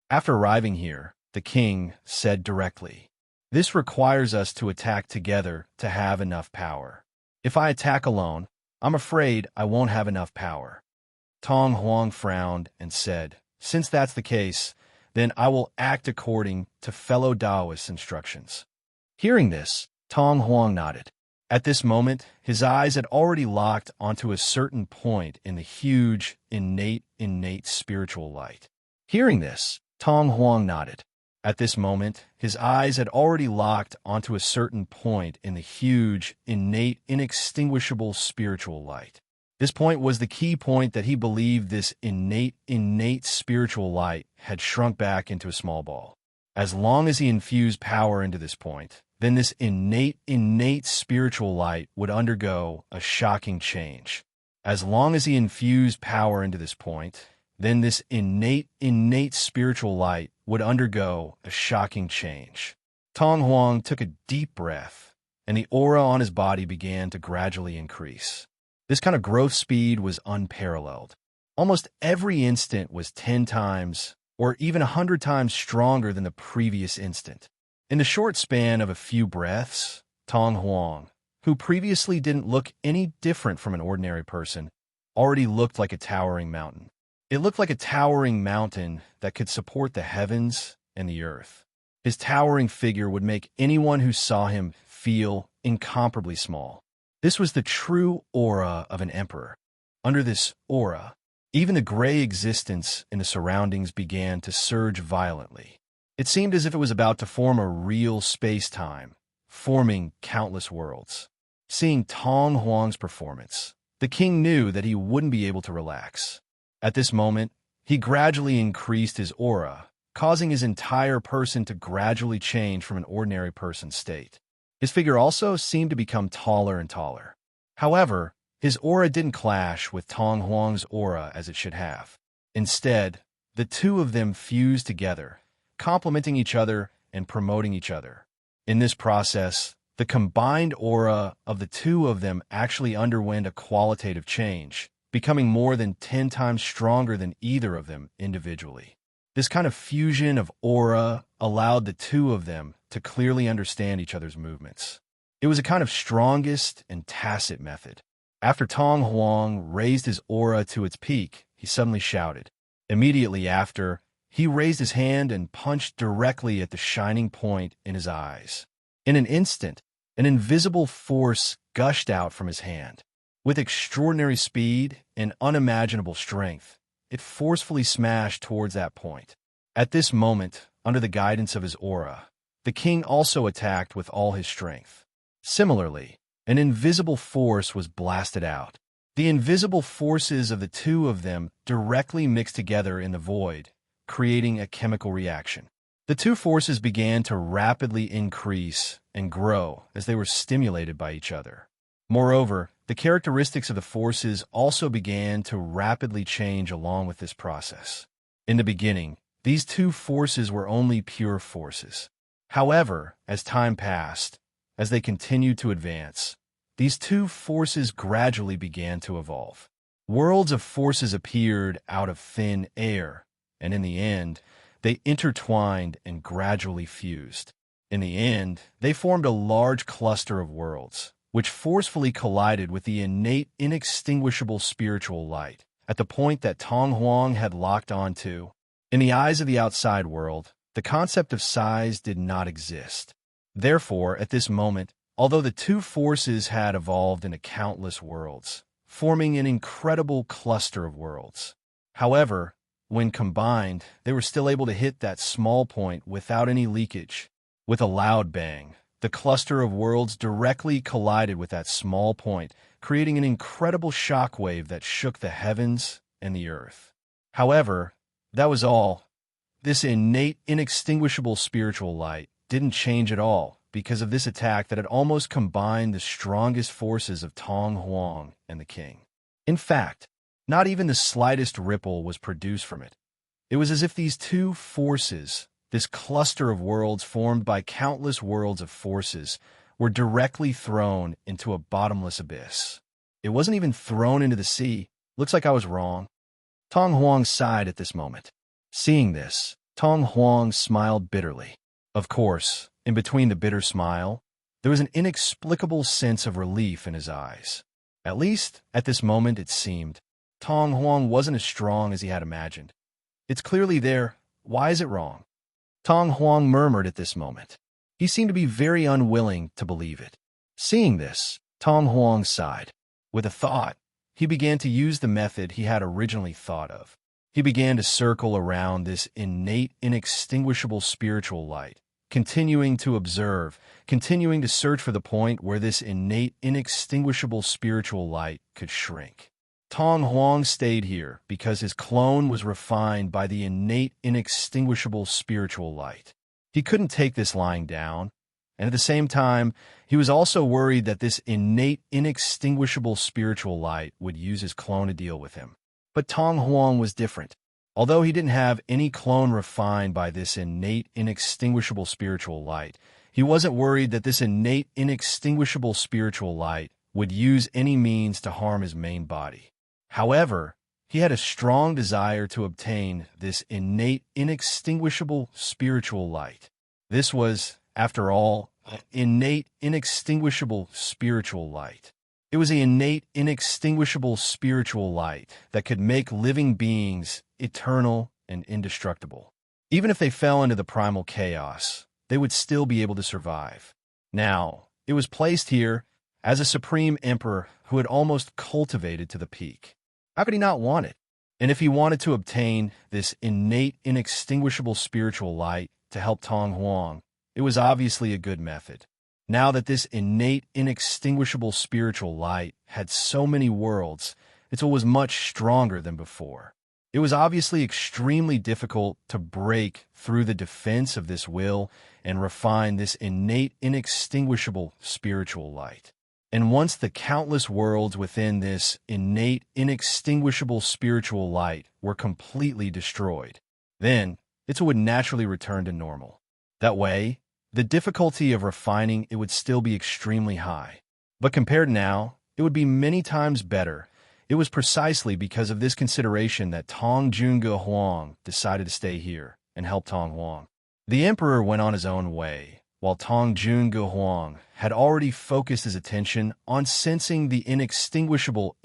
After arriving here, the king said directly, "This requires us to attack together to have enough power. If I attack alone, I'm afraid I won't have enough power." Tong Huang frowned and said, "Since that's the case, then I will act according to fellow Taoist instructions." Hearing this, Tong Huang nodded. At this moment, his eyes had already locked onto a certain point in the huge, innate spiritual light. Hearing this, Tong Huang nodded. At this moment, his eyes had already locked onto a certain point in the huge, innate, inextinguishable spiritual light. This point was the key point that he believed this innate spiritual light had shrunk back into a small ball. As long as he infused power into this point, then this innate spiritual light would undergo a shocking change. As long as he infused power into this point, then this innate spiritual light would undergo a shocking change. Tong Huang took a deep breath, and the aura on his body began to gradually increase. This kind of growth speed was unparalleled. Almost every instant was 10 times or even 100 times stronger than the previous instant. In the short span of a few breaths, Tong Huang, who previously didn't look any different from an ordinary person, already looked like a towering mountain. It looked like a towering mountain that could support the heavens and the earth. His towering figure would make anyone who saw him feel incomparably small. This was the true aura of an emperor. Under this aura, even the gray existence in the surroundings began to surge violently. It seemed as if it was about to form a real space-time, forming countless worlds. Seeing Tong Huang's performance, the king knew that he wouldn't be able to relax. At this moment, he gradually increased his aura, causing his entire person to gradually change from an ordinary person's state. His figure also seemed to become taller and taller. However, his aura didn't clash with Tong Huang's aura as it should have. Instead, the two of them fused together, complementing each other and promoting each other. In this process, the combined aura of the two of them actually underwent a qualitative change, becoming more than 10 times stronger than either of them individually. This kind of fusion of aura allowed the two of them to clearly understand each other's movements. It was a kind of strongest and tacit method. After Tong Huang raised his aura to its peak, he suddenly shouted. Immediately after, he raised his hand and punched directly at the shining point in his eyes. In an instant, an invisible force gushed out from his hand. With extraordinary speed and unimaginable strength, it forcefully smashed towards that point. At this moment, under the guidance of his aura, the king also attacked with all his strength. Similarly, an invisible force was blasted out. The invisible forces of the two of them directly mixed together in the void, creating a chemical reaction. The two forces began to rapidly increase and grow as they were stimulated by each other. Moreover, the characteristics of the forces also began to rapidly change along with this process. In the beginning, these two forces were only pure forces. However, as time passed, as they continued to advance, these two forces gradually began to evolve. Worlds of forces appeared out of thin air, and in the end, they intertwined and gradually fused. In the end, they formed a large cluster of worlds, which forcefully collided with the innate, inextinguishable spiritual light, at the point that Tong Huang had locked onto. In the eyes of the outside world, the concept of size did not exist. Therefore, at this moment, although the two forces had evolved into countless worlds, forming an incredible cluster of worlds. However, when combined, they were still able to hit that small point without any leakage. With a loud bang, the cluster of worlds directly collided with that small point, creating an incredible shockwave that shook the heavens and the earth. However, that was all. This innate, inextinguishable spiritual light didn't change at all because of this attack that had almost combined the strongest forces of Tong Huang and the king. In fact, not even the slightest ripple was produced from it. It was as if these two forces, this cluster of worlds formed by countless worlds of forces, were directly thrown into a bottomless abyss. It wasn't even thrown into the sea. Looks like I was wrong. Tong Huang sighed at this moment. Seeing this, Tong Huang smiled bitterly. Of course, in between the bitter smile, there was an inexplicable sense of relief in his eyes. At least, at this moment, it seemed. Tong Huang wasn't as strong as he had imagined. It's clearly there. Why is it wrong? Tong Huang murmured at this moment. He seemed to be very unwilling to believe it. Seeing this, Tong Huang sighed. With a thought, he began to use the method he had originally thought of. He began to circle around this innate, inextinguishable spiritual light, continuing to observe, continuing to search for the point where this innate, inextinguishable spiritual light could shrink. Tong Huang stayed here because his clone was refined by the innate, inextinguishable spiritual light. He couldn't take this lying down, and at the same time, he was also worried that this innate, inextinguishable spiritual light would use his clone to deal with him. But Tong Huang was different. Although he didn't have any clone refined by this innate, inextinguishable spiritual light, he wasn't worried that this innate, inextinguishable spiritual light would use any means to harm his main body. However, he had a strong desire to obtain this innate, inextinguishable spiritual light. This was, after all, an innate, inextinguishable spiritual light. It was the innate, inextinguishable spiritual light that could make living beings eternal and indestructible. Even if they fell into the primal chaos, they would still be able to survive. Now, it was placed here as a supreme emperor who had almost cultivated to the peak. How could he not want it? And if he wanted to obtain this innate, inextinguishable spiritual light to help Tong Huang, it was obviously a good method. Now that this innate, inextinguishable spiritual light had so many worlds, it was much stronger than before. It was obviously extremely difficult to break through the defense of this will and refine this innate, inextinguishable spiritual light. And once the countless worlds within this innate, inextinguishable spiritual light were completely destroyed, then it would naturally return to normal. That way, the difficulty of refining it would still be extremely high. But compared now, it would be many times better. It was precisely because of this consideration that Tong Junge Huang decided to stay here and help Tong Huang. The emperor went on his own way, while Tong Junge Huang had already focused his attention on sensing the inextinguishable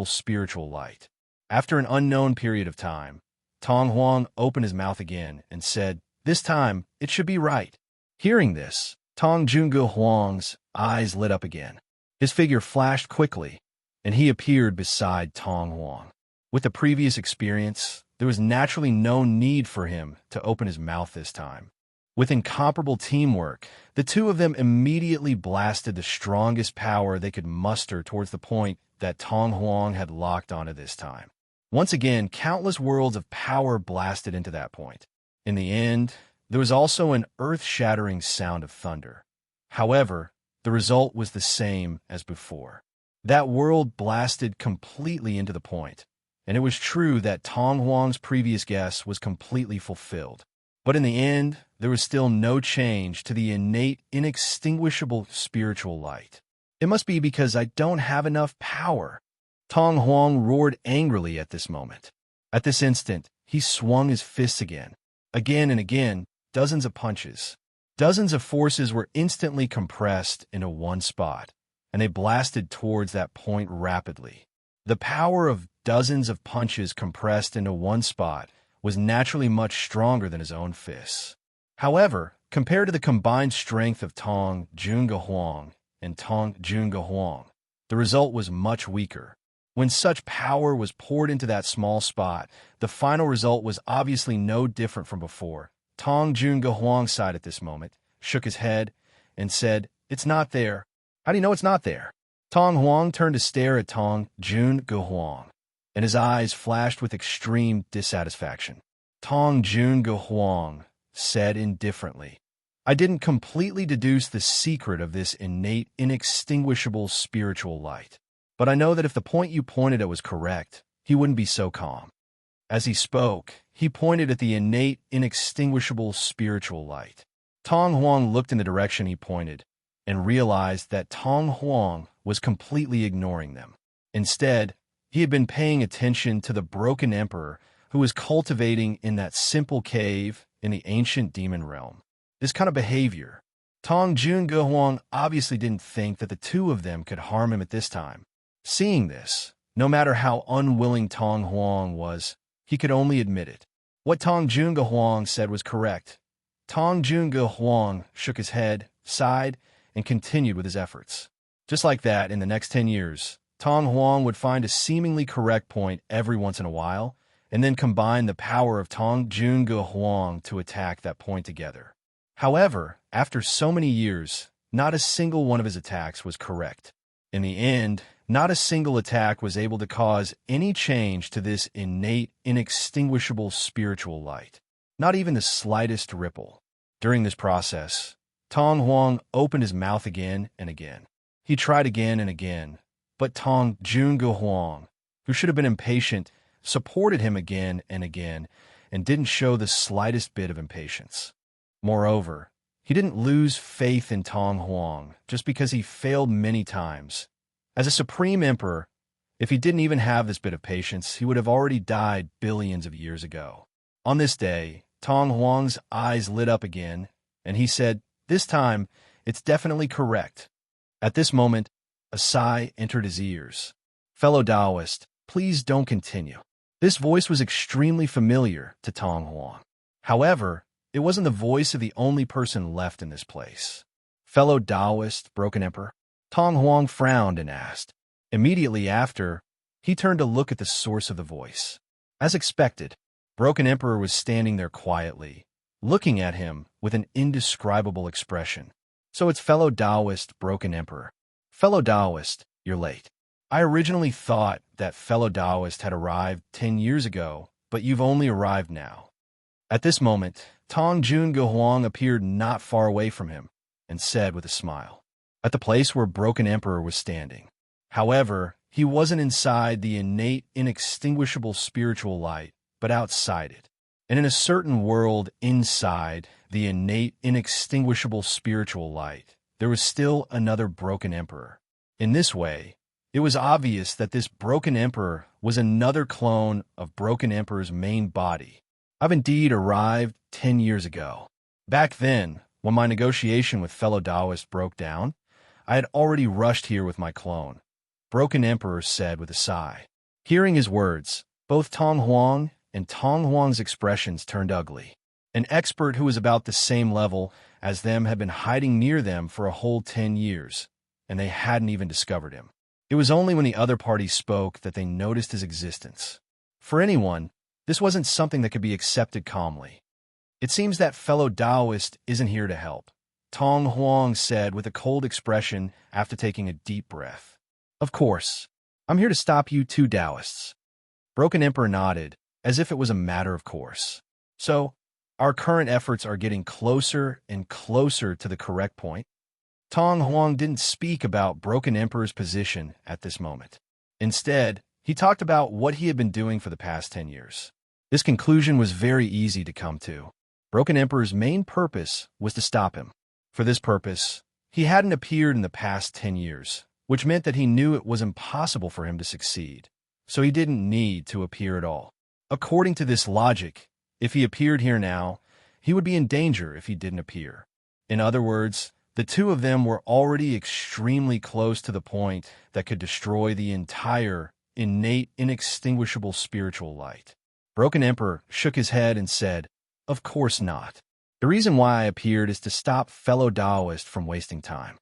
spiritual light. After an unknown period of time, Tong Huang opened his mouth again and said, "This time, it should be right." Hearing this, Tong Junge Huang's eyes lit up again. His figure flashed quickly, and he appeared beside Tong Huang. With the previous experience, there was naturally no need for him to open his mouth this time. With incomparable teamwork, the two of them immediately blasted the strongest power they could muster towards the point that Tong Huang had locked onto this time. Once again, countless worlds of power blasted into that point. In the end, there was also an earth-shattering sound of thunder. However, the result was the same as before. That world blasted completely into the point, and it was true that Tong Huang's previous guess was completely fulfilled. But in the end, there was still no change to the innate, inextinguishable spiritual light. It must be because I don't have enough power. Tong Huang roared angrily at this moment. At this instant, he swung his fists again. Again and again, dozens of punches. Dozens of forces were instantly compressed into one spot, and they blasted towards that point rapidly. The power of dozens of punches compressed into one spot was naturally much stronger than his own fists. However, compared to the combined strength of Tong Junge Huang and Tong Junge Huang, the result was much weaker. When such power was poured into that small spot, the final result was obviously no different from before. Tong Junge Huang sighed at this moment, shook his head, and said, "It's not there." "How do you know it's not there?" Tong Huang turned to stare at Tong Junge Huang, and his eyes flashed with extreme dissatisfaction. Tong Junge Huang said indifferently, "I didn't completely deduce the secret of this innate, inextinguishable spiritual light. But I know that if the point you pointed at was correct, he wouldn't be so calm." As he spoke, he pointed at the innate, inextinguishable spiritual light. Tong Huang looked in the direction he pointed and realized that Tong Huang was completely ignoring them. Instead, he had been paying attention to the broken emperor who was cultivating in that simple cave in the ancient demon realm. This kind of behavior, Tong Junge Huang obviously didn't think that the two of them could harm him at this time. Seeing this, no matter how unwilling Tong Huang was, he could only admit it. What Tong Junge Huang said was correct. Tong Junge Huang shook his head, sighed, and continued with his efforts. Just like that, in the next 10 years, Tong Huang would find a seemingly correct point every once in a while, and then combine the power of Tong Junge Huang to attack that point together. However, after so many years, not a single one of his attacks was correct. In the end, not a single attack was able to cause any change to this innate, inextinguishable spiritual light. Not even the slightest ripple. During this process, Tong Huang opened his mouth again and again. He tried again and again, but Tong Junge Huang, who should have been impatient, supported him again and again, and didn't show the slightest bit of impatience. Moreover, he didn't lose faith in Tong Huang just because he failed many times. As a supreme emperor, if he didn't even have this bit of patience, he would have already died billions of years ago. On this day, Tong Huang's eyes lit up again, and he said, "This time, it's definitely correct." At this moment, a sigh entered his ears. "Fellow Taoist, please don't continue." This voice was extremely familiar to Tong Huang. However, it wasn't the voice of the only person left in this place. "Fellow Taoist, Broken Emperor?" Tong Huang frowned and asked. Immediately after, he turned to look at the source of the voice. As expected, Broken Emperor was standing there quietly, looking at him with an indescribable expression. "So it's fellow Taoist, Broken Emperor. Fellow Taoist, you're late. I originally thought that fellow Taoist had arrived 10 years ago, but you've only arrived now." At this moment, Tong Junge Huang appeared not far away from him and said with a smile, at the place where Broken Emperor was standing. However, he wasn't inside the innate, inextinguishable spiritual light, but outside it. And in a certain world inside the innate, inextinguishable spiritual light, there was still another Broken Emperor. In this way, it was obvious that this Broken Emperor was another clone of Broken Emperor's main body. I've indeed arrived 10 years ago. Back then, when my negotiation with fellow Taoist broke down, I had already rushed here with my clone, Broken Emperor said with a sigh. Hearing his words, both Tong Huang and Tong Huang's expressions turned ugly. An expert who was about the same level as them had been hiding near them for a whole 10 years, and they hadn't even discovered him. It was only when the other party spoke that they noticed his existence. For anyone, this wasn't something that could be accepted calmly. "It seems that fellow Taoist isn't here to help," Tong Huang said with a cold expression after taking a deep breath. "Of course. I'm here to stop you two Taoists." Broken Emperor nodded, as if it was a matter of course. "So, our current efforts are getting closer and closer to the correct point." Tong Huang didn't speak about Broken Emperor's position at this moment. Instead, he talked about what he had been doing for the past 10 years. This conclusion was very easy to come to. Broken Emperor's main purpose was to stop him. For this purpose, he hadn't appeared in the past 10 years, which meant that he knew it was impossible for him to succeed. So he didn't need to appear at all. According to this logic, if he appeared here now, he would be in danger if he didn't appear. In other words, the two of them were already extremely close to the point that could destroy the entire, innate, inextinguishable spiritual light. Broken Emperor shook his head and said, "Of course not. The reason why I appeared is to stop fellow Taoist from wasting time."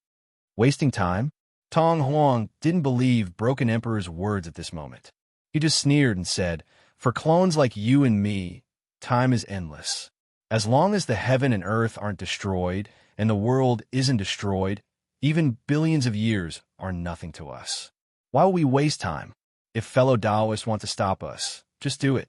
Wasting time? Tong Huang didn't believe Broken Emperor's words at this moment. He just sneered and said, "For clones like you and me, time is endless. As long as the heaven and earth aren't destroyed, and the world isn't destroyed, even billions of years are nothing to us. Why will we waste time? If fellow Taoists want to stop us, just do it."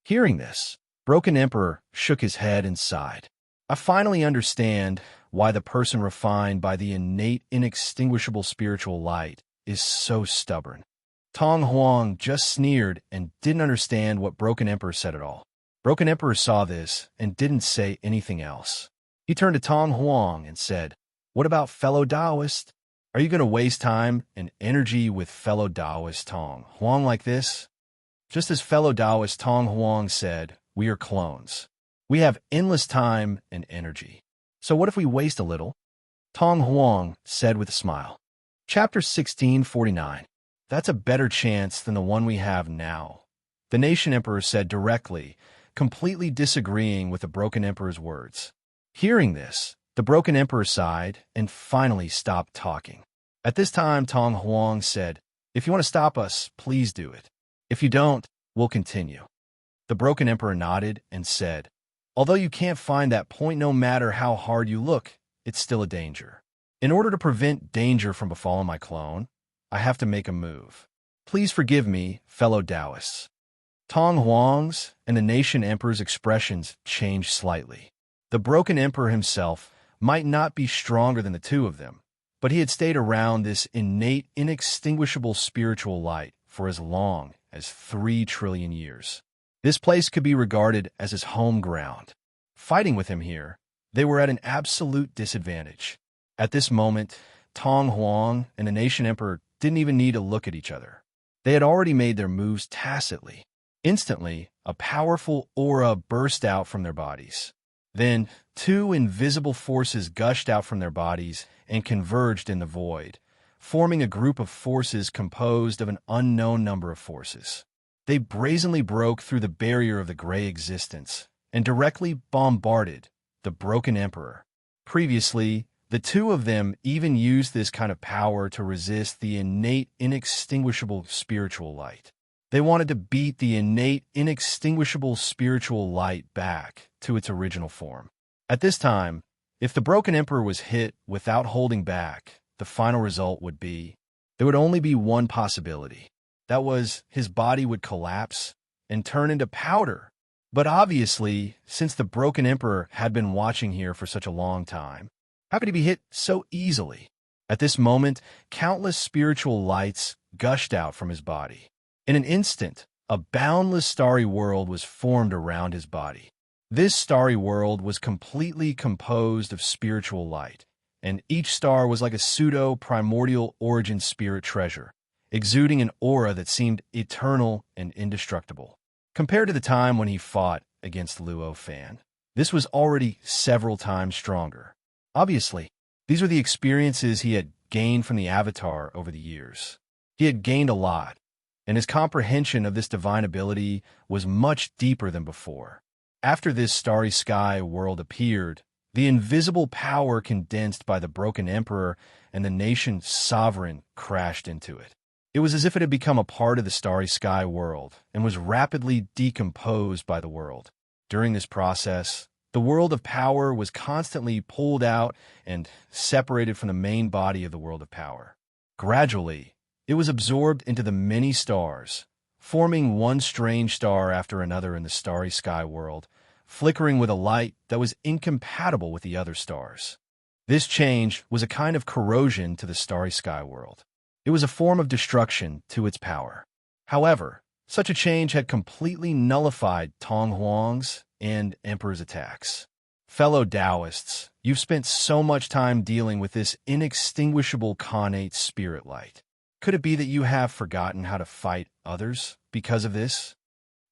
Hearing this, Broken Emperor shook his head and sighed. "I finally understand why the person refined by the innate, inextinguishable spiritual light is so stubborn." Tong Huang just sneered and didn't understand what Broken Emperor said at all. Broken Emperor saw this and didn't say anything else. He turned to Tong Huang and said, "What about fellow Taoist? Are you going to waste time and energy with fellow Taoist Tong Huang like this?" Just as fellow Taoist Tong Huang said, "We are clones. We have endless time and energy. So what if we waste a little?" Tong Huang said with a smile. Chapter 1649. "That's a better chance than the one we have now," the Nation Emperor said directly, completely disagreeing with the Broken Emperor's words. Hearing this, The broken emperor sighed and finally stopped talking. At this time, Tong Huang said, "If you want to stop us, please do it. If you don't, we'll continue." The broken emperor nodded and said, "Although you can't find that point no matter how hard you look, it's still a danger. In order to prevent danger from befalling my clone, I have to make a move. Please forgive me, fellow Taoists." Tong Huang's and the nation emperor's expressions changed slightly. The broken emperor himself might not be stronger than the two of them, but he had stayed around this innate, inextinguishable spiritual light for as long as 3 trillion years. This place could be regarded as his home ground. Fighting with him here, they were at an absolute disadvantage. At this moment, Tong Huang and the nation emperor didn't even need to look at each other. They had already made their moves tacitly. Instantly, a powerful aura burst out from their bodies. Then, 2 invisible forces gushed out from their bodies and converged in the void, forming a group of forces composed of an unknown number of forces. They brazenly broke through the barrier of the gray existence and directly bombarded the broken emperor. Previously, the two of them even used this kind of power to resist the innate, inextinguishable spiritual light. They wanted to beat the innate, inextinguishable spiritual light back to its original form. At this time, if the broken emperor was hit without holding back, the final result would be, there would only be one possibility. That was, his body would collapse and turn into powder. But obviously, since the broken emperor had been watching here for such a long time, how could he be hit so easily? At this moment, countless spiritual lights gushed out from his body. In an instant, a boundless starry world was formed around his body. This starry world was completely composed of spiritual light, and each star was like a pseudo-primordial origin spirit treasure, exuding an aura that seemed eternal and indestructible. Compared to the time when he fought against Luo Fan, this was already several times stronger. Obviously, these were the experiences he had gained from the Avatar over the years. He had gained a lot, and his comprehension of this divine ability was much deeper than before. After this starry sky world appeared, the invisible power condensed by the broken emperor and the nation's sovereign crashed into it. It was as if it had become a part of the starry sky world and was rapidly decomposed by the world. During this process, the world of power was constantly pulled out and separated from the main body of the world of power. Gradually, it was absorbed into the many stars, forming one strange star after another in the starry sky world, flickering with a light that was incompatible with the other stars. This change was a kind of corrosion to the starry sky world. It was a form of destruction to its power. However, such a change had completely nullified Tong Huang's and Emperor's attacks. Fellow Taoists, you've spent so much time dealing with this inextinguishable connate spirit light. Could it be that you have forgotten how to fight others because of this?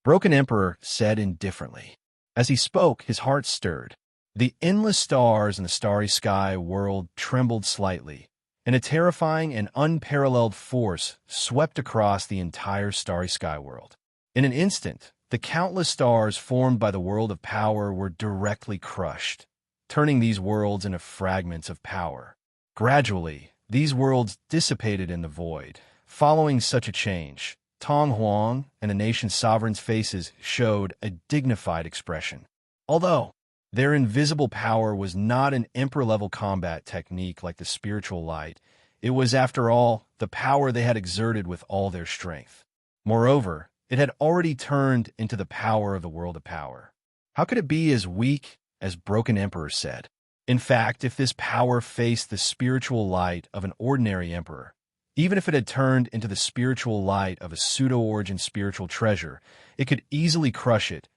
Broken Emperor said indifferently. As he spoke, his heart stirred. The endless stars in the starry sky world trembled slightly, and a terrifying and unparalleled force swept across the entire starry sky world. In an instant, the countless stars formed by the world of power were directly crushed, turning these worlds into fragments of power. Gradually, these worlds dissipated in the void. Following such a change, Tong Huang and the nation's sovereign's faces showed a dignified expression. Although their invisible power was not an emperor-level combat technique like the spiritual light, it was, after all, the power they had exerted with all their strength. Moreover, it had already turned into the power of the world of power. How could it be as weak as Broken Emperor said? In fact, if this power faced the spiritual light of an ordinary emperor, even if it had turned into the spiritual light of a pseudo-origin spiritual treasure, it could easily crush it,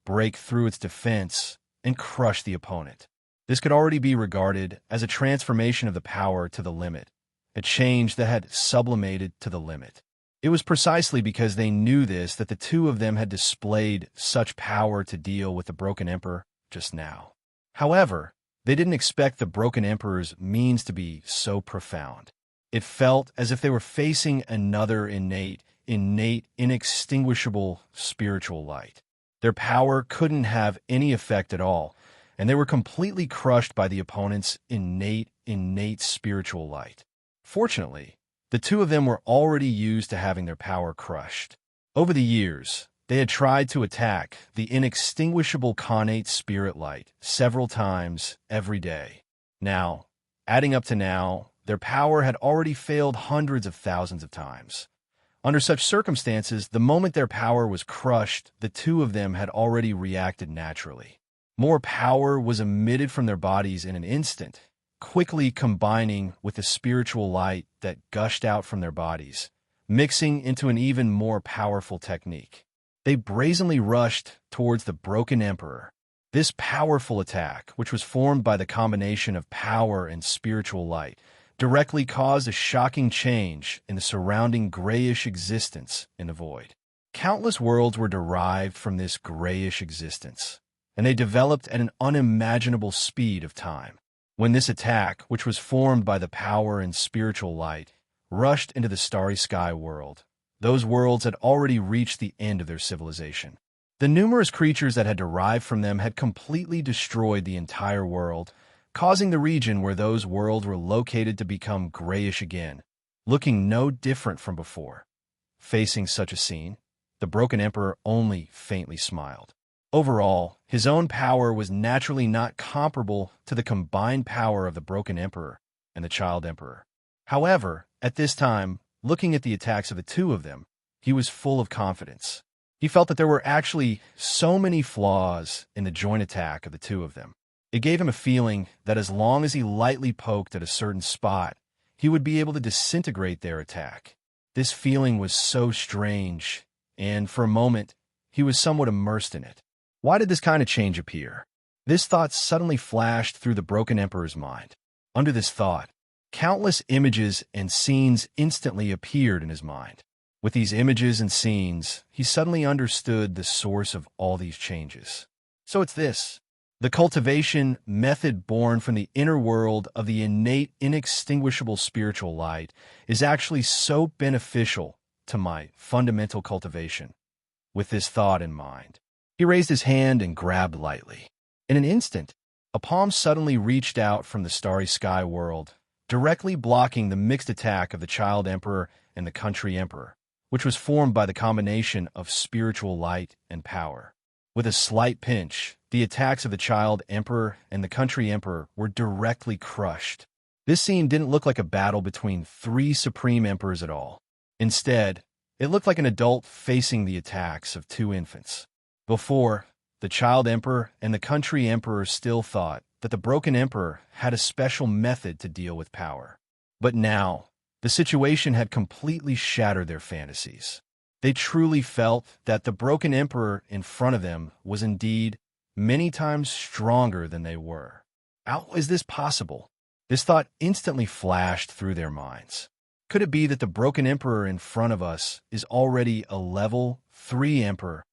break through its defense, and crush the opponent. This could already be regarded as a transformation of the power to the limit, a change that had sublimated to the limit. It was precisely because they knew this that the two of them had displayed such power to deal with the Broken Emperor just now. However, they didn't expect the Broken Emperor's means to be so profound. It felt as if they were facing another innate, inextinguishable spiritual light. Their power couldn't have any effect at all, and they were completely crushed by the opponent's innate spiritual light. Fortunately, the two of them were already used to having their power crushed. Over the years, they had tried to attack the inextinguishable connate spirit light several times every day. Now, adding up to now, their power had already failed hundreds of thousands of times. Under such circumstances, the moment their power was crushed, the two of them had already reacted naturally. More power was emitted from their bodies in an instant, quickly combining with the spiritual light that gushed out from their bodies, mixing into an even more powerful technique. They brazenly rushed towards the broken emperor. This powerful attack, which was formed by the combination of power and spiritual light, directly caused a shocking change in the surrounding grayish existence in the void. Countless worlds were derived from this grayish existence, and they developed at an unimaginable speed of time. When this attack, which was formed by the power and spiritual light, rushed into the starry sky world, those worlds had already reached the end of their civilization. The numerous creatures that had derived from them had completely destroyed the entire world, causing the region where those worlds were located to become grayish again, looking no different from before. Facing such a scene, the broken emperor only faintly smiled. Overall, his own power was naturally not comparable to the combined power of the broken emperor and the child emperor. However, at this time, looking at the attacks of the two of them, he was full of confidence. He felt that there were actually so many flaws in the joint attack of the two of them. It gave him a feeling that as long as he lightly poked at a certain spot, he would be able to disintegrate their attack. This feeling was so strange, and for a moment, he was somewhat immersed in it. Why did this kind of change appear? This thought suddenly flashed through the broken emperor's mind. Under this thought, countless images and scenes instantly appeared in his mind. With these images and scenes, he suddenly understood the source of all these changes. So it's this. The cultivation method born from the inner world of the innate, inextinguishable spiritual light is actually so beneficial to my fundamental cultivation. With this thought in mind, he raised his hand and grabbed lightly. In an instant, a palm suddenly reached out from the starry sky world, directly blocking the mixed attack of the child emperor and the country emperor, which was formed by the combination of spiritual light and power. With a slight pinch, the attacks of the child emperor and the country emperor were directly crushed. This scene didn't look like a battle between three supreme emperors at all. Instead, it looked like an adult facing the attacks of two infants. Before, the child emperor and the country emperor still thought that the broken emperor had a special method to deal with power. But now, the situation had completely shattered their fantasies. They truly felt that the broken emperor in front of them was indeed many times stronger than they were. How is this possible? This thought instantly flashed through their minds. Could it be that the broken emperor in front of us is already a level 3 emperor?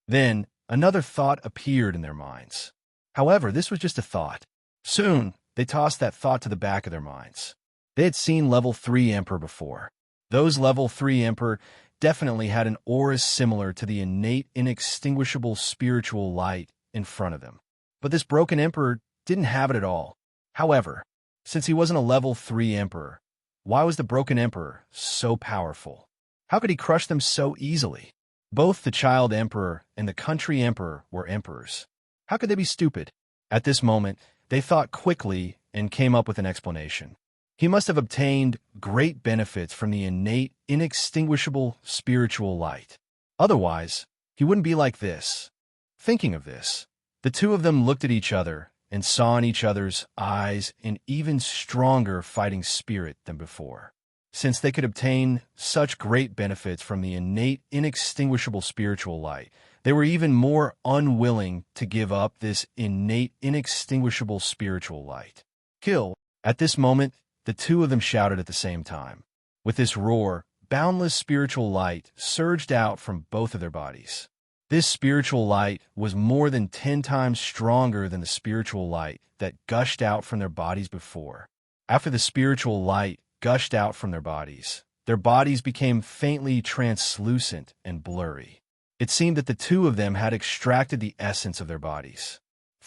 Then, another thought appeared in their minds. However, this was just a thought. Soon, they tossed that thought to the back of their minds. They had seen level 3 emperor before. Those level 3 emperor definitely had an aura similar to the innate, inextinguishable spiritual light in front of them. But this broken emperor didn't have it at all. However, since he wasn't a level 3 emperor, why was the broken emperor so powerful? How could he crush them so easily? Both the child emperor and the country emperor were emperors. How could they be stupid? At this moment, they thought quickly and came up with an explanation. He must have obtained great benefits from the innate, inextinguishable spiritual light. Otherwise, he wouldn't be like this. Thinking of this, the two of them looked at each other and saw in each other's eyes an even stronger fighting spirit than before. Since they could obtain such great benefits from the innate, inextinguishable spiritual light, they were even more unwilling to give up this innate, inextinguishable spiritual light. Kill. At this moment, the two of them shouted at the same time. With this roar, boundless spiritual light surged out from both of their bodies. This spiritual light was more than 10 times stronger than the spiritual light that gushed out from their bodies before. After the spiritual light gushed out from their bodies became faintly translucent and blurry. It seemed that the two of them had extracted the essence of their bodies.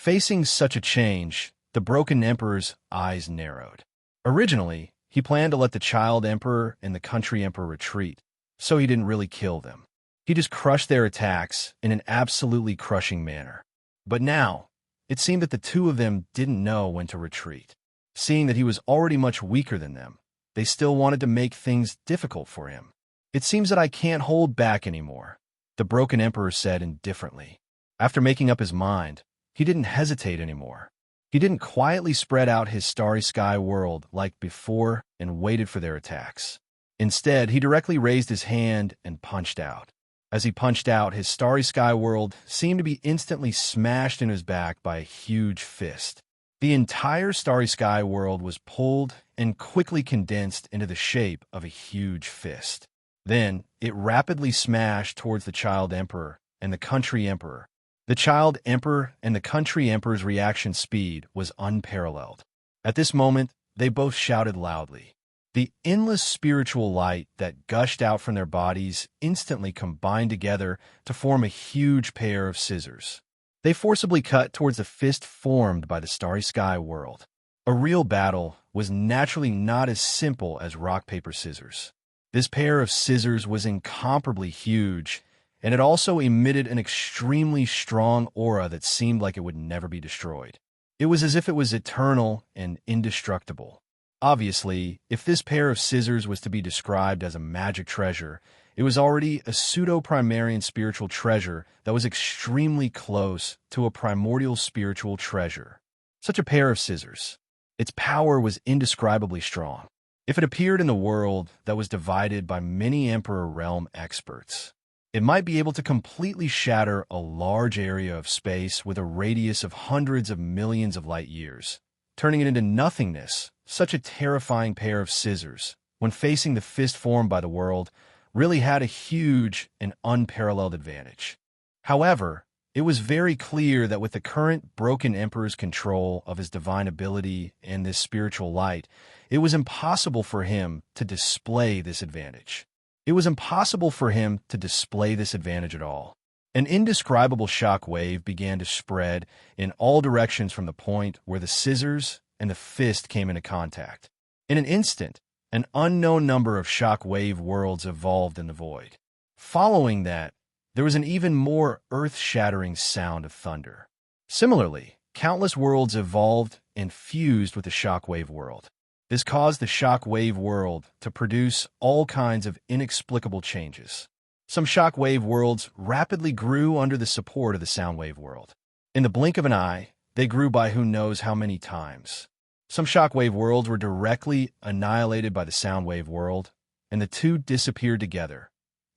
Facing such a change, the broken emperor's eyes narrowed. Originally, he planned to let the child emperor and the country emperor retreat, so he didn't really kill them. He just crushed their attacks in an absolutely crushing manner. But now, it seemed that the two of them didn't know when to retreat. Seeing that he was already much weaker than them, they still wanted to make things difficult for him. "It seems that I can't hold back anymore," the broken emperor said indifferently. After making up his mind, he didn't hesitate anymore. He didn't quietly spread out his starry sky world like before and waited for their attacks. Instead, he directly raised his hand and punched out. As he punched out, his starry sky world seemed to be instantly smashed in his back by a huge fist. The entire starry sky world was pulled and quickly condensed into the shape of a huge fist. Then, it rapidly smashed towards the child emperor and the country emperor. The child emperor and the country emperor's reaction speed was unparalleled. At this moment, they both shouted loudly. The endless spiritual light that gushed out from their bodies instantly combined together to form a huge pair of scissors. They forcibly cut towards the fist formed by the starry sky world. A real battle was naturally not as simple as rock, paper, scissors. This pair of scissors was incomparably huge, and it also emitted an extremely strong aura that seemed like it would never be destroyed. It was as if it was eternal and indestructible. Obviously, if this pair of scissors was to be described as a magic treasure, it was already a pseudo-Primarian spiritual treasure that was extremely close to a primordial spiritual treasure. Such a pair of scissors. Its power was indescribably strong. If it appeared in the world that was divided by many Emperor Realm experts, it might be able to completely shatter a large area of space with a radius of hundreds of millions of light years, turning it into nothingness. Such a terrifying pair of scissors, when facing the fist formed by the world, really had a huge and unparalleled advantage. However, it was very clear that with the current broken emperor's control of his divine ability and this spiritual light, it was impossible for him to display this advantage. It was impossible for him to display this advantage at all. An indescribable shock wave began to spread in all directions from the point where the scissors and the fist came into contact. In an instant, an unknown number of shock wave worlds evolved in the void. Following that, there was an even more earth-shattering sound of thunder. Similarly, countless worlds evolved and fused with the shock wave world. This caused the shock wave world to produce all kinds of inexplicable changes. Some shock wave worlds rapidly grew under the support of the sound wave world. In the blink of an eye, they grew by who knows how many times. Some shockwave worlds were directly annihilated by the soundwave world, and the two disappeared together.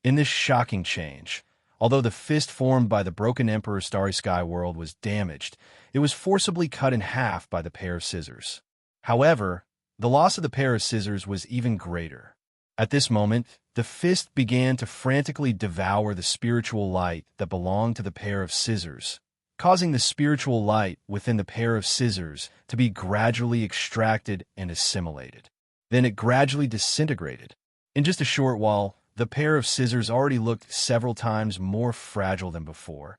In this shocking change, although the fist formed by the broken Emperor's starry sky world was damaged, it was forcibly cut in half by the pair of scissors. However, the loss of the pair of scissors was even greater. At this moment, the fist began to frantically devour the spiritual light that belonged to the pair of scissors, causing the spiritual light within the pair of scissors to be gradually extracted and assimilated. Then it gradually disintegrated. In just a short while, the pair of scissors already looked several times more fragile than before,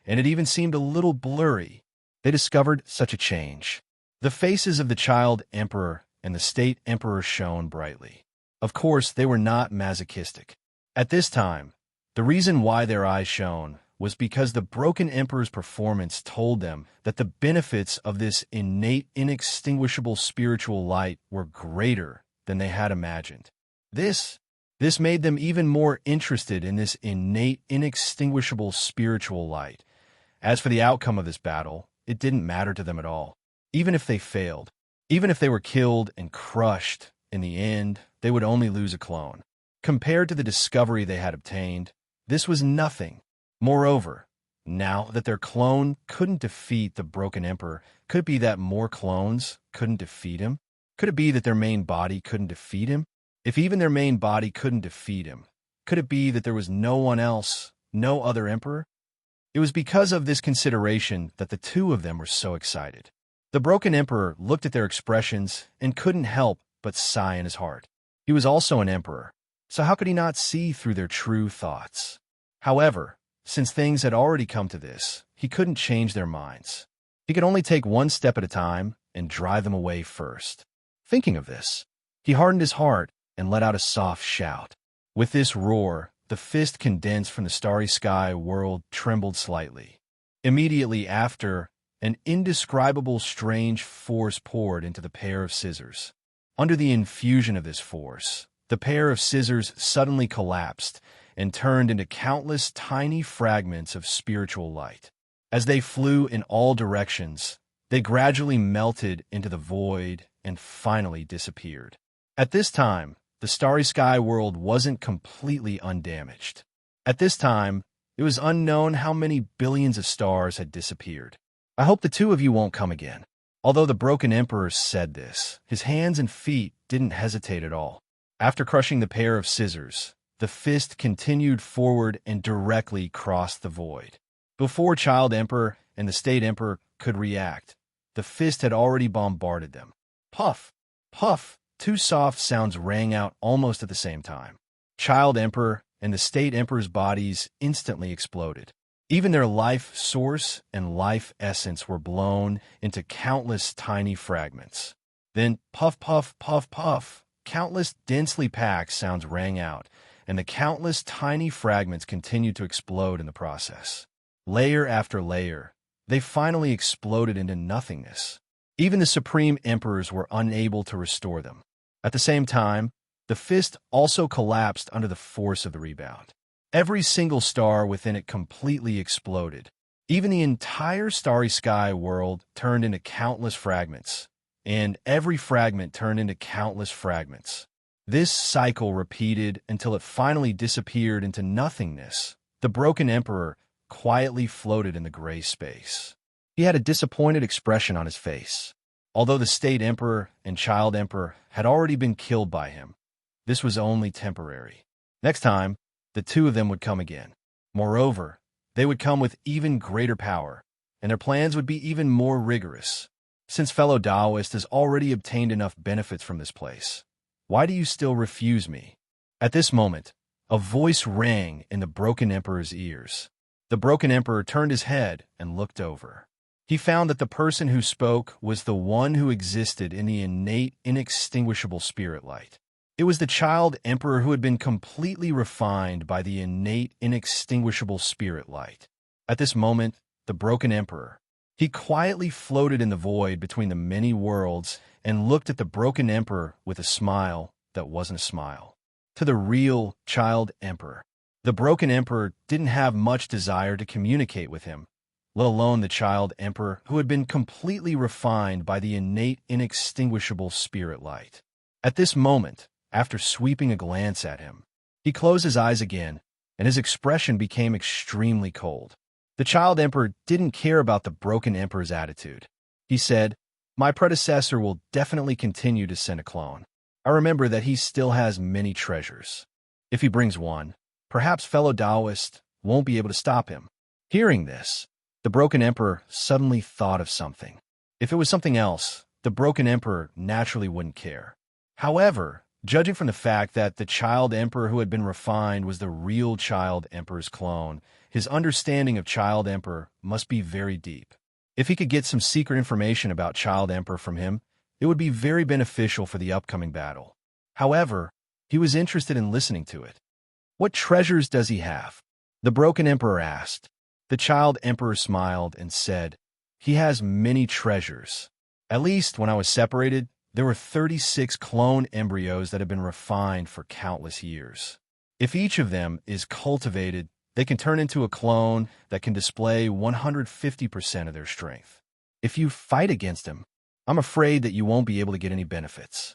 and it even seemed a little blurry. They discovered such a change. The faces of the child emperor and the state emperor shone brightly. Of course, they were not masochistic. At this time, the reason why their eyes shone was because the broken emperor's performance told them that the benefits of this innate, inextinguishable spiritual light were greater than they had imagined. This made them even more interested in this innate, inextinguishable spiritual light. As for the outcome of this battle, it didn't matter to them at all. Even if they failed, even if they were killed and crushed, in the end, they would only lose a clone. Compared to the discovery they had obtained, this was nothing. Moreover, now that their clone couldn't defeat the broken emperor, could it be that more clones couldn't defeat him? Could it be that their main body couldn't defeat him? If even their main body couldn't defeat him, could it be that there was no one else, no other emperor? It was because of this consideration that the two of them were so excited. The broken emperor looked at their expressions and couldn't help but sigh in his heart. He was also an emperor, so how could he not see through their true thoughts? However, since things had already come to this, he couldn't change their minds. He could only take one step at a time and drive them away first. Thinking of this, he hardened his heart and let out a soft shout. With this roar, the fist condensed from the starry sky world trembled slightly. Immediately after, an indescribable strange force poured into the pair of scissors. Under the infusion of this force, the pair of scissors suddenly collapsed and turned into countless tiny fragments of spiritual light. As they flew in all directions, they gradually melted into the void and finally disappeared. At this time, the starry sky world wasn't completely undamaged. At this time, it was unknown how many billions of stars had disappeared. I hope the two of you won't come again. Although the broken emperor said this, his hands and feet didn't hesitate at all. After crushing the pair of scissors, the fist continued forward and directly crossed the void. Before Child Emperor and the State Emperor could react, the fist had already bombarded them. Puff! Puff! Two soft sounds rang out almost at the same time. Child Emperor and the State Emperor's bodies instantly exploded. Even their life source and life essence were blown into countless tiny fragments. Then puff, puff, puff, puff. Countless densely packed sounds rang out, and the countless tiny fragments continued to explode in the process. Layer after layer, they finally exploded into nothingness. Even the Supreme Emperors were unable to restore them. At the same time, the fist also collapsed under the force of the rebound. Every single star within it completely exploded. Even the entire starry sky world turned into countless fragments, and every fragment turned into countless fragments. This cycle repeated until it finally disappeared into nothingness. The broken emperor quietly floated in the gray space. He had a disappointed expression on his face. Although the State Emperor and Child Emperor had already been killed by him, this was only temporary. Next time, the two of them would come again. Moreover, they would come with even greater power, and their plans would be even more rigorous. Since fellow Taoist has already obtained enough benefits from this place, why do you still refuse me? At this moment, a voice rang in the broken emperor's ears. The broken emperor turned his head and looked over. He found that the person who spoke was the one who existed in the innate, inextinguishable spirit light. It was the Child Emperor who had been completely refined by the innate, inextinguishable spirit light. At this moment, the broken emperor, he quietly floated in the void between the many worlds and looked at the broken emperor with a smile that wasn't a smile. To the real Child Emperor, the broken emperor didn't have much desire to communicate with him, let alone the Child Emperor who had been completely refined by the innate, inextinguishable spirit light. At this moment, after sweeping a glance at him, he closed his eyes again, and his expression became extremely cold. The Child Emperor didn't care about the broken emperor's attitude. He said, "My predecessor will definitely continue to send a clone. I remember that he still has many treasures. If he brings one, perhaps fellow Taoist won't be able to stop him." Hearing this, the broken emperor suddenly thought of something. If it was something else, the broken emperor naturally wouldn't care. However, judging from the fact that the Child Emperor who had been refined was the real Child Emperor's clone, his understanding of Child Emperor must be very deep. If he could get some secret information about Child Emperor from him, it would be very beneficial for the upcoming battle. However, he was interested in listening to it. "What treasures does he have?" the broken emperor asked. The Child Emperor smiled and said, "He has many treasures. At least when I was separated, there were 36 clone embryos that have been refined for countless years. If each of them is cultivated, they can turn into a clone that can display 150% of their strength. If you fight against him, I'm afraid that you won't be able to get any benefits."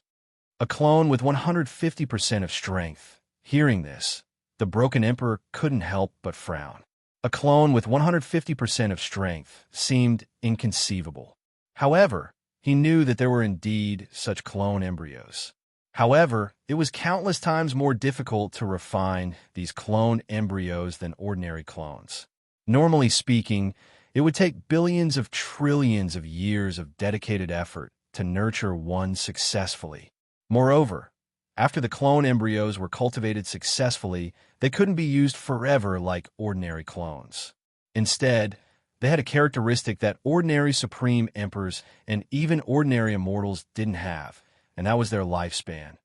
A clone with 150% of strength. Hearing this, the broken emperor couldn't help but frown. A clone with 150% of strength seemed inconceivable. However, he knew that there were indeed such clone embryos. However, it was countless times more difficult to refine these clone embryos than ordinary clones. Normally speaking, it would take billions of trillions of years of dedicated effort to nurture one successfully. Moreover, after the clone embryos were cultivated successfully, they couldn't be used forever like ordinary clones. Instead, They had a characteristic that ordinary supreme emperors and even ordinary immortals didn't have, and that was their lifespan.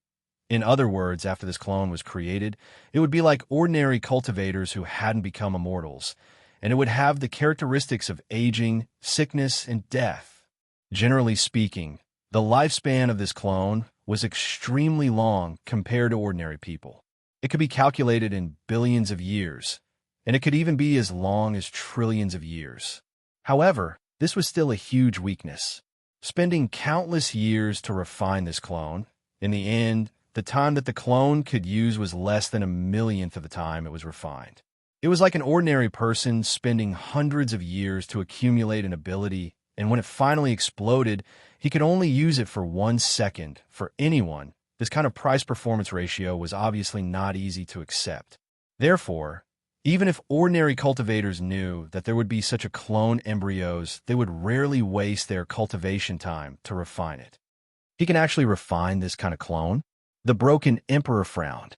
In other words, after this clone was created, it would be like ordinary cultivators who hadn't become immortals, and it would have the characteristics of aging, sickness, and death. Generally speaking, the lifespan of this clone was extremely long compared to ordinary people. It could be calculated in billions of years, and it could even be as long as trillions of years. However, this was still a huge weakness. Spending countless years to refine this clone, in the end, the time that the clone could use was less than a millionth of the time it was refined. It was like an ordinary person spending hundreds of years to accumulate an ability, and when it finally exploded, he could only use it for 1 second. For anyone, this kind of price-performance ratio was obviously not easy to accept. Therefore, even if ordinary cultivators knew that there would be such a clone embryos, they would rarely waste their cultivation time to refine it. He can actually refine this kind of clone? The broken emperor frowned.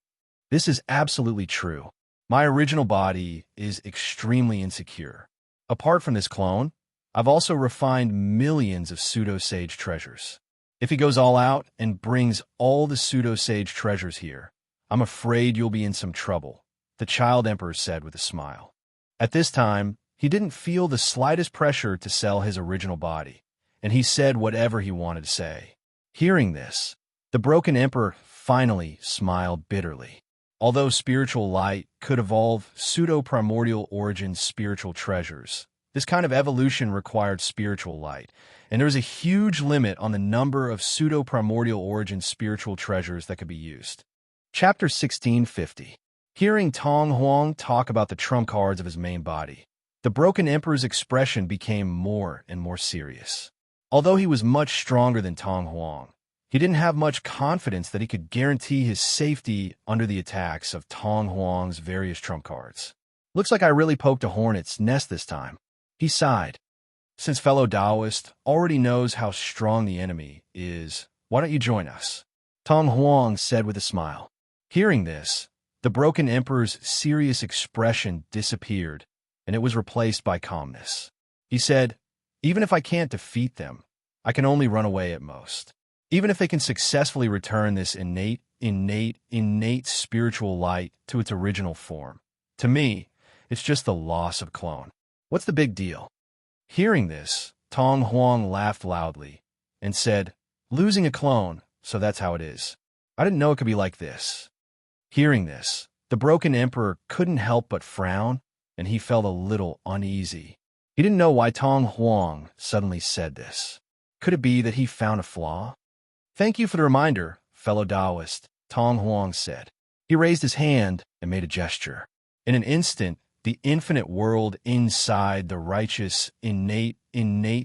This is absolutely true. My original body is extremely insecure. Apart from this clone, I've also refined millions of pseudo-sage treasures. If he goes all out and brings all the pseudo-sage treasures here, I'm afraid you'll be in some trouble, the child emperor said with a smile. At this time, he didn't feel the slightest pressure to sell his original body, and he said whatever he wanted to say. Hearing this, the broken emperor finally smiled bitterly. Although spiritual light could evolve pseudo-primordial origin spiritual treasures, this kind of evolution required spiritual light, and there was a huge limit on the number of pseudo-primordial origin spiritual treasures that could be used. Chapter 1650. Hearing Tong Huang talk about the trump cards of his main body, the broken emperor's expression became more and more serious. Although he was much stronger than Tong Huang, he didn't have much confidence that he could guarantee his safety under the attacks of Tong Huang's various trump cards. Looks like I really poked a hornet's nest this time. He sighed. Since fellow Taoist already knows how strong the enemy is, why don't you join us? Tong Huang said with a smile. Hearing this, the broken emperor's serious expression disappeared, and it was replaced by calmness. He said, even if I can't defeat them, I can only run away at most. Even if they can successfully return this innate spiritual light to its original form, to me, it's just the loss of clone. What's the big deal? Hearing this, Tong Huang laughed loudly and said, losing a clone, so that's how it is. I didn't know it could be like this. Hearing this, the broken emperor couldn't help but frown, and he felt a little uneasy. He didn't know why Tong Huang suddenly said this. Could it be that he found a flaw? Thank you for the reminder, fellow Taoist, Tong Huang said. He raised his hand and made a gesture. In an instant, the infinite world inside the righteous, innate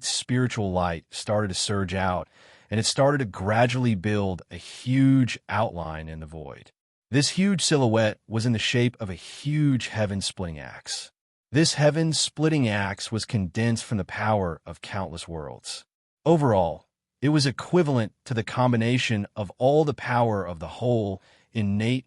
spiritual light started to surge out, and it started to gradually build a huge outline in the void. This huge silhouette was in the shape of a huge heaven-splitting axe. This heaven-splitting axe was condensed from the power of countless worlds. Overall, it was equivalent to the combination of all the power of the whole innate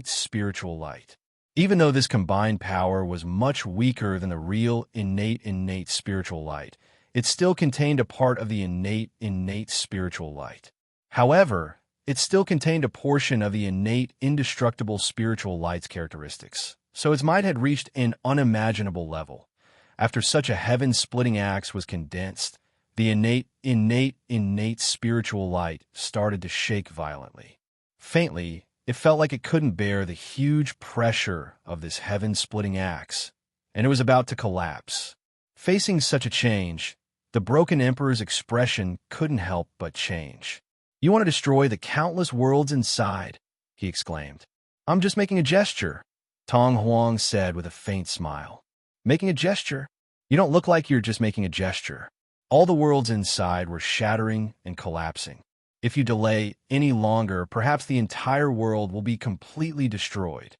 spiritual light. Even though this combined power was much weaker than the real innate spiritual light, it still contained a part of the innate spiritual light. However, it still contained a portion of the innate indestructible spiritual light's characteristics, so its might had reached an unimaginable level. After such a heaven-splitting axe was condensed, the innate spiritual light started to shake violently. Faintly, it felt like it couldn't bear the huge pressure of this heaven-splitting axe, and it was about to collapse. Facing such a change, the broken emperor's expression couldn't help but change. You want to destroy the countless worlds inside, he exclaimed. I'm just making a gesture, Tong Huang said with a faint smile. Making a gesture? You don't look like you're just making a gesture. All the worlds inside were shattering and collapsing. If you delay any longer, perhaps the entire world will be completely destroyed,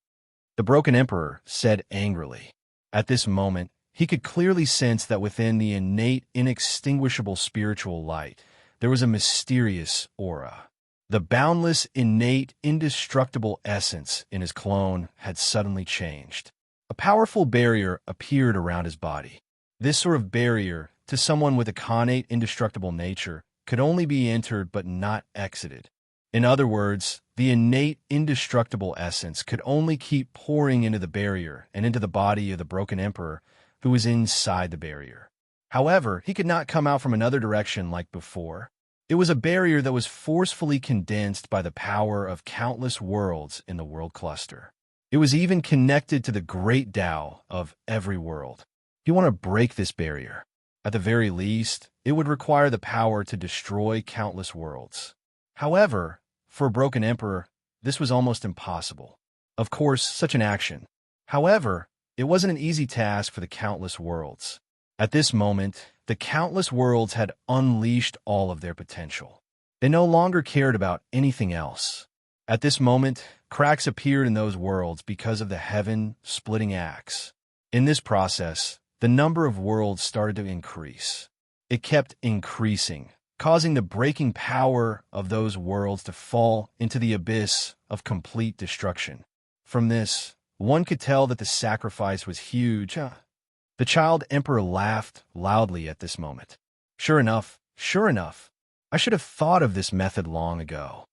the broken emperor said angrily. At this moment, he could clearly sense that within the innate, inextinguishable spiritual light, there was a mysterious aura. The boundless, innate, indestructible essence in his clone had suddenly changed. A powerful barrier appeared around his body. This sort of barrier, to someone with a connate indestructible nature, could only be entered but not exited. In other words, the innate indestructible essence could only keep pouring into the barrier and into the body of the broken emperor who was inside the barrier. However, he could not come out from another direction like before. It was a barrier that was forcefully condensed by the power of countless worlds in the world cluster. It was even connected to the great Tao of every world. You want to break this barrier. At the very least, it would require the power to destroy countless worlds. However, for a broken emperor, this was almost impossible. Of course, such an action. However, it wasn't an easy task for the countless worlds. At this moment, the countless worlds had unleashed all of their potential. They no longer cared about anything else. At this moment, cracks appeared in those worlds because of the heaven-splitting axe. In this process, the number of worlds started to increase. It kept increasing, causing the breaking power of those worlds to fall into the abyss of complete destruction. From this, one could tell that the sacrifice was huge. The child emperor laughed loudly at this moment. Sure enough, I should have thought of this method long ago.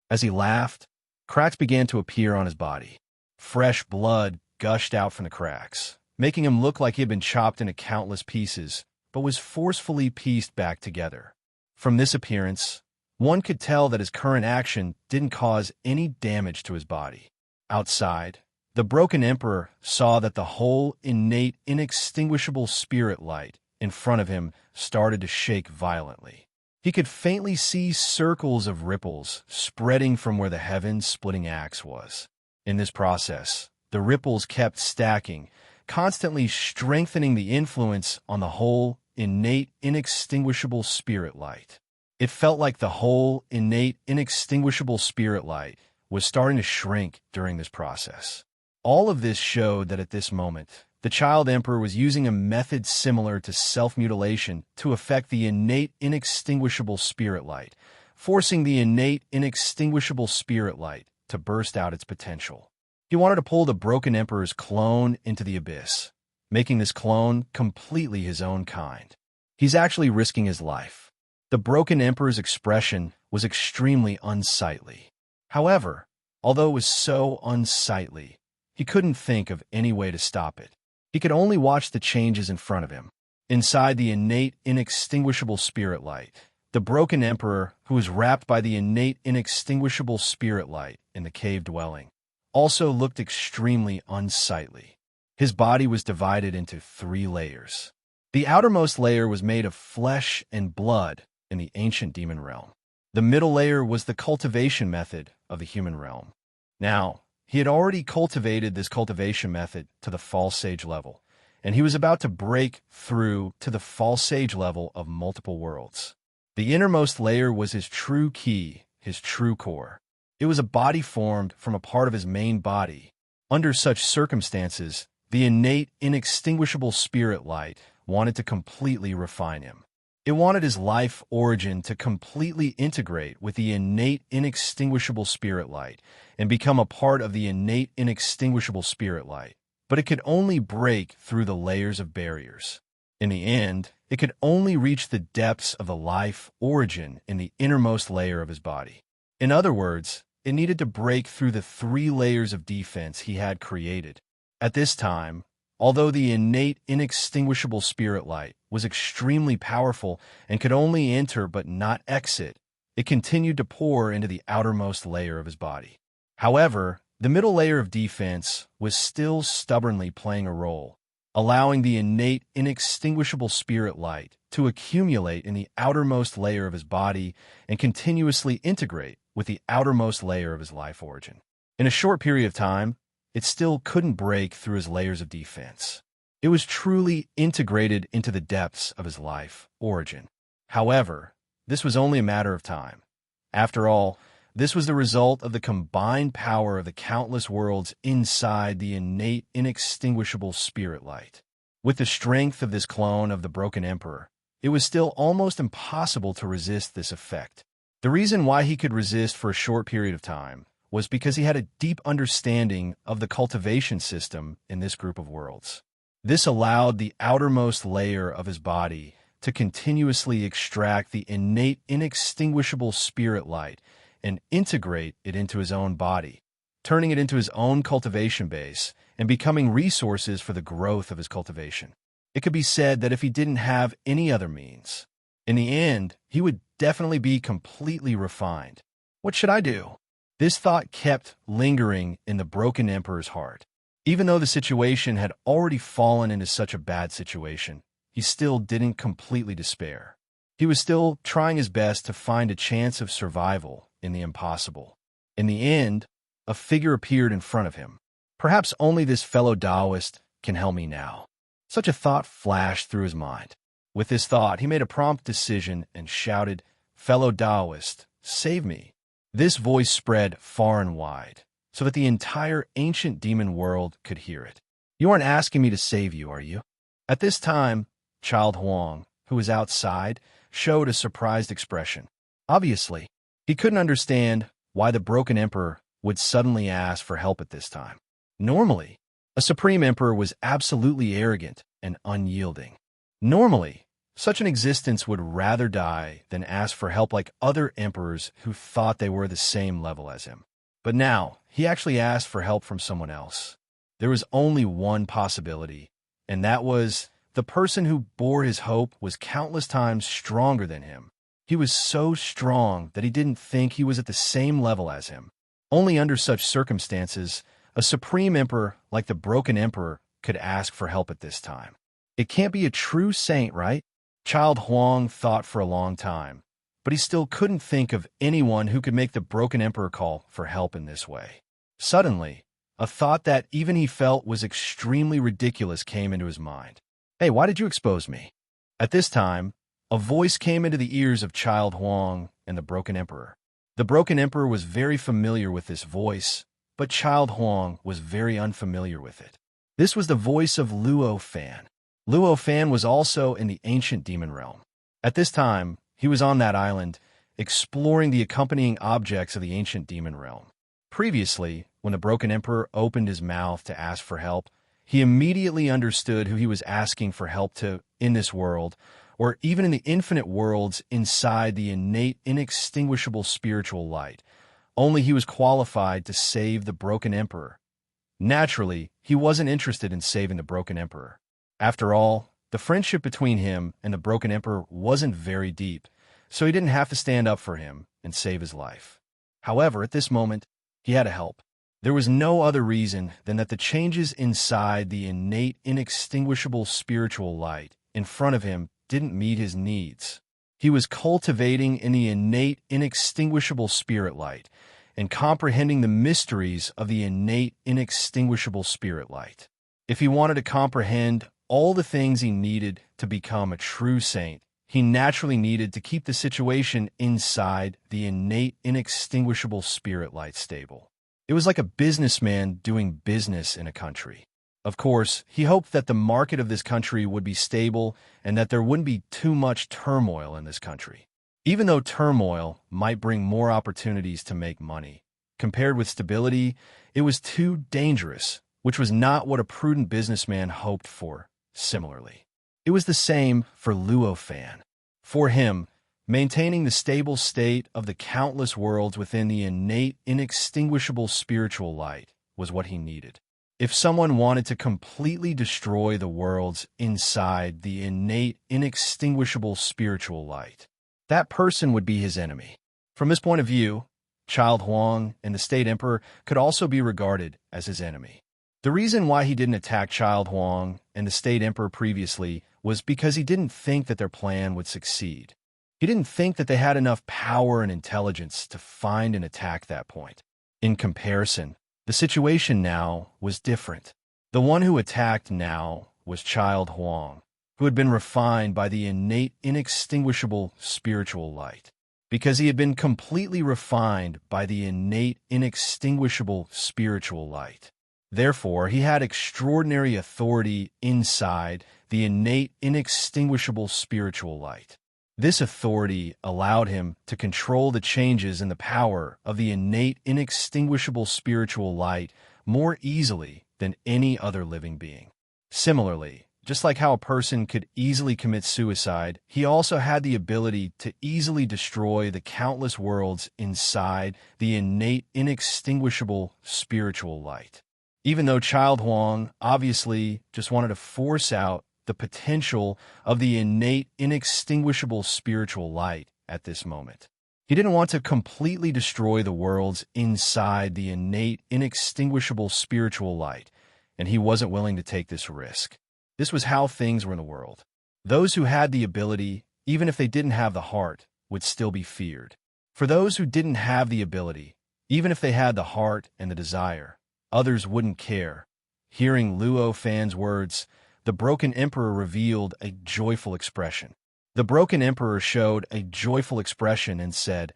As he laughed, cracks began to appear on his body. Fresh blood gushed out from the cracks, making him look like he had been chopped into countless pieces, but was forcefully pieced back together. From this appearance, one could tell that his current action didn't cause any damage to his body. Outside, the broken emperor saw that the whole innate, inextinguishable spirit light in front of him started to shake violently. He could faintly see circles of ripples spreading from where the heaven-splitting axe was. In this process, the ripples kept stacking, constantly strengthening the influence on the whole innate, inextinguishable spirit light. It felt like the whole innate, inextinguishable spirit light was starting to shrink during this process. All of this showed that at this moment, the child emperor was using a method similar to self-mutilation to affect the innate, inextinguishable spirit light, forcing the innate, inextinguishable spirit light to burst out its potential. He wanted to pull the broken emperor's clone into the abyss, making this clone completely his own kind. He's actually risking his life. The broken emperor's expression was extremely unsightly. However, although it was so unsightly, he couldn't think of any way to stop it. He could only watch the changes in front of him. Inside the innate, inextinguishable spirit light, the broken emperor, who was wrapped by the innate, inextinguishable spirit light in the cave dwelling, also looked extremely unsightly. His body was divided into 3 layers. The outermost layer was made of flesh and blood in the ancient demon realm. The middle layer was the cultivation method of the human realm. Now, he had already cultivated this cultivation method to the false sage level, and he was about to break through to the false sage level of multiple worlds. The innermost layer was his true key, his true core. It was a body formed from a part of his main body. Under such circumstances, the innate, inextinguishable spirit light wanted to completely refine him. It wanted his life origin to completely integrate with the innate, inextinguishable spirit light and become a part of the innate, inextinguishable spirit light. But it could only break through the layers of barriers. In the end, it could only reach the depths of the life origin in the innermost layer of his body. In other words, it needed to break through the 3 layers of defense he had created. At this time, although the innate, inextinguishable spirit light was extremely powerful and could only enter but not exit, it continued to pour into the outermost layer of his body. However, the middle layer of defense was still stubbornly playing a role, allowing the innate, inextinguishable spirit light to accumulate in the outermost layer of his body and continuously integrate with the outermost layer of his life origin. In a short period of time, it still couldn't break through his layers of defense. It was truly integrated into the depths of his life origin. However, this was only a matter of time. After all, this was the result of the combined power of the countless worlds inside the innate, inextinguishable spirit light. With the strength of this clone of the broken emperor, it was still almost impossible to resist this effect. The reason why he could resist for a short period of time was because he had a deep understanding of the cultivation system in this group of worlds. This allowed the outermost layer of his body to continuously extract the innate, inextinguishable spirit light and integrate it into his own body, turning it into his own cultivation base and becoming resources for the growth of his cultivation. It could be said that if he didn't have any other means, in the end, he would definitely be completely refined. What should I do? This thought kept lingering in the broken emperor's heart. Even though the situation had already fallen into such a bad situation, he still didn't completely despair. He was still trying his best to find a chance of survival in the impossible. In the end, a figure appeared in front of him. Perhaps only this fellow Taoist can help me now. Such a thought flashed through his mind. With this thought, he made a prompt decision and shouted, "Fellow Taoist, save me." This voice spread far and wide, so that the entire ancient demon world could hear it. "You aren't asking me to save you, are you?" At this time, Child Huang, who was outside, showed a surprised expression. Obviously, he couldn't understand why the broken emperor would suddenly ask for help at this time. Normally, a supreme emperor was absolutely arrogant and unyielding. Normally, such an existence would rather die than ask for help like other emperors who thought they were the same level as him. But now, he actually asked for help from someone else. There was only one possibility, and that was the person who bore his hope was countless times stronger than him. He was so strong that he didn't think he was at the same level as him. Only under such circumstances, a supreme emperor like the broken emperor could ask for help at this time. It can't be a true saint, right? Child Huang thought for a long time, but he still couldn't think of anyone who could make the broken emperor call for help in this way. Suddenly, a thought that even he felt was extremely ridiculous came into his mind. "Hey, why did you expose me?" At this time, a voice came into the ears of Child Huang and the broken emperor. The broken emperor was very familiar with this voice, but Child Huang was very unfamiliar with it. This was the voice of Luo Fan. Luo Fan was also in the ancient demon realm. At this time, he was on that island, exploring the accompanying objects of the ancient demon realm. Previously, when the broken emperor opened his mouth to ask for help, he immediately understood who he was asking for help to in this world, or even in the infinite worlds inside the innate, inextinguishable spiritual light. Only he was qualified to save the broken emperor. Naturally, he wasn't interested in saving the broken emperor. After all, the friendship between him and the broken emperor wasn't very deep, so he didn't have to stand up for him and save his life. However, at this moment, he had to help. There was no other reason than that the changes inside the innate, inextinguishable spiritual light in front of him didn't meet his needs. He was cultivating in the innate, inextinguishable spirit light and comprehending the mysteries of the innate, inextinguishable spirit light. If he wanted to comprehend all the things he needed to become a true saint, he naturally needed to keep the situation inside the innate, inextinguishable spirit light stable. It was like a businessman doing business in a country. Of course, he hoped that the market of this country would be stable and that there wouldn't be too much turmoil in this country. Even though turmoil might bring more opportunities to make money, compared with stability, it was too dangerous, which was not what a prudent businessman hoped for. Similarly, it was the same for Luo Fan. For him, maintaining the stable state of the countless worlds within the innate, inextinguishable spiritual light was what he needed. If someone wanted to completely destroy the worlds inside the innate, inextinguishable spiritual light, that person would be his enemy. From this point of view, Child Huang and the State Emperor could also be regarded as his enemy. The reason why he didn't attack Child Huang and the State Emperor previously was because he didn't think that their plan would succeed. He didn't think that they had enough power and intelligence to find and attack that point. In comparison, the situation now was different. The one who attacked now was Child Huang, who had been refined by the innate, inextinguishable spiritual light. Because he had been completely refined by the innate, inextinguishable spiritual light. Therefore, he had extraordinary authority inside the innate, inextinguishable spiritual light. This authority allowed him to control the changes in the power of the innate, inextinguishable spiritual light more easily than any other living being. Similarly, just like how a person could easily commit suicide, he also had the ability to easily destroy the countless worlds inside the innate, inextinguishable spiritual light. Even though Child Huang obviously just wanted to force out the potential of the innate, inextinguishable spiritual light at this moment. He didn't want to completely destroy the worlds inside the innate, inextinguishable spiritual light, and he wasn't willing to take this risk. This was how things were in the world. Those who had the ability, even if they didn't have the heart, would still be feared. For those who didn't have the ability, even if they had the heart and the desire, others wouldn't care. Hearing Luo Fan's words, the Broken Emperor revealed a joyful expression. The Broken Emperor showed a joyful expression and said,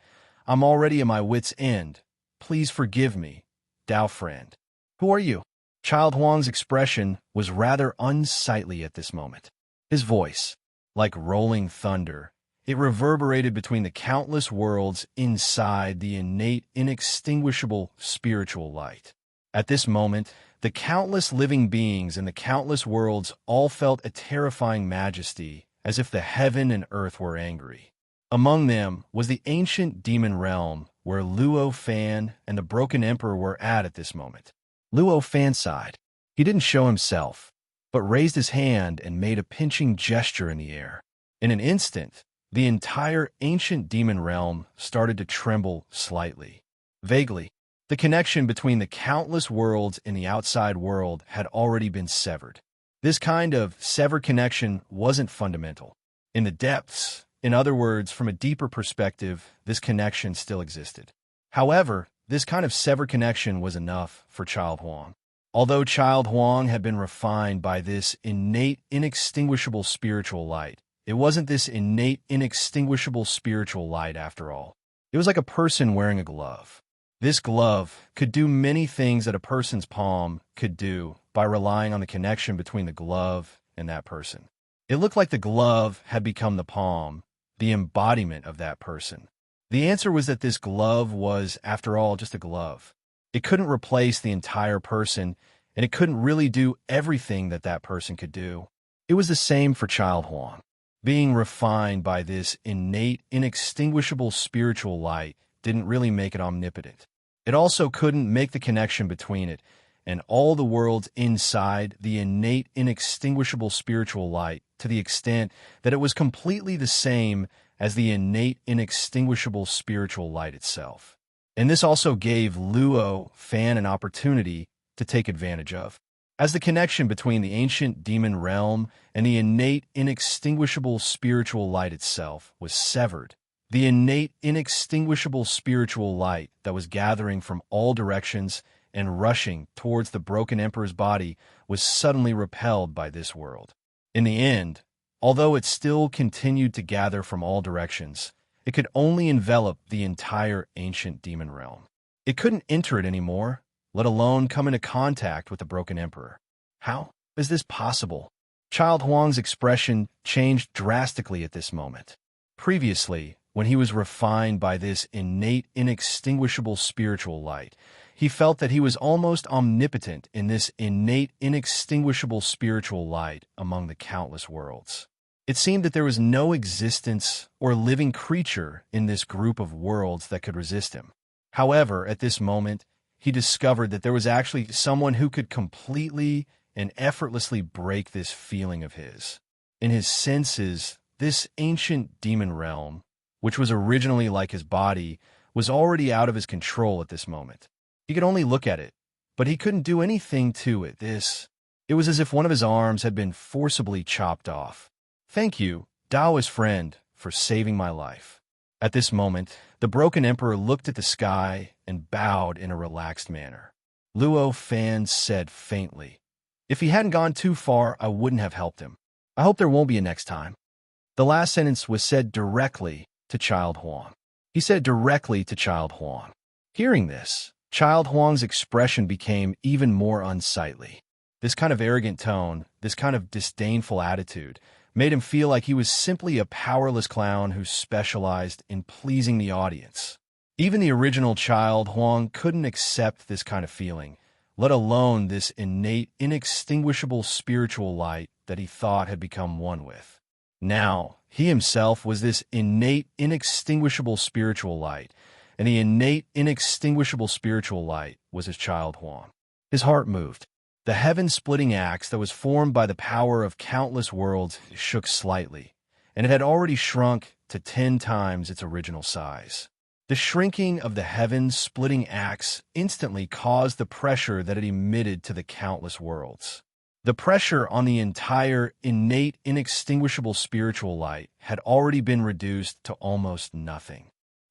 "I'm already at my wit's end. Please forgive me, Dao friend." "Who are you?" Child Huang's expression was rather unsightly at this moment. His voice, like rolling thunder, it reverberated between the countless worlds inside the innate, inextinguishable spiritual light. At this moment, the countless living beings in the countless worlds all felt a terrifying majesty, as if the heaven and earth were angry. Among them was the ancient demon realm, where Luo Fan and the Broken Emperor were at this moment. Luo Fan sighed. He didn't show himself, but raised his hand and made a pinching gesture in the air. In an instant, the entire ancient demon realm started to tremble slightly. Vaguely, the connection between the countless worlds in the outside world had already been severed. This kind of severed connection wasn't fundamental. In the depths, in other words, from a deeper perspective, this connection still existed. However, this kind of severed connection was enough for Child Huang. Although Child Huang had been refined by this innate, inextinguishable spiritual light, it wasn't this innate, inextinguishable spiritual light after all. It was like a person wearing a glove. This glove could do many things that a person's palm could do by relying on the connection between the glove and that person. It looked like the glove had become the palm, the embodiment of that person. The answer was that this glove was, after all, just a glove. It couldn't replace the entire person, and it couldn't really do everything that that person could do. It was the same for Child Huang. Being refined by this innate, inextinguishable spiritual light didn't really make it omnipotent. It also couldn't make the connection between it and all the worlds inside the innate, inextinguishable spiritual light to the extent that it was completely the same as the innate, inextinguishable spiritual light itself. And this also gave Luo Fan an opportunity to take advantage of. As the connection between the ancient demon realm and the innate, inextinguishable spiritual light itself was severed, the innate, inextinguishable spiritual light that was gathering from all directions and rushing towards the Broken Emperor's body was suddenly repelled by this world. In the end, although it still continued to gather from all directions, it could only envelop the entire ancient demon realm. It couldn't enter it anymore, let alone come into contact with the Broken Emperor. How is this possible? Child Huang's expression changed drastically at this moment. Previously, when he was refined by this innate, inextinguishable spiritual light, he felt that he was almost omnipotent in this innate, inextinguishable spiritual light among the countless worlds. It seemed that there was no existence or living creature in this group of worlds that could resist him. However, at this moment, he discovered that there was actually someone who could completely and effortlessly break this feeling of his. In his senses, this ancient demon realm, which was originally like his body, was already out of his control at this moment. He could only look at it, but he couldn't do anything to it. It was as if one of his arms had been forcibly chopped off. "Thank you, Daoist friend, for saving my life." At this moment, the Broken Emperor looked at the sky and bowed in a relaxed manner. Luo Fan said faintly, "If he hadn't gone too far, I wouldn't have helped him. I hope there won't be a next time." The last sentence was said directly to Child Huang. He said it directly to Child Huang. Hearing this, Child Huang's expression became even more unsightly. This kind of arrogant tone, this kind of disdainful attitude, made him feel like he was simply a powerless clown who specialized in pleasing the audience. Even the original Child Huang couldn't accept this kind of feeling, let alone this innate, inextinguishable spiritual light that he thought had become one with. Now, he himself was this innate, inextinguishable spiritual light, and the innate, inextinguishable spiritual light was his child Huang. His heart moved. The heaven-splitting axe that was formed by the power of countless worlds shook slightly, and it had already shrunk to 10 times its original size. The shrinking of the heaven-splitting axe instantly caused the pressure that it emitted to the countless worlds. The pressure on the entire innate, inextinguishable spiritual light had already been reduced to almost nothing.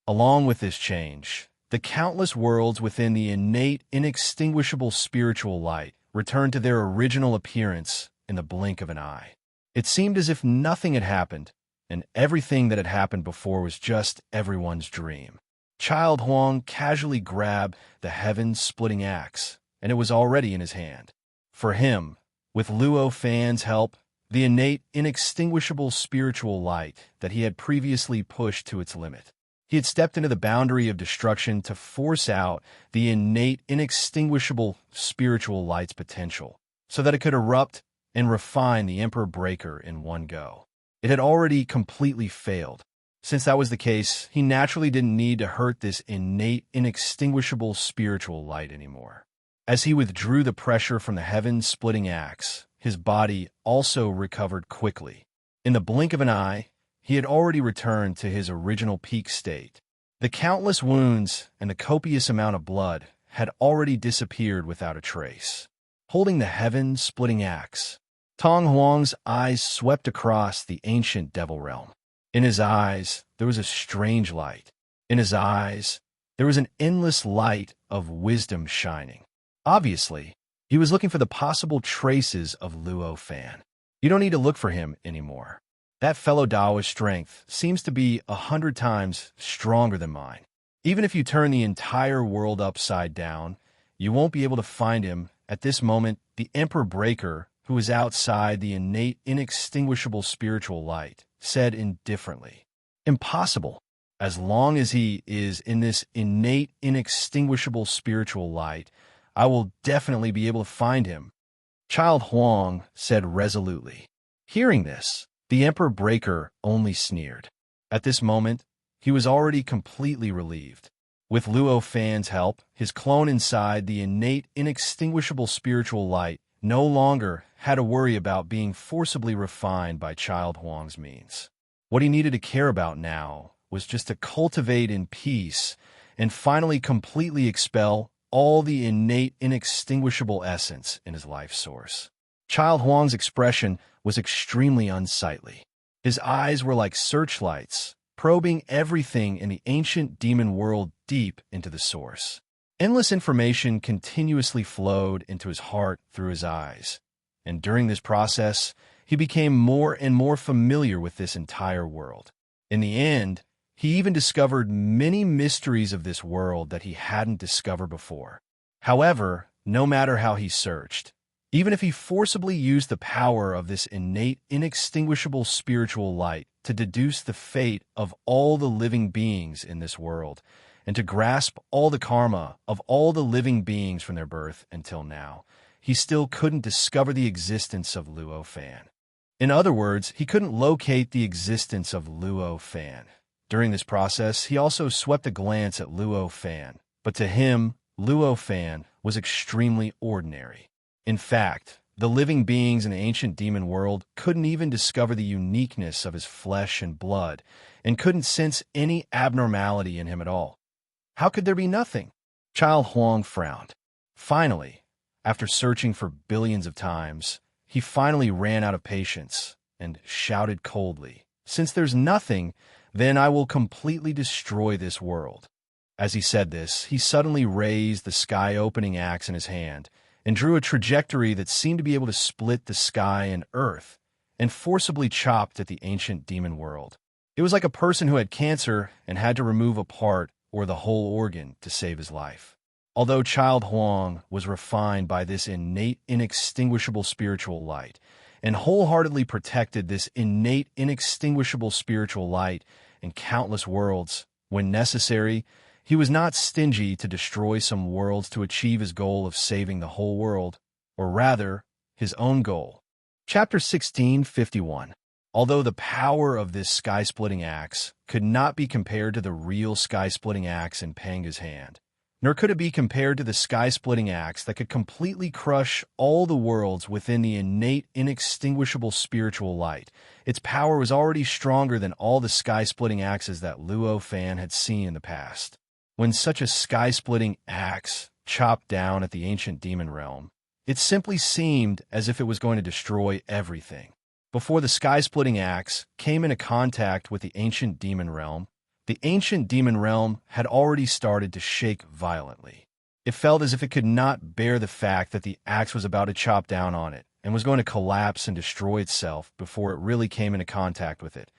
Along with this change, the countless worlds within the innate, inextinguishable spiritual light returned to their original appearance in the blink of an eye. It seemed as if nothing had happened, and everything that had happened before was just everyone's dream. Child Huang casually grabbed the heaven-splitting axe, and it was already in his hand. For him, with Luo Fan's help, the innate, inextinguishable spiritual light that he had previously pushed to its limit. He had stepped into the boundary of destruction to force out the innate, inextinguishable spiritual light's potential, so that it could erupt and refine the Emperor Breaker in one go. It had already completely failed. Since that was the case, he naturally didn't need to hurt this innate, inextinguishable spiritual light anymore. As he withdrew the pressure from the heaven-splitting axe, his body also recovered quickly. In the blink of an eye, he had already returned to his original peak state. The countless wounds and the copious amount of blood had already disappeared without a trace. Holding the heaven-splitting axe, Tong Huang's eyes swept across the ancient devil realm. In his eyes, there was a strange light. In his eyes, there was an endless light of wisdom shining. Obviously, he was looking for the possible traces of Luo Fan. You don't need to look for him anymore. That fellow Daoist strength seems to be 100 times stronger than mine. Even if you turn the entire world upside down, you won't be able to find him. At this moment, the Emperor Breaker, who was outside the innate, inextinguishable spiritual light, said indifferently, "Impossible. As long as he is in this innate, inextinguishable spiritual light, I will definitely be able to find him." Child Huang said resolutely. Hearing this, the Emperor Breaker only sneered. At this moment, he was already completely relieved. With Luo Fan's help, his clone inside the innate, inextinguishable spiritual light no longer had to worry about being forcibly refined by Child Huang's means. What he needed to care about now was just to cultivate in peace and finally completely expel all the innate, inextinguishable essence in his life source. Child Huang's expression was extremely unsightly. His eyes were like searchlights, probing everything in the ancient demon world deep into the source. Endless information continuously flowed into his heart through his eyes, and during this process, he became more and more familiar with this entire world. In the end, he even discovered many mysteries of this world that he hadn't discovered before. However, no matter how he searched, even if he forcibly used the power of this innate, inextinguishable spiritual light to deduce the fate of all the living beings in this world, and to grasp all the karma of all the living beings from their birth until now, he still couldn't discover the existence of Luo Fan. In other words, he couldn't locate the existence of Luo Fan. During this process, he also swept a glance at Luo Fan, but to him, Luo Fan was extremely ordinary. In fact, the living beings in the ancient demon world couldn't even discover the uniqueness of his flesh and blood, and couldn't sense any abnormality in him at all. How could there be nothing? Child Huang frowned. Finally, after searching for billions of times, he finally ran out of patience and shouted coldly, "Since there's nothing, then I will completely destroy this world." As he said this, he suddenly raised the sky-opening axe in his hand and drew a trajectory that seemed to be able to split the sky and earth, and forcibly chopped at the ancient demon world. It was like a person who had cancer and had to remove a part or the whole organ to save his life. Although Child Huang was refined by this innate, inextinguishable spiritual light, and wholeheartedly protected this innate, inextinguishable spiritual light in countless worlds, when necessary, He was not stingy to destroy some worlds to achieve his goal of saving the whole world, or rather, his own goal. Chapter 1651. Although the power of this sky-splitting axe could not be compared to the real sky-splitting axe in Panga's hand, nor could it be compared to the sky-splitting axe that could completely crush all the worlds within the innate, inextinguishable spiritual light, its power was already stronger than all the sky-splitting axes that Luo Fan had seen in the past. When such a sky-splitting axe chopped down at the ancient demon realm, it simply seemed as if it was going to destroy everything. Before the sky-splitting axe came into contact with the ancient demon realm had already started to shake violently. It felt as if it could not bear the fact that the axe was about to chop down on it and was going to collapse and destroy itself before it really came into contact with it.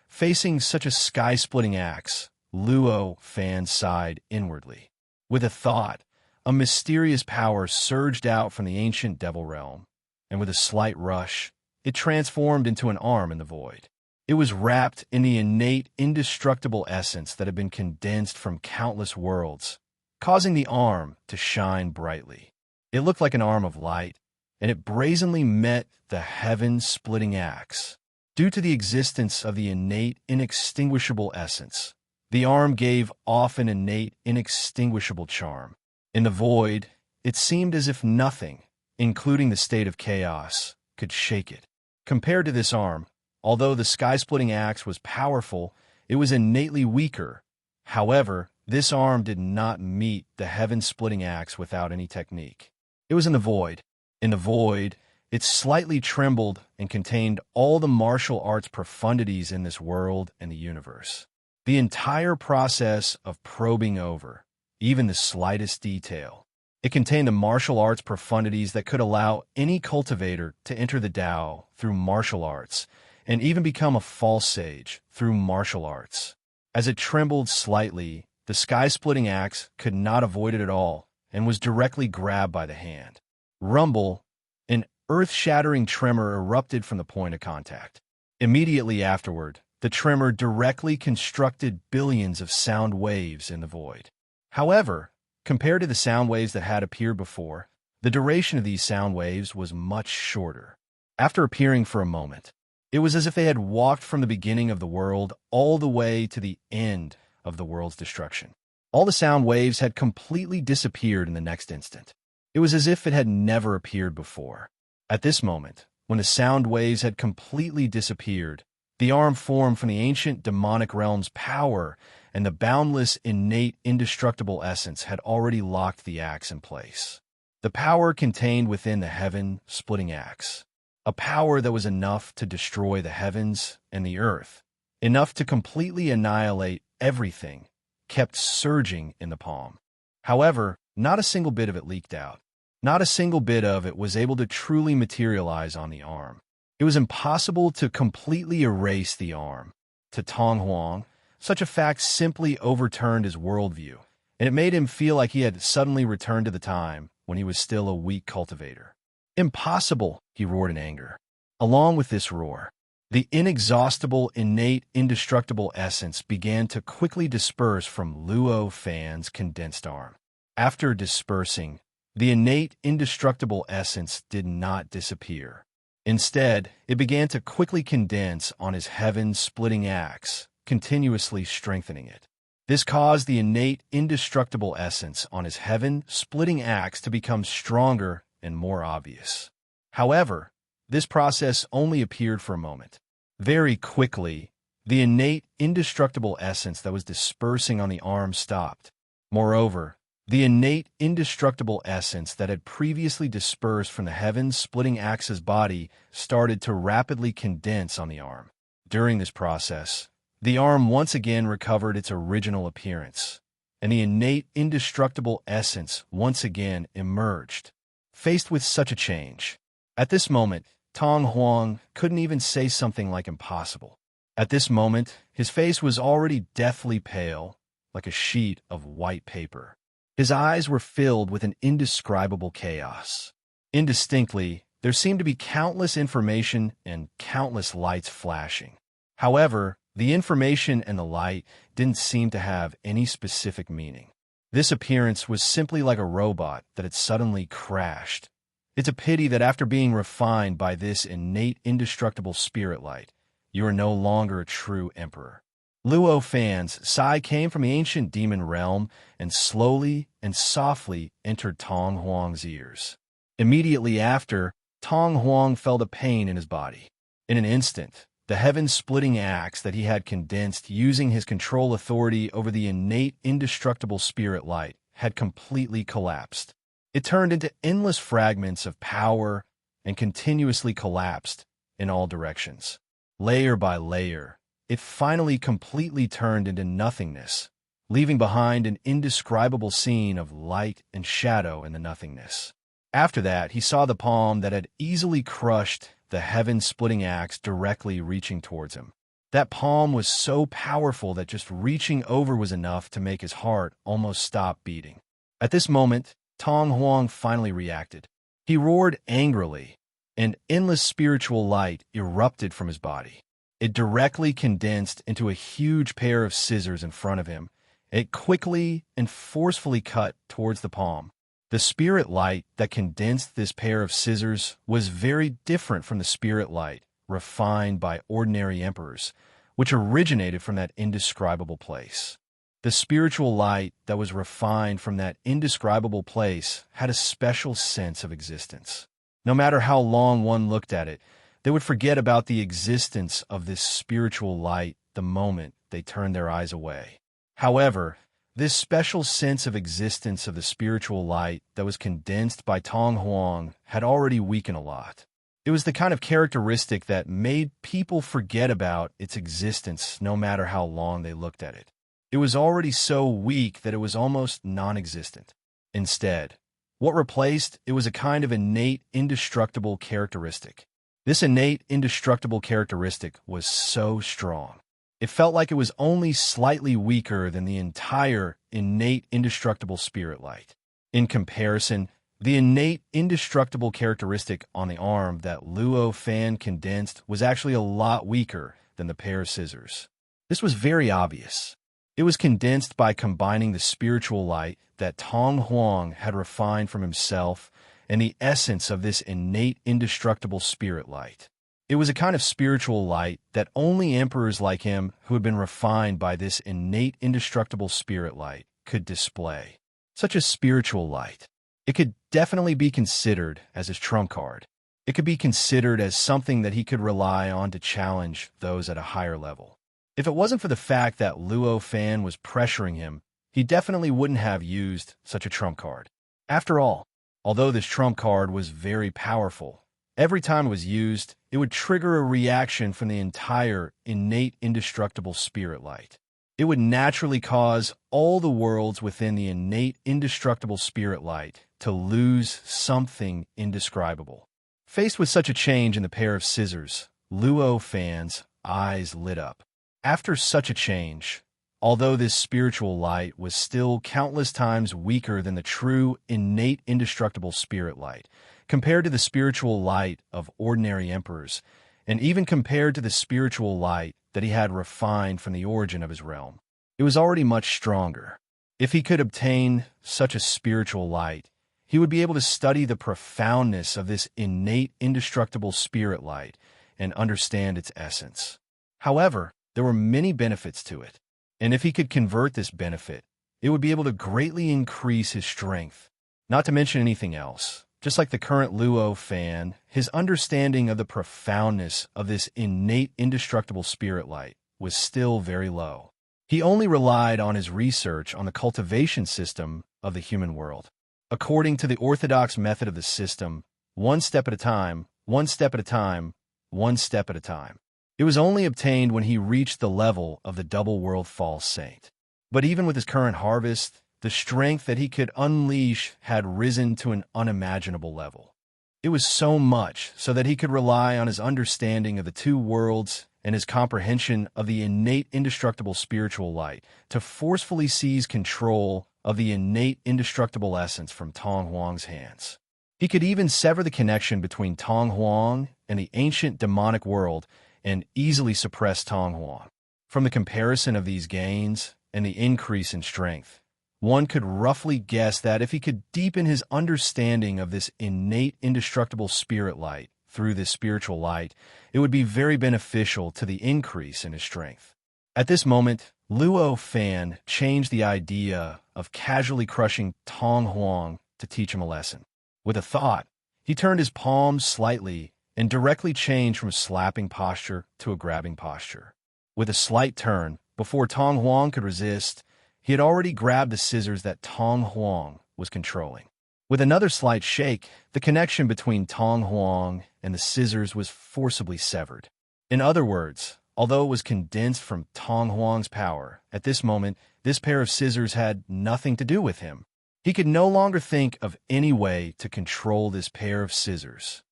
Facing such a sky-splitting axe, Luo Fan sighed inwardly. With a thought, a mysterious power surged out from the ancient devil realm, and with a slight rush, it transformed into an arm in the void. It was wrapped in the innate, indestructible essence that had been condensed from countless worlds, causing the arm to shine brightly. It looked like an arm of light, and it brazenly met the heaven-splitting axe. Due to the existence of the innate, inextinguishable essence, the arm gave off an innate, inextinguishable charm. In the void, it seemed as if nothing, including the state of chaos, could shake it. Compared to this arm, although the sky-splitting axe was powerful, it was innately weaker. However, this arm did not meet the heaven-splitting axe without any technique. It was in the void. In the void, it slightly trembled and contained all the martial arts profundities in this world and the universe. The entire process of probing over, even the slightest detail. It contained the martial arts profundities that could allow any cultivator to enter the Tao through martial arts, and even become a false sage through martial arts. As it trembled slightly, the sky-splitting axe could not avoid it at all, and was directly grabbed by the hand. Rumble, an earth-shattering tremor erupted from the point of contact. Immediately afterward, the tremor directly constructed billions of sound waves in the void. However, compared to the sound waves that had appeared before, the duration of these sound waves was much shorter. After appearing for a moment, it was as if they had walked from the beginning of the world all the way to the end of the world's destruction. All the sound waves had completely disappeared in the next instant. It was as if it had never appeared before. At this moment, when the sound waves had completely disappeared, the arm formed from the ancient demonic realm's power and the boundless, innate, indestructible essence had already locked the axe in place. The power contained within the heaven-splitting axe. A power that was enough to destroy the heavens and the earth, enough to completely annihilate everything, kept surging in the palm. However, not a single bit of it leaked out. Not a single bit of it was able to truly materialize on the arm. It was impossible to completely erase the arm. To Tong Huang, such a fact simply overturned his worldview, and it made him feel like he had suddenly returned to the time when he was still a weak cultivator. "Impossible!" he roared in anger. Along with this roar, the inexhaustible, innate, indestructible essence began to quickly disperse from Luo Fan's condensed arm. After dispersing, the innate, indestructible essence did not disappear. Instead, it began to quickly condense on his heaven-splitting axe, continuously strengthening it. This caused the innate, indestructible essence on his heaven-splitting axe to become stronger and more obvious. However, this process only appeared for a moment. Very quickly, the innate, indestructible essence that was dispersing on the arm stopped. Moreover, the innate, indestructible essence that had previously dispersed from the heaven-splitting axe's body started to rapidly condense on the arm. During this process, the arm once again recovered its original appearance, and the innate, indestructible essence once again emerged. Faced with such a change, at this moment, Tong Huang couldn't even say something like impossible. At this moment, his face was already deathly pale, like a sheet of white paper. His eyes were filled with an indescribable chaos. Indistinctly, there seemed to be countless information and countless lights flashing. However, The information and the light didn't seem to have any specific meaning. This appearance was simply like a robot that had suddenly crashed. It's a pity that after being refined by this innate, indestructible spirit light, you are no longer a true emperor. Luo Fan's sigh came from the ancient demon realm and slowly and softly entered Tong Huang's ears. Immediately after, Tong Huang felt a pain in his body. In an instant, the heaven-splitting axe that he had condensed using his control authority over the innate, indestructible spirit light had completely collapsed. It turned into endless fragments of power and continuously collapsed in all directions. Layer by layer, it finally completely turned into nothingness, leaving behind an indescribable scene of light and shadow in the nothingness. After that, he saw the palm that had easily crushed the heaven-splitting axe directly reaching towards him. That palm was so powerful that just reaching over was enough to make his heart almost stop beating. At this moment, Tong Huang finally reacted. He roared angrily, and endless spiritual light erupted from his body. It directly condensed into a huge pair of scissors in front of him. It quickly and forcefully cut towards the palm. The spirit light that condensed this pair of scissors was very different from the spirit light refined by ordinary emperors, which originated from that indescribable place. The spiritual light that was refined from that indescribable place had a special sense of existence. No matter how long one looked at it, they would forget about the existence of this spiritual light the moment they turned their eyes away. However, this special sense of existence of the spiritual light that was condensed by Tong Huang had already weakened a lot. It was the kind of characteristic that made people forget about its existence no matter how long they looked at it. It was already so weak that it was almost non-existent. Instead, what replaced it was a kind of innate, indestructible characteristic. This innate, indestructible characteristic was so strong. It felt like it was only slightly weaker than the entire innate, indestructible spirit light. In comparison, the innate, indestructible characteristic on the arm that Luo Fan condensed was actually a lot weaker than the pair of scissors. This was very obvious. It was condensed by combining the spiritual light that Tong Huang had refined from himself and the essence of this innate, indestructible spirit light. It was a kind of spiritual light that only emperors like him who had been refined by this innate, indestructible spirit light could display. Such a spiritual light. It could definitely be considered as his trump card. It could be considered as something that he could rely on to challenge those at a higher level. If it wasn't for the fact that Luo Fan was pressuring him, he definitely wouldn't have used such a trump card. After all, although this trump card was very powerful, every time it was used, it would trigger a reaction from the entire innate, indestructible spirit light. It would naturally cause all the worlds within the innate, indestructible spirit light to lose something indescribable. Faced with such a change in the pair of scissors, Luo Fan's eyes lit up. After such a change, although this spiritual light was still countless times weaker than the true, innate, indestructible spirit light, compared to the spiritual light of ordinary emperors, and even compared to the spiritual light that he had refined from the origin of his realm, it was already much stronger. If he could obtain such a spiritual light, he would be able to study the profoundness of this innate, indestructible spirit light and understand its essence. However, there were many benefits to it, and if he could convert this benefit, it would be able to greatly increase his strength. Not to mention anything else, just like the current Luo Fan, his understanding of the profoundness of this innate, indestructible spirit light was still very low. He only relied on his research on the cultivation system of the human world. According to the orthodox method of the system, one step at a time, one step at a time, one step at a time. It was only obtained when he reached the level of the double world false saint. But even with his current harvest, the strength that he could unleash had risen to an unimaginable level. It was so much so that he could rely on his understanding of the two worlds and his comprehension of the innate indestructible spiritual light to forcefully seize control of the innate indestructible essence from Tong Huang's hands. He could even sever the connection between Tong Huang and the ancient demonic world and easily suppress Tong Huang. From the comparison of these gains and the increase in strength, one could roughly guess that if he could deepen his understanding of this innate indestructible spirit light through this spiritual light, it would be very beneficial to the increase in his strength. At this moment, Luo Fan changed the idea of casually crushing Tong Huang to teach him a lesson. With a thought, he turned his palms slightly and directly changed from a slapping posture to a grabbing posture. With a slight turn, before Tong Huang could resist, he had already grabbed the scissors that Tong Huang was controlling. With another slight shake, the connection between Tong Huang and the scissors was forcibly severed. In other words, although it was condensed from Tong Huang's power, at this moment, this pair of scissors had nothing to do with him. He could no longer think of any way to control this pair of scissors.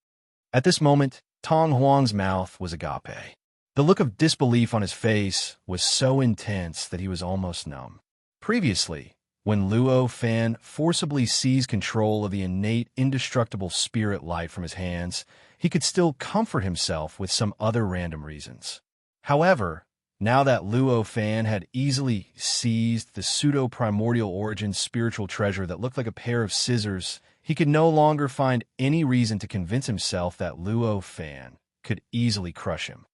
At this moment, Tong Huang's mouth was agape. The look of disbelief on his face was so intense that he was almost numb. Previously, when Luo Fan forcibly seized control of the innate indestructible spirit light from his hands, he could still comfort himself with some other random reasons. However, now that Luo Fan had easily seized the pseudo-primordial origin spiritual treasure that looked like a pair of scissors, he could no longer find any reason to convince himself that Luo Fan could easily crush him.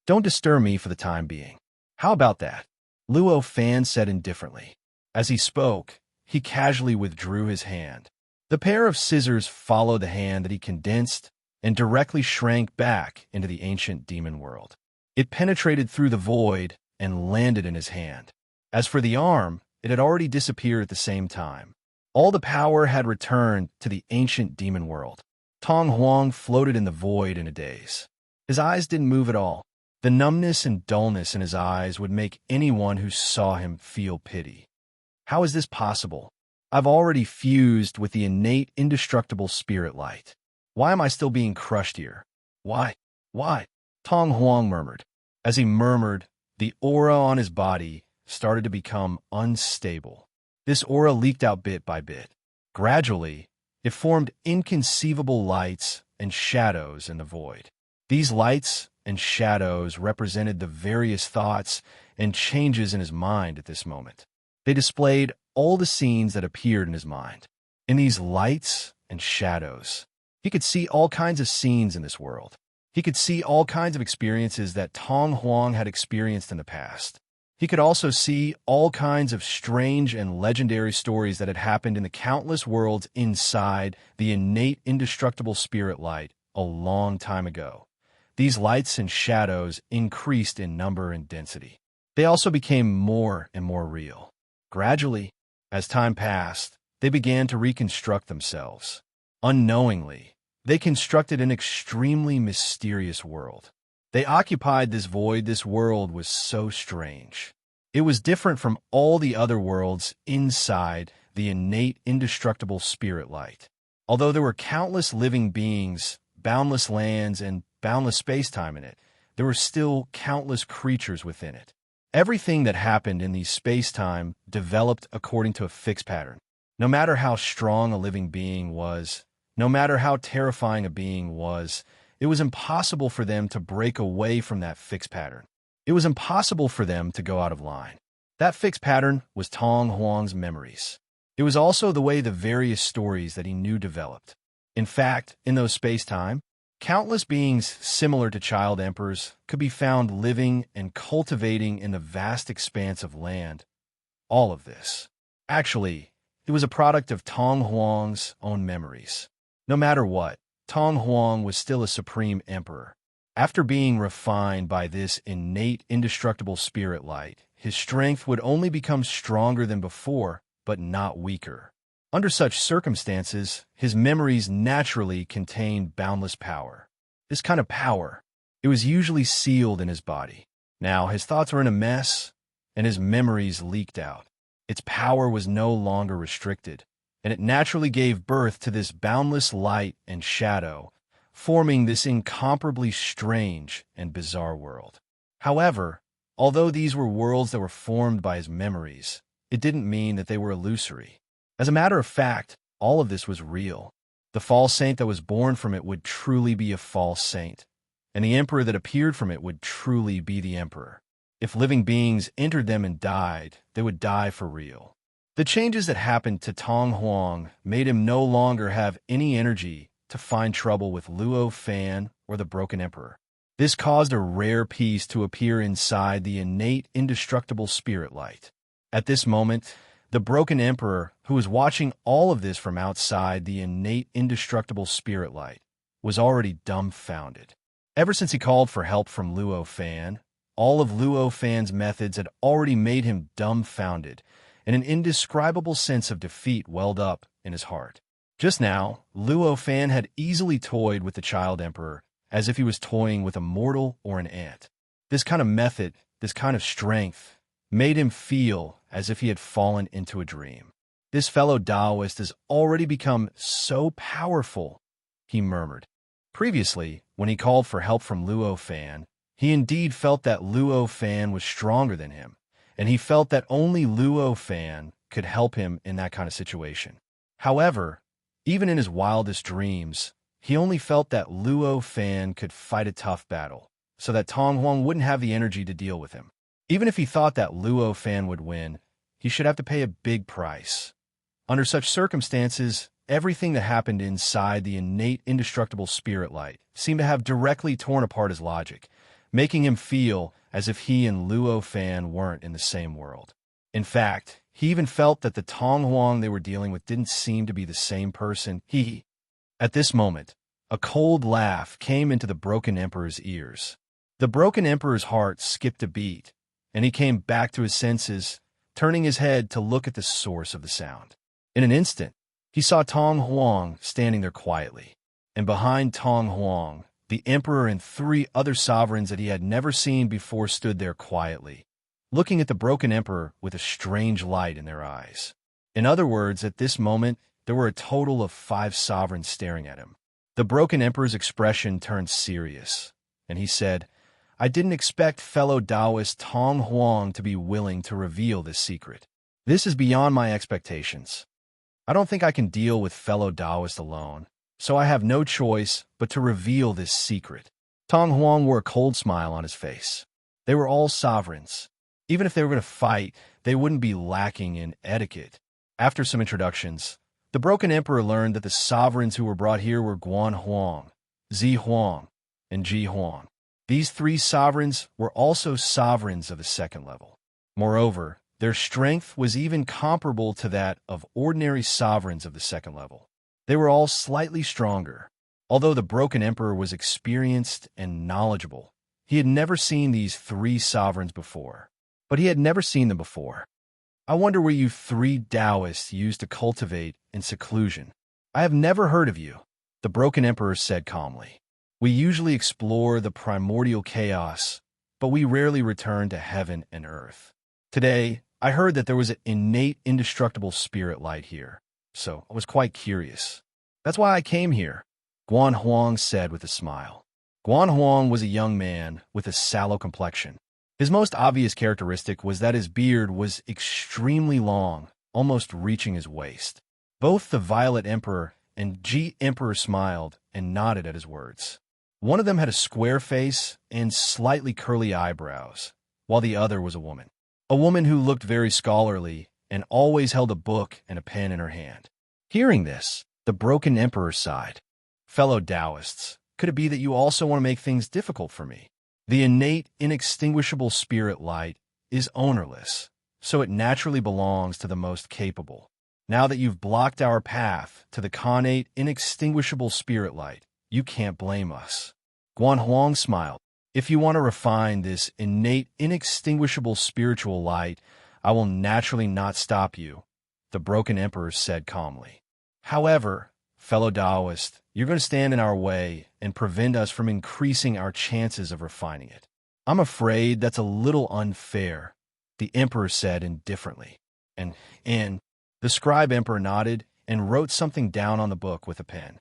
"Don't disturb me for the time being. How about that?" Luo Fan said indifferently. As he spoke, he casually withdrew his hand. The pair of scissors followed the hand that he condensed and directly shrank back into the ancient demon world. It penetrated through the void and landed in his hand. As for the arm, it had already disappeared at the same time. All the power had returned to the ancient demon world. Tong Huang floated in the void in a daze. His eyes didn't move at all. The numbness and dullness in his eyes would make anyone who saw him feel pity. How is this possible? I've already fused with the innate indestructible spirit light. Why am I still being crushed here? Why? Tong Huang murmured. As he murmured, the aura on his body started to become unstable. This aura leaked out bit by bit. Gradually, it formed inconceivable lights and shadows in the void. These lights and shadows represented the various thoughts and changes in his mind at this moment. They displayed all the scenes that appeared in his mind. In these lights and shadows, he could see all kinds of scenes in this world. He could see all kinds of experiences that Tong Huang had experienced in the past. He could also see all kinds of strange and legendary stories that had happened in the countless worlds inside the innate indestructible spirit light a long time ago. These lights and shadows increased in number and density. They also became more and more real. Gradually, as time passed, they began to reconstruct themselves. Unknowingly, they constructed an extremely mysterious world. They occupied this void. This world was so strange. It was different from all the other worlds inside the innate indestructible spirit light. Although there were countless living beings, boundless lands, and boundless space-time in it, there were still countless creatures within it. Everything that happened in the space-time developed according to a fixed pattern. No matter how strong a living being was, no matter how terrifying a being was, it was impossible for them to break away from that fixed pattern. It was impossible for them to go out of line. That fixed pattern was Tong Huang's memories. It was also the way the various stories that he knew developed. In fact, in those space-time, countless beings similar to child emperors could be found living and cultivating in the vast expanse of land. All of this. Actually, it was a product of Tong Huang's own memories. No matter what, Tong Huang was still a supreme emperor. After being refined by this innate indestructible spirit light, his strength would only become stronger than before, but not weaker. Under such circumstances, his memories naturally contained boundless power. This kind of power, it was usually sealed in his body. Now, his thoughts were in a mess, and his memories leaked out. Its power was no longer restricted, and it naturally gave birth to this boundless light and shadow, forming this incomparably strange and bizarre world. However, although these were worlds that were formed by his memories, it didn't mean that they were illusory. As a matter of fact, all of this was real. The false saint that was born from it would truly be a false saint, and the emperor that appeared from it would truly be the emperor. If living beings entered them and died, they would die for real. The changes that happened to Tong Huang made him no longer have any energy to find trouble with Luo Fan or the Broken Emperor. This caused a rare piece to appear inside the innate indestructible spirit light. At this moment, the Broken Emperor, who was watching all of this from outside the innate indestructible spirit light, was already dumbfounded. Ever since he called for help from Luo Fan, all of Luo Fan's methods had already made him dumbfounded, and an indescribable sense of defeat welled up in his heart. Just now, Luo Fan had easily toyed with the Child Emperor as if he was toying with a mortal or an ant. This kind of method, this kind of strength, made him feel as if he had fallen into a dream. This fellow Taoist has already become so powerful, he murmured. Previously, when he called for help from Luo Fan, he indeed felt that Luo Fan was stronger than him, and he felt that only Luo Fan could help him in that kind of situation. However, even in his wildest dreams, he only felt that Luo Fan could fight a tough battle, so that Tong Huang wouldn't have the energy to deal with him. Even if he thought that Luo Fan would win, he should have to pay a big price. Under such circumstances, everything that happened inside the innate indestructible spirit light seemed to have directly torn apart his logic, making him feel as if he and Luo Fan weren't in the same world. In fact, he even felt that the Tong Huang they were dealing with didn't seem to be the same person. At this moment, a cold laugh came into the Broken Emperor's ears. The Broken Emperor's heart skipped a beat, and he came back to his senses, turning his head to look at the source of the sound. In an instant, he saw Tong Huang standing there quietly, and behind Tong Huang, the Emperor and 3 other sovereigns that he had never seen before stood there quietly, looking at the Broken Emperor with a strange light in their eyes. In other words, at this moment, there were a total of 5 sovereigns staring at him. The Broken Emperor's expression turned serious, and he said, "I didn't expect fellow Taoist Tong Huang to be willing to reveal this secret. This is beyond my expectations. I don't think I can deal with fellow Taoist alone, so I have no choice but to reveal this secret." Tong Huang wore a cold smile on his face. They were all sovereigns. Even if they were going to fight, they wouldn't be lacking in etiquette. After some introductions, the Broken Emperor learned that the sovereigns who were brought here were Guan Huang, Zi Huang, and Ji Huang. These 3 sovereigns were also sovereigns of the 2nd level. Moreover, their strength was even comparable to that of ordinary sovereigns of the 2nd level. They were all slightly stronger. Although the Broken Emperor was experienced and knowledgeable, he had never seen these 3 sovereigns before. But he had never seen them before. "I wonder where you 3 Taoists used to cultivate in seclusion. I have never heard of you," the Broken Emperor said calmly. "We usually explore the primordial chaos, but we rarely return to heaven and earth. Today, I heard that there was an innate indestructible spirit light here, so I was quite curious. That's why I came here," Guan Huang said with a smile. Guan Huang was a young man with a sallow complexion. His most obvious characteristic was that his beard was extremely long, almost reaching his waist. Both the Violet Emperor and Ji Emperor smiled and nodded at his words. One of them had a square face and slightly curly eyebrows, while the other was a woman who looked very scholarly and always held a book and a pen in her hand. Hearing this, the Broken Emperor sighed. "Fellow Taoists, could it be that you also want to make things difficult for me? The innate, inextinguishable spirit light is ownerless, so it naturally belongs to the most capable. Now that you've blocked our path to the connate, inextinguishable spirit light, you can't blame us." Guan Huang smiled. "If you want to refine this innate, inextinguishable spiritual light, I will naturally not stop you," the Broken Emperor said calmly. "However, fellow Taoist, you're going to stand in our way and prevent us from increasing our chances of refining it. I'm afraid that's a little unfair," the Emperor said indifferently. And the Scribe Emperor nodded and wrote something down on the book with a pen.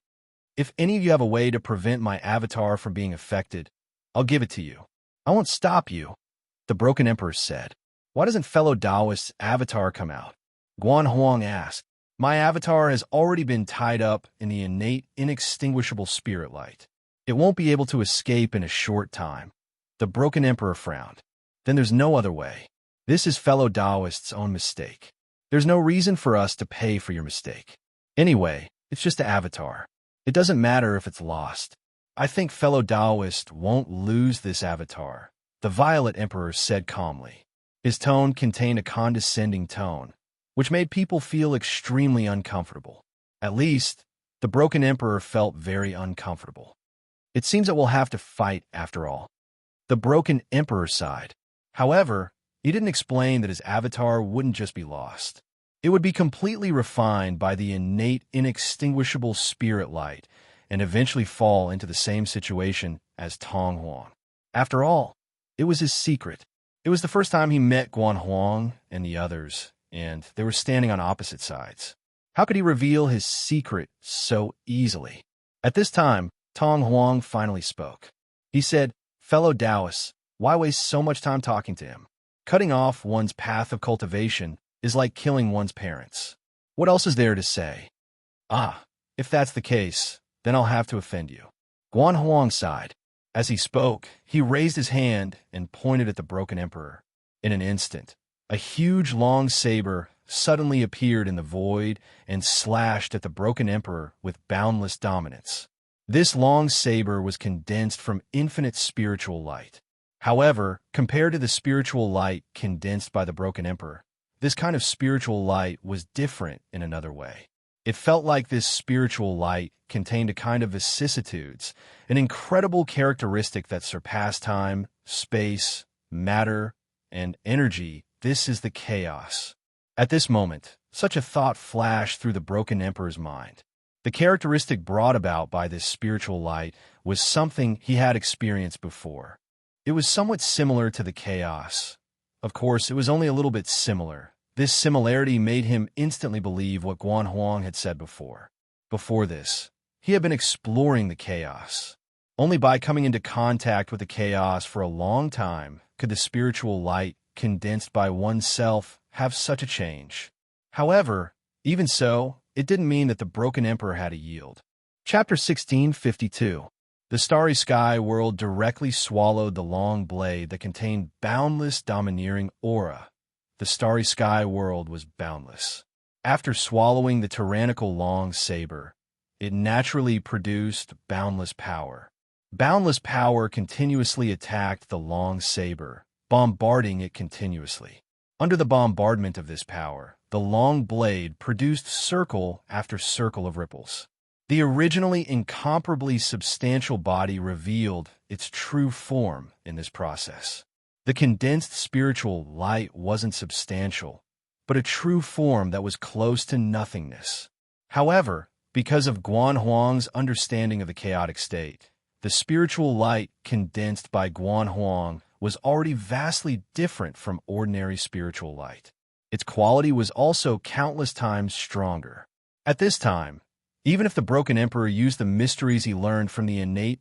"If any of you have a way to prevent my avatar from being affected, I'll give it to you." "I won't stop you," the Broken Emperor said. "Why doesn't fellow Taoist's avatar come out?" Guan Huang asked. "My avatar has already been tied up in the innate, inextinguishable spirit light. It won't be able to escape in a short time." The Broken Emperor frowned. then there's no other way. This is fellow Taoist's own mistake. There's no reason for us to pay for your mistake. Anyway, it's just an avatar. It doesn't matter if it's lost. I think fellow Taoist won't lose this avatar, the Violet Emperor said calmly. His tone contained a condescending tone, which made people feel extremely uncomfortable. At least, the Broken Emperor felt very uncomfortable. It seems that we'll have to fight after all. The Broken Emperor sighed. However, he didn't explain that his avatar wouldn't just be lost. It would be completely refined by the innate, inextinguishable spirit light and eventually fall into the same situation as Tong Huang. After all, it was his secret. It was the first time he met Guan Huang and the others, and they were standing on opposite sides. How could he reveal his secret so easily? At this time, Tong Huang finally spoke. He said, "Fellow Taoists, why waste so much time talking to him? Cutting off one's path of cultivation is like killing one's parents. What else is there to say?" "Ah, if that's the case, then I'll have to offend you." Guan Huang sighed. As he spoke, he raised his hand and pointed at the Broken Emperor. In an instant, a huge long saber suddenly appeared in the void and slashed at the Broken Emperor with boundless dominance. This long saber was condensed from infinite spiritual light. However, compared to the spiritual light condensed by the Broken Emperor, this kind of spiritual light was different in another way. It felt like this spiritual light contained a kind of vicissitudes, an incredible characteristic that surpassed time, space, matter, and energy. This is the chaos. At this moment, such a thought flashed through the Broken Emperor's mind. The characteristic brought about by this spiritual light was something he had experienced before. It was somewhat similar to the chaos. Of course, it was only a little bit similar. This similarity made him instantly believe what Guan Huang had said before. Before this, he had been exploring the chaos. Only by coming into contact with the chaos for a long time could the spiritual light condensed by oneself have such a change. However, even so, it didn't mean that the Broken Emperor had to yield. Chapter 1652. The starry sky world directly swallowed the long blade that contained boundless domineering aura. The starry sky world was boundless. After swallowing the tyrannical long saber, it naturally produced boundless power. Boundless power continuously attacked the long saber, bombarding it continuously. Under the bombardment of this power, the long blade produced circle after circle of ripples. The originally incomparably substantial body revealed its true form in this process. The condensed spiritual light wasn't substantial, but a true form that was close to nothingness. However, because of Guan Huang's understanding of the chaotic state, the spiritual light condensed by Guan Huang was already vastly different from ordinary spiritual light. Its quality was also countless times stronger. At this time, even if the Broken Emperor used the mysteries he learned from the innate,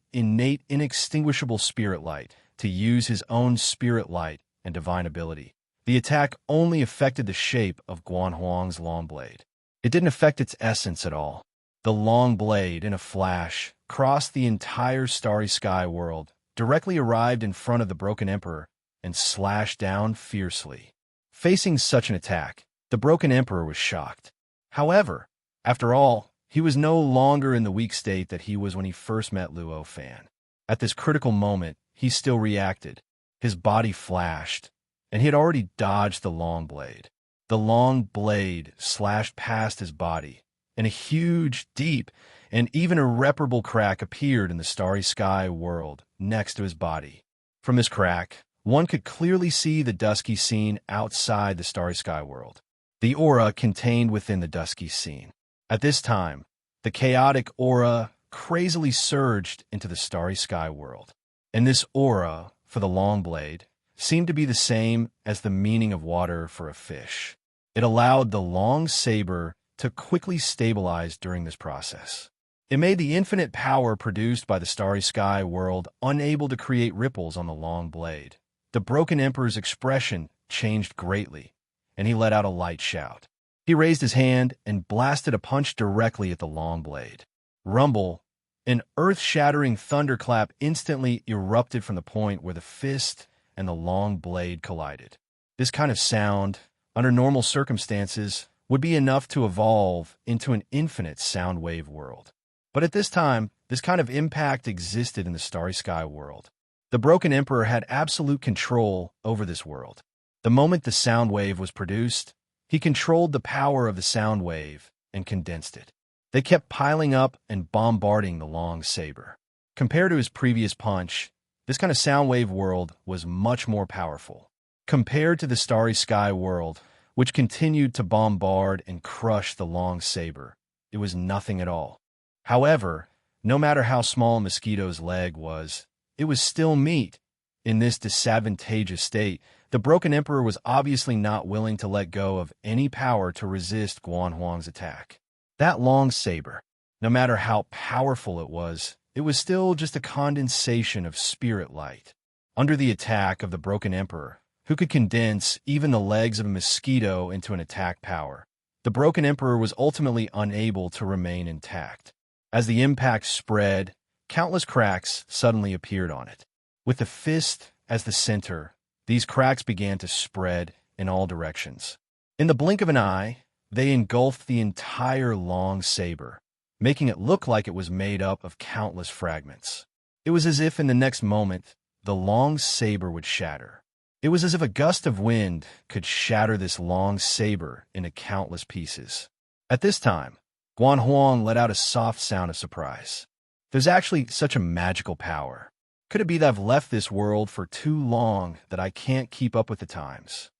inextinguishable spirit light to use his own spirit light and divine ability, the attack only affected the shape of Guan Huang's long blade. It didn't affect its essence at all. The long blade, in a flash, crossed the entire starry sky world, directly arrived in front of the Broken Emperor, and slashed down fiercely. Facing such an attack, the Broken Emperor was shocked. However, after all, he was no longer in the weak state that he was when he first met Luo Fan. At this critical moment, he still reacted. His body flashed, and he had already dodged the long blade. The long blade slashed past his body, and a huge, deep, and even irreparable crack appeared in the starry sky world next to his body. From this crack, one could clearly see the dusky scene outside the starry sky world, the aura contained within the dusky scene. At this time, the chaotic aura crazily surged into the starry sky world, and this aura, for the long blade, seemed to be the same as the meaning of water for a fish. It allowed the long saber to quickly stabilize during this process. It made the infinite power produced by the starry sky world unable to create ripples on the long blade. The Broken Emperor's expression changed greatly, and he let out a light shout. He raised his hand and blasted a punch directly at the long blade. Rumble, an earth-shattering thunderclap instantly erupted from the point where the fist and the long blade collided. This kind of sound, under normal circumstances, would be enough to evolve into an infinite sound wave world. But at this time, this kind of impact existed in the starry sky world. The Broken Emperor had absolute control over this world. The moment the sound wave was produced, he controlled the power of the sound wave and condensed it. They kept piling up and bombarding the long saber. Compared to his previous punch, this kind of sound wave world was much more powerful. Compared to the starry sky world, which continued to bombard and crush the long saber, it was nothing at all. However, no matter how small a mosquito's leg was, it was still meat. In this disadvantageous state, the Broken Emperor was obviously not willing to let go of any power to resist Guan Huang's attack. That long saber, no matter how powerful it was still just a condensation of spirit light. Under the attack of the Broken Emperor, who could condense even the legs of a mosquito into an attack power, the Broken Emperor was ultimately unable to remain intact. As the impact spread, countless cracks suddenly appeared on it. With the fist as the center, these cracks began to spread in all directions. In the blink of an eye, they engulfed the entire long saber, making it look like it was made up of countless fragments. It was as if in the next moment, the long saber would shatter. It was as if a gust of wind could shatter this long saber into countless pieces. At this time, Guan Huang let out a soft sound of surprise. There's actually such a magical power. Could it be that I've left this world for too long that I can't keep up with the times?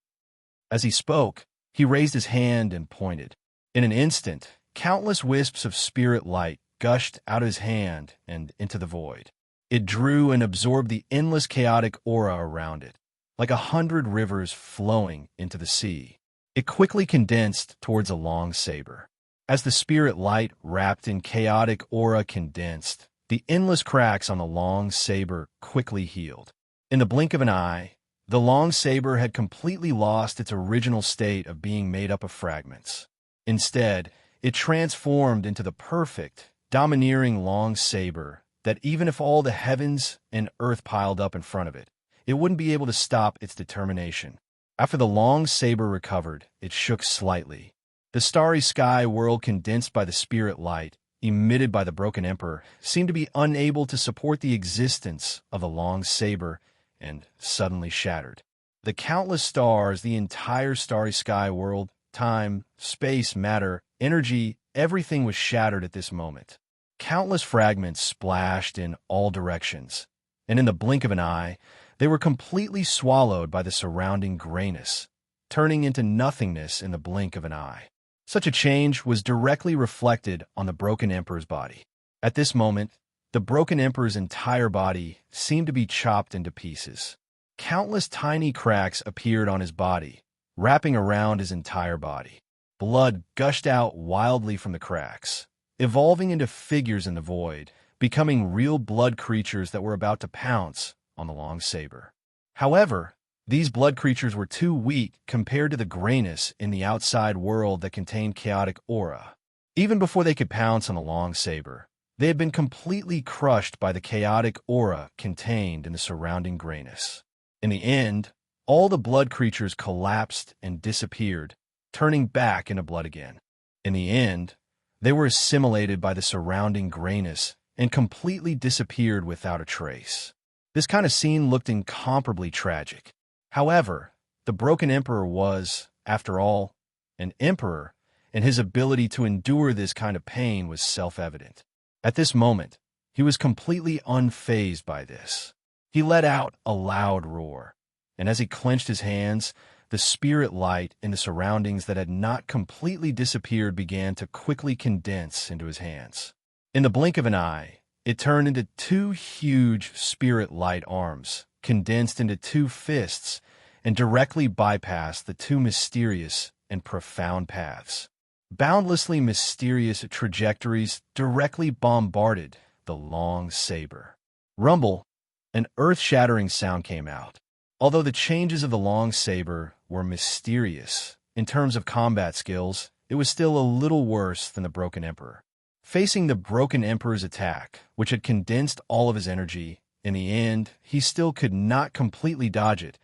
As he spoke, he raised his hand and pointed. In an instant, countless wisps of spirit light gushed out of his hand and into the void. It drew and absorbed the endless chaotic aura around it, like 100 rivers flowing into the sea. It quickly condensed towards a long saber. As the spirit light wrapped in chaotic aura condensed, the endless cracks on the long saber quickly healed. In the blink of an eye, the long saber had completely lost its original state of being made up of fragments. Instead, it transformed into the perfect, domineering long saber that even if all the heavens and earth piled up in front of it, it wouldn't be able to stop its determination. After the long saber recovered, it shook slightly. The starry sky world condensed by the spirit light, emitted by the Broken Emperor, seemed to be unable to support the existence of the long saber and suddenly shattered. The countless stars, the entire starry sky world, time, space, matter, energy, everything was shattered at this moment. Countless fragments splashed in all directions, and in the blink of an eye, they were completely swallowed by the surrounding grayness, turning into nothingness in the blink of an eye. Such a change was directly reflected on the Broken Emperor's body. At this moment, the Broken Emperor's entire body seemed to be chopped into pieces. Countless tiny cracks appeared on his body, wrapping around his entire body. Blood gushed out wildly from the cracks, evolving into figures in the void, becoming real blood creatures that were about to pounce on the long saber. However, these blood creatures were too weak compared to the grayness in the outside world that contained chaotic aura. Even before they could pounce on the long saber, they had been completely crushed by the chaotic aura contained in the surrounding grayness. In the end, all the blood creatures collapsed and disappeared, turning back into blood again. In the end, they were assimilated by the surrounding grayness and completely disappeared without a trace. This kind of scene looked incomparably tragic. However, the Broken Emperor was, after all, an emperor, and his ability to endure this kind of pain was self-evident. At this moment, he was completely unfazed by this. He let out a loud roar, and as he clenched his hands, the spirit light in the surroundings that had not completely disappeared began to quickly condense into his hands. In the blink of an eye, it turned into 2 huge spirit light arms, condensed into 2 fists, and directly bypassed the 2 mysterious and profound paths. Boundlessly mysterious trajectories directly bombarded the long saber. Rumble, an earth-shattering sound came out. Although the changes of the long saber were mysterious in terms of combat skills, it was still a little worse than the Broken Emperor. Facing the Broken Emperor's attack, which had condensed all of his energy, in the end, he still could not completely dodge it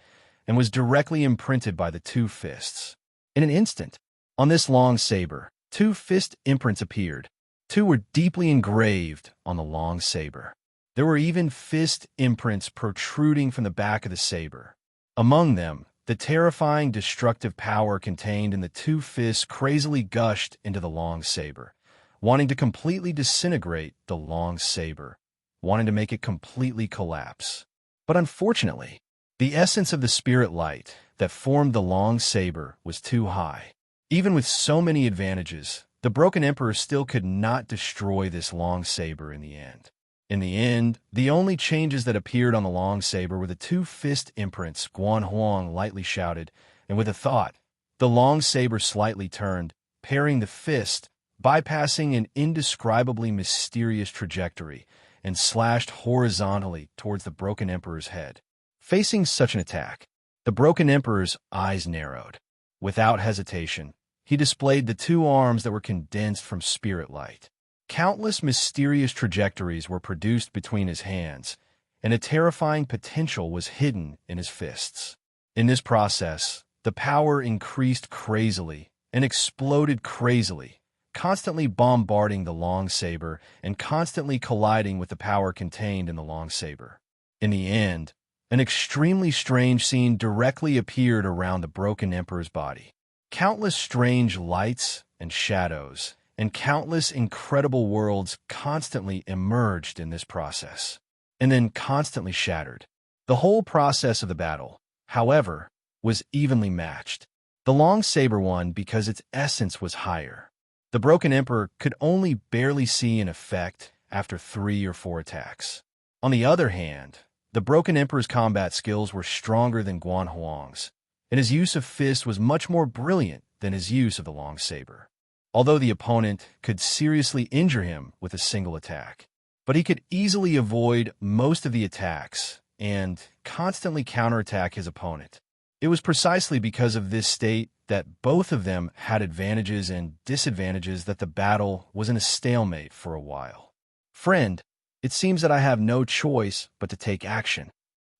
and was directly imprinted by the two fists. In an instant, on this long saber, two fist imprints appeared. Two were deeply engraved on the long saber. There were even fist imprints protruding from the back of the saber. Among them, the terrifying destructive power contained in the two fists crazily gushed into the long saber, wanting to completely disintegrate the long saber, wanting to make it completely collapse. But unfortunately, the essence of the spirit light that formed the long saber was too high. Even with so many advantages, the Broken Emperor still could not destroy this long saber in the end. In the end, the only changes that appeared on the long saber were the two fist imprints, Guan Huang lightly shouted, and with a thought, the long saber slightly turned, parrying the fist, bypassing an indescribably mysterious trajectory, and slashed horizontally towards the Broken Emperor's head. Facing such an attack, the Broken Emperor's eyes narrowed. Without hesitation, he displayed the two arms that were condensed from spirit light. Countless mysterious trajectories were produced between his hands, and a terrifying potential was hidden in his fists. In this process, the power increased crazily and exploded crazily, constantly bombarding the long saber and constantly colliding with the power contained in the long saber. In the end, an extremely strange scene directly appeared around the Broken Emperor's body. Countless strange lights and shadows and countless incredible worlds constantly emerged in this process, and then constantly shattered. The whole process of the battle, however, was evenly matched. The long saber won because its essence was higher. The Broken Emperor could only barely see an effect after 3 or 4 attacks. On the other hand, the Broken Emperor's combat skills were stronger than Guan Huang's, and his use of fists was much more brilliant than his use of the long saber. Although the opponent could seriously injure him with a single attack, but he could easily avoid most of the attacks and constantly counterattack his opponent. It was precisely because of this state that both of them had advantages and disadvantages that the battle was in a stalemate for a while. Friend, it seems that I have no choice but to take action.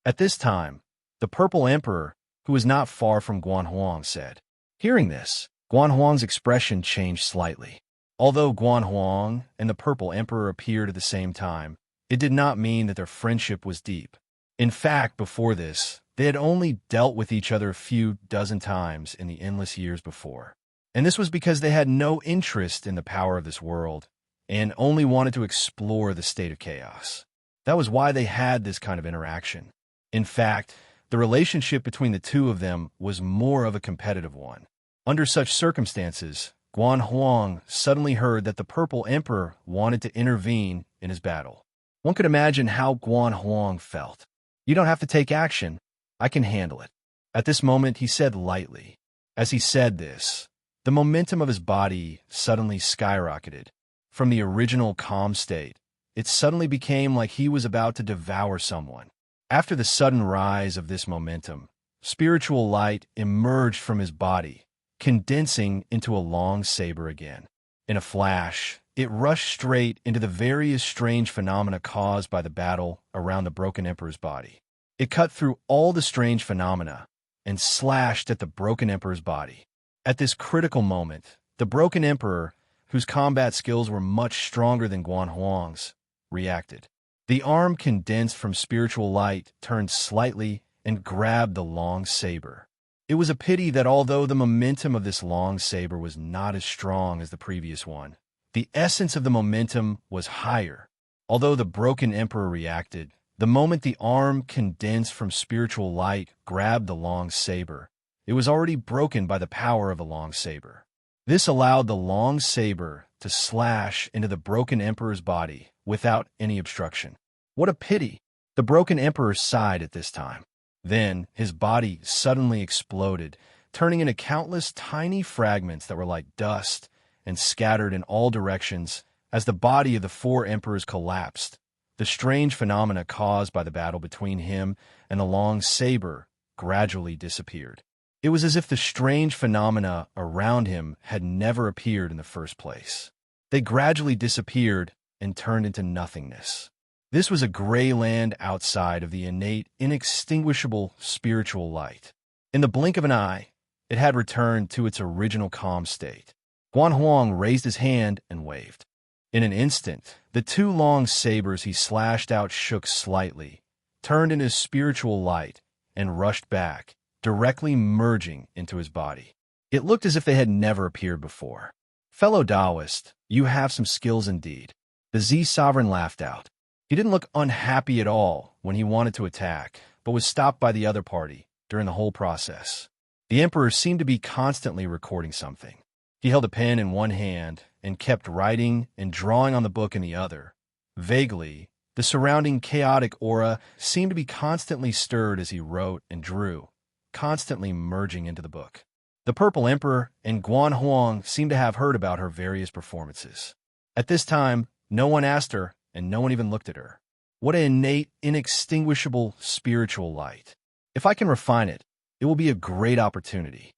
At this time, the Purple Emperor, who was not far from Guan Huang, said. Hearing this, Guan Huang's expression changed slightly. Although Guan Huang and the Purple Emperor appeared at the same time, it did not mean that their friendship was deep. In fact, before this, they had only dealt with each other a few dozen times in the endless years before. And this was because they had no interest in the power of this world and only wanted to explore the state of chaos. That was why they had this kind of interaction. In fact, the relationship between the two of them was more of a competitive one. Under such circumstances, Guan Huang suddenly heard that the Purple Emperor wanted to intervene in his battle. One could imagine how Guan Huang felt. You don't have to take action. I can handle it. At this moment, he said lightly. As he said this, the momentum of his body suddenly skyrocketed. From the original calm state, it suddenly became like he was about to devour someone. After the sudden rise of this momentum, spiritual light emerged from his body, condensing into a long saber again. In a flash, it rushed straight into the various strange phenomena caused by the battle around the Broken Emperor's body. It cut through all the strange phenomena and slashed at the Broken Emperor's body. At this critical moment, the Broken Emperor, whose combat skills were much stronger than Guan Huang's, reacted. The arm condensed from spiritual light turned slightly and grabbed the long saber. It was a pity that although the momentum of this long saber was not as strong as the previous one, the essence of the momentum was higher. Although the Broken Emperor reacted, the moment the arm condensed from spiritual light grabbed the long saber, it was already broken by the power of the long saber. This allowed the long saber to slash into the Broken Emperor's body without any obstruction. What a pity! The Broken Emperor sighed at this time. Then his body suddenly exploded, turning into countless tiny fragments that were like dust and scattered in all directions as the body of the 4 emperors collapsed. The strange phenomena caused by the battle between him and the long saber gradually disappeared. It was as if the strange phenomena around him had never appeared in the first place. They gradually disappeared and turned into nothingness. This was a gray land outside of the innate, inextinguishable spiritual light. In the blink of an eye, it had returned to its original calm state. Guan Huang raised his hand and waved. In an instant, the two long sabers he slashed out shook slightly, turned into spiritual light, and rushed back, directly merging into his body. It looked as if they had never appeared before. "Fellow Taoist, you have some skills indeed." The Z sovereign laughed out. He didn't look unhappy at all when he wanted to attack, but was stopped by the other party during the whole process. The emperor seemed to be constantly recording something. He held a pen in one hand and kept writing and drawing on the book in the other. Vaguely, the surrounding chaotic aura seemed to be constantly stirred as he wrote and drew, constantly merging into the book. The Purple Emperor and Guan Huang seemed to have heard about her various performances. At this time, no one asked her, and no one even looked at her. What an innate, inextinguishable spiritual light. If I can refine it, it will be a great opportunity.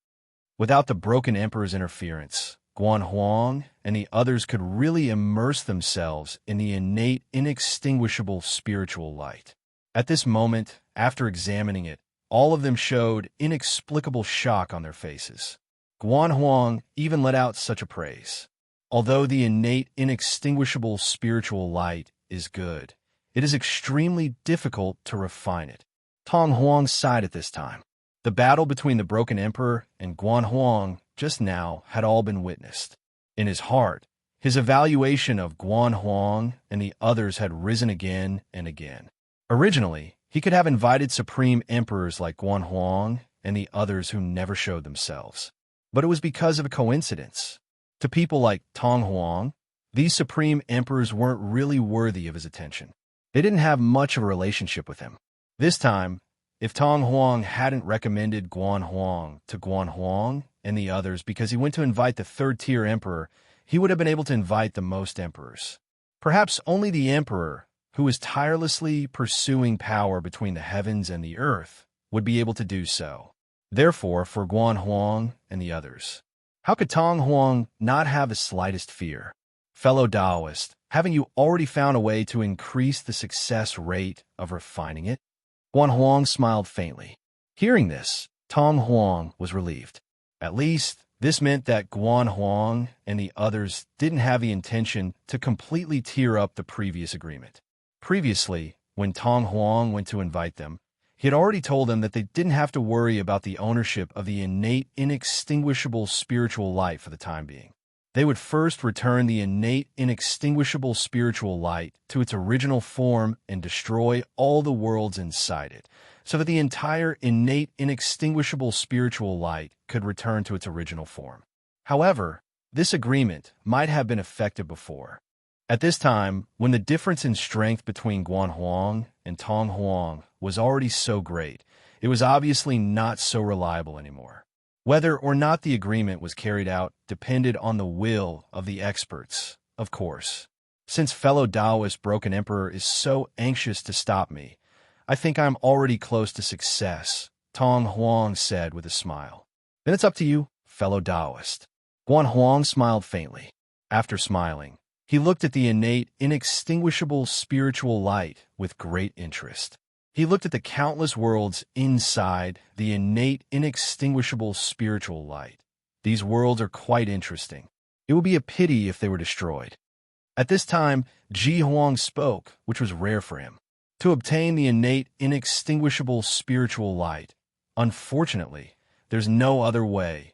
Without the broken emperor's interference, Guan Huang and the others could really immerse themselves in the innate, inextinguishable spiritual light. At this moment, after examining it, all of them showed inexplicable shock on their faces. Guan Huang even let out such a praise. Although the innate, inextinguishable spiritual light is good, it is extremely difficult to refine it. Tong Huang sighed at this time. The battle between the broken emperor and Guan Huang just now had all been witnessed. In his heart, his evaluation of Guan Huang and the others had risen again and again. Originally, he could have invited supreme emperors like Guan Huang and the others who never showed themselves. But it was because of a coincidence. To people like Tong Huang, these supreme emperors weren't really worthy of his attention. They didn't have much of a relationship with him. This time, if Tong Huang hadn't recommended Guan Huang to Guan Huang and the others because he went to invite the third-tier emperor, he would have been able to invite the most emperors. Perhaps only the emperor, who was tirelessly pursuing power between the heavens and the earth, would be able to do so. Therefore, for Guan Huang and the others, how could Tong Huang not have the slightest fear? Fellow Taoist, haven't you already found a way to increase the success rate of refining it? Guan Huang smiled faintly. Hearing this, Tong Huang was relieved. At least, this meant that Guan Huang and the others didn't have the intention to completely tear up the previous agreement. Previously, when Tong Huang went to invite them, he had already told them that they didn't have to worry about the ownership of the innate, inextinguishable spiritual light for the time being. They would first return the innate, inextinguishable spiritual light to its original form and destroy all the worlds inside it, so that the entire innate, inextinguishable spiritual light could return to its original form. However, this agreement might have been effective before. At this time, when the difference in strength between Guan Huang and Tong Huang was already so great, it was obviously not so reliable anymore. Whether or not the agreement was carried out depended on the will of the experts, of course. Since fellow Taoist Broken Emperor is so anxious to stop me, I think I'm already close to success, Tong Huang said with a smile. Then it's up to you, fellow Taoist. Guan Huang smiled faintly. After smiling, he looked at the innate, inextinguishable spiritual light with great interest. He looked at the countless worlds inside the innate, inextinguishable spiritual light. These worlds are quite interesting. It would be a pity if they were destroyed. At this time, Ji Huang spoke, which was rare for him. To obtain the innate, inextinguishable spiritual light, unfortunately, there's no other way,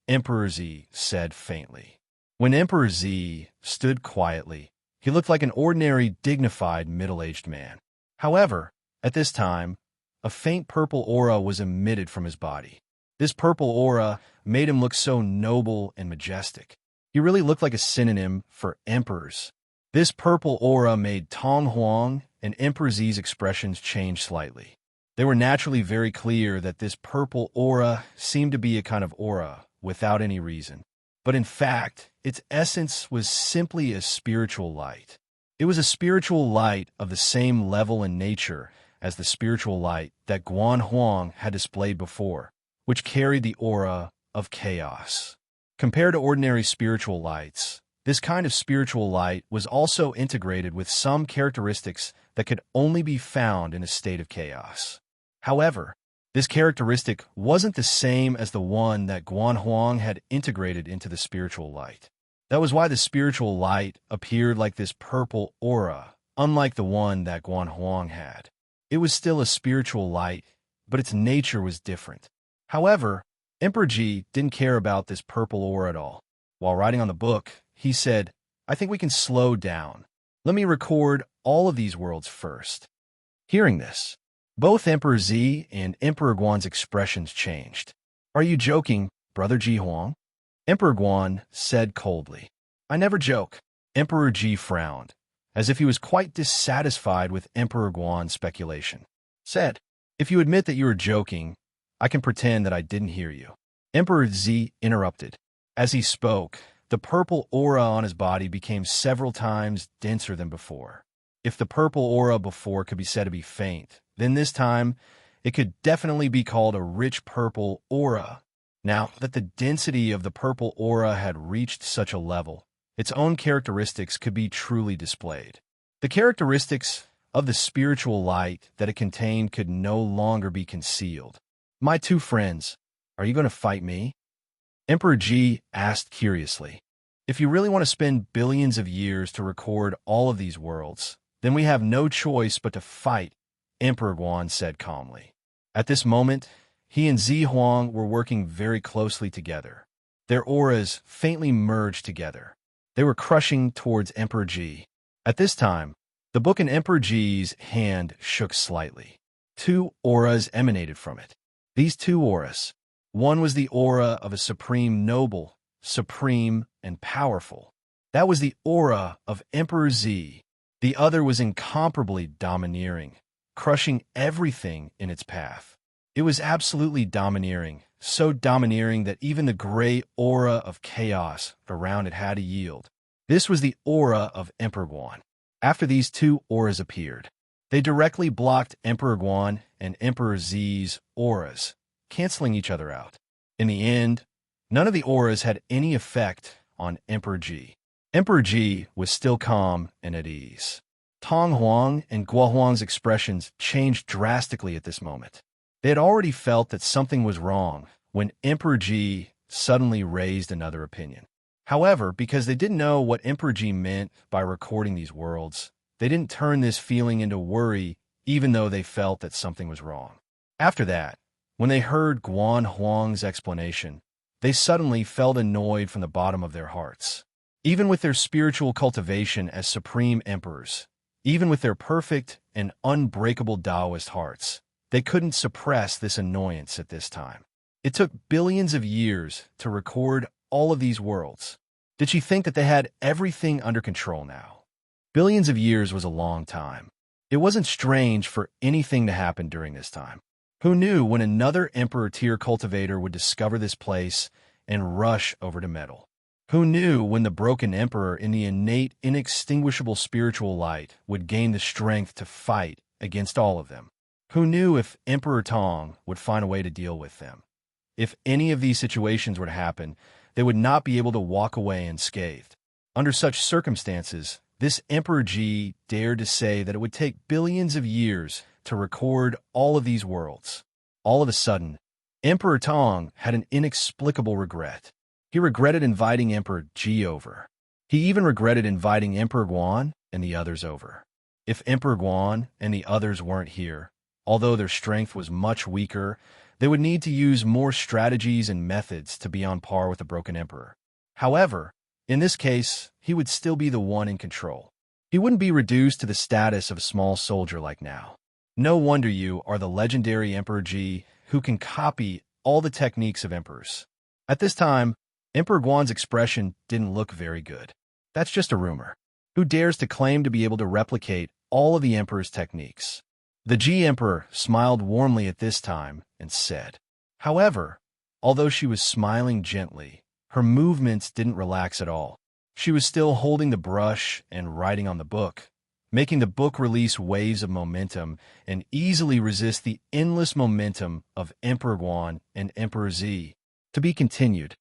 Emperor Z said faintly. When Emperor Z stood quietly, he looked like an ordinary, dignified, middle-aged man. However, at this time, a faint purple aura was emitted from his body. This purple aura made him look so noble and majestic. He really looked like a synonym for emperors. This purple aura made Tong Huang and Emperor Z's expressions change slightly. They were naturally very clear that this purple aura seemed to be a kind of aura without any reason. But in fact, its essence was simply a spiritual light. It was a spiritual light of the same level and nature as the spiritual light that Guan Huang had displayed before, which carried the aura of chaos. Compared to ordinary spiritual lights, This kind of spiritual light was also integrated with some characteristics that could only be found in a state of chaos. However, this characteristic wasn't the same as the one that Guan Huang had integrated into the spiritual light. That was why the spiritual light appeared like this purple aura, unlike the one that Guan Huang had. It was still a spiritual light, but its nature was different. However, Emperor Ji didn't care about this purple aura at all. While writing on the book, he said, "I think we can slow down. Let me record all of these worlds first." Hearing this, both Emperor Zi and Emperor Guan's expressions changed. "Are you joking, Brother Ji Huang?" Emperor Guan said coldly. "I never joke." Emperor Ji frowned, as if he was quite dissatisfied with Emperor Guan's speculation. Said, "If you admit that you were joking, I can pretend that I didn't hear you." Emperor Zi interrupted. As he spoke, the purple aura on his body became several times denser than before. If the purple aura before could be said to be faint, then this time it could definitely be called a rich purple aura. Now that the density of the purple aura had reached such a level, its own characteristics could be truly displayed. The characteristics of the spiritual light that it contained could no longer be concealed. "My two friends, are you going to fight me?" Emperor Ji asked curiously. "If you really want to spend billions of years to record all of these worlds, then we have no choice but to fight," Emperor Guan said calmly. At this moment, he and Zi Huang were working very closely together. Their auras faintly merged together. They were crushing towards Emperor Ji. At this time, the book in Emperor Ji's hand shook slightly. Two auras emanated from it. These two auras. One was the aura of a supreme noble, supreme and powerful. That was the aura of Emperor Zi. The other was incomparably domineering, crushing everything in its path. It was absolutely domineering, so domineering that even the gray aura of chaos around it had to yield. This was the aura of Emperor Guan. After these two auras appeared, they directly blocked Emperor Guan and Emperor Zi's auras, canceling each other out. In the end, none of the auras had any effect on Emperor Ji. Emperor Ji was still calm and at ease. Tong Huang and Guo Huang's expressions changed drastically at this moment. They had already felt that something was wrong when Emperor Ji suddenly raised another opinion. However, because they didn't know what Emperor Ji meant by recording these worlds, they didn't turn this feeling into worry even though they felt that something was wrong. After that, when they heard Guan Huang's explanation, they suddenly felt annoyed from the bottom of their hearts. Even with their spiritual cultivation as supreme emperors, even with their perfect and unbreakable Taoist hearts, they couldn't suppress this annoyance at this time. It took billions of years to record all of these worlds. Did she think that they had everything under control now? Billions of years was a long time. It wasn't strange for anything to happen during this time. Who knew when another Emperor tier cultivator would discover this place and rush over to meddle? Who knew when the broken Emperor in the innate, inextinguishable spiritual light would gain the strength to fight against all of them? Who knew if Emperor Tong would find a way to deal with them? If any of these situations were to happen, they would not be able to walk away unscathed. Under such circumstances, this Emperor Ji dared to say that it would take billions of years to record all of these worlds. All of a sudden, Emperor Tong had an inexplicable regret. He regretted inviting Emperor Ji over. He even regretted inviting Emperor Guan and the others over. If Emperor Guan and the others weren't here, although their strength was much weaker, they would need to use more strategies and methods to be on par with the broken emperor. However, in this case, he would still be the one in control. He wouldn't be reduced to the status of a small soldier like now. No wonder you are the legendary Emperor Ji who can copy all the techniques of emperors. At this time, Emperor Guan's expression didn't look very good. That's just a rumor. Who dares to claim to be able to replicate all of the emperor's techniques? The Ji Emperor smiled warmly at this time and said. However, although she was smiling gently, her movements didn't relax at all. She was still holding the brush and writing on the book, making the book release waves of momentum and easily resist the endless momentum of Emperor Guan and Emperor Zi. To be continued.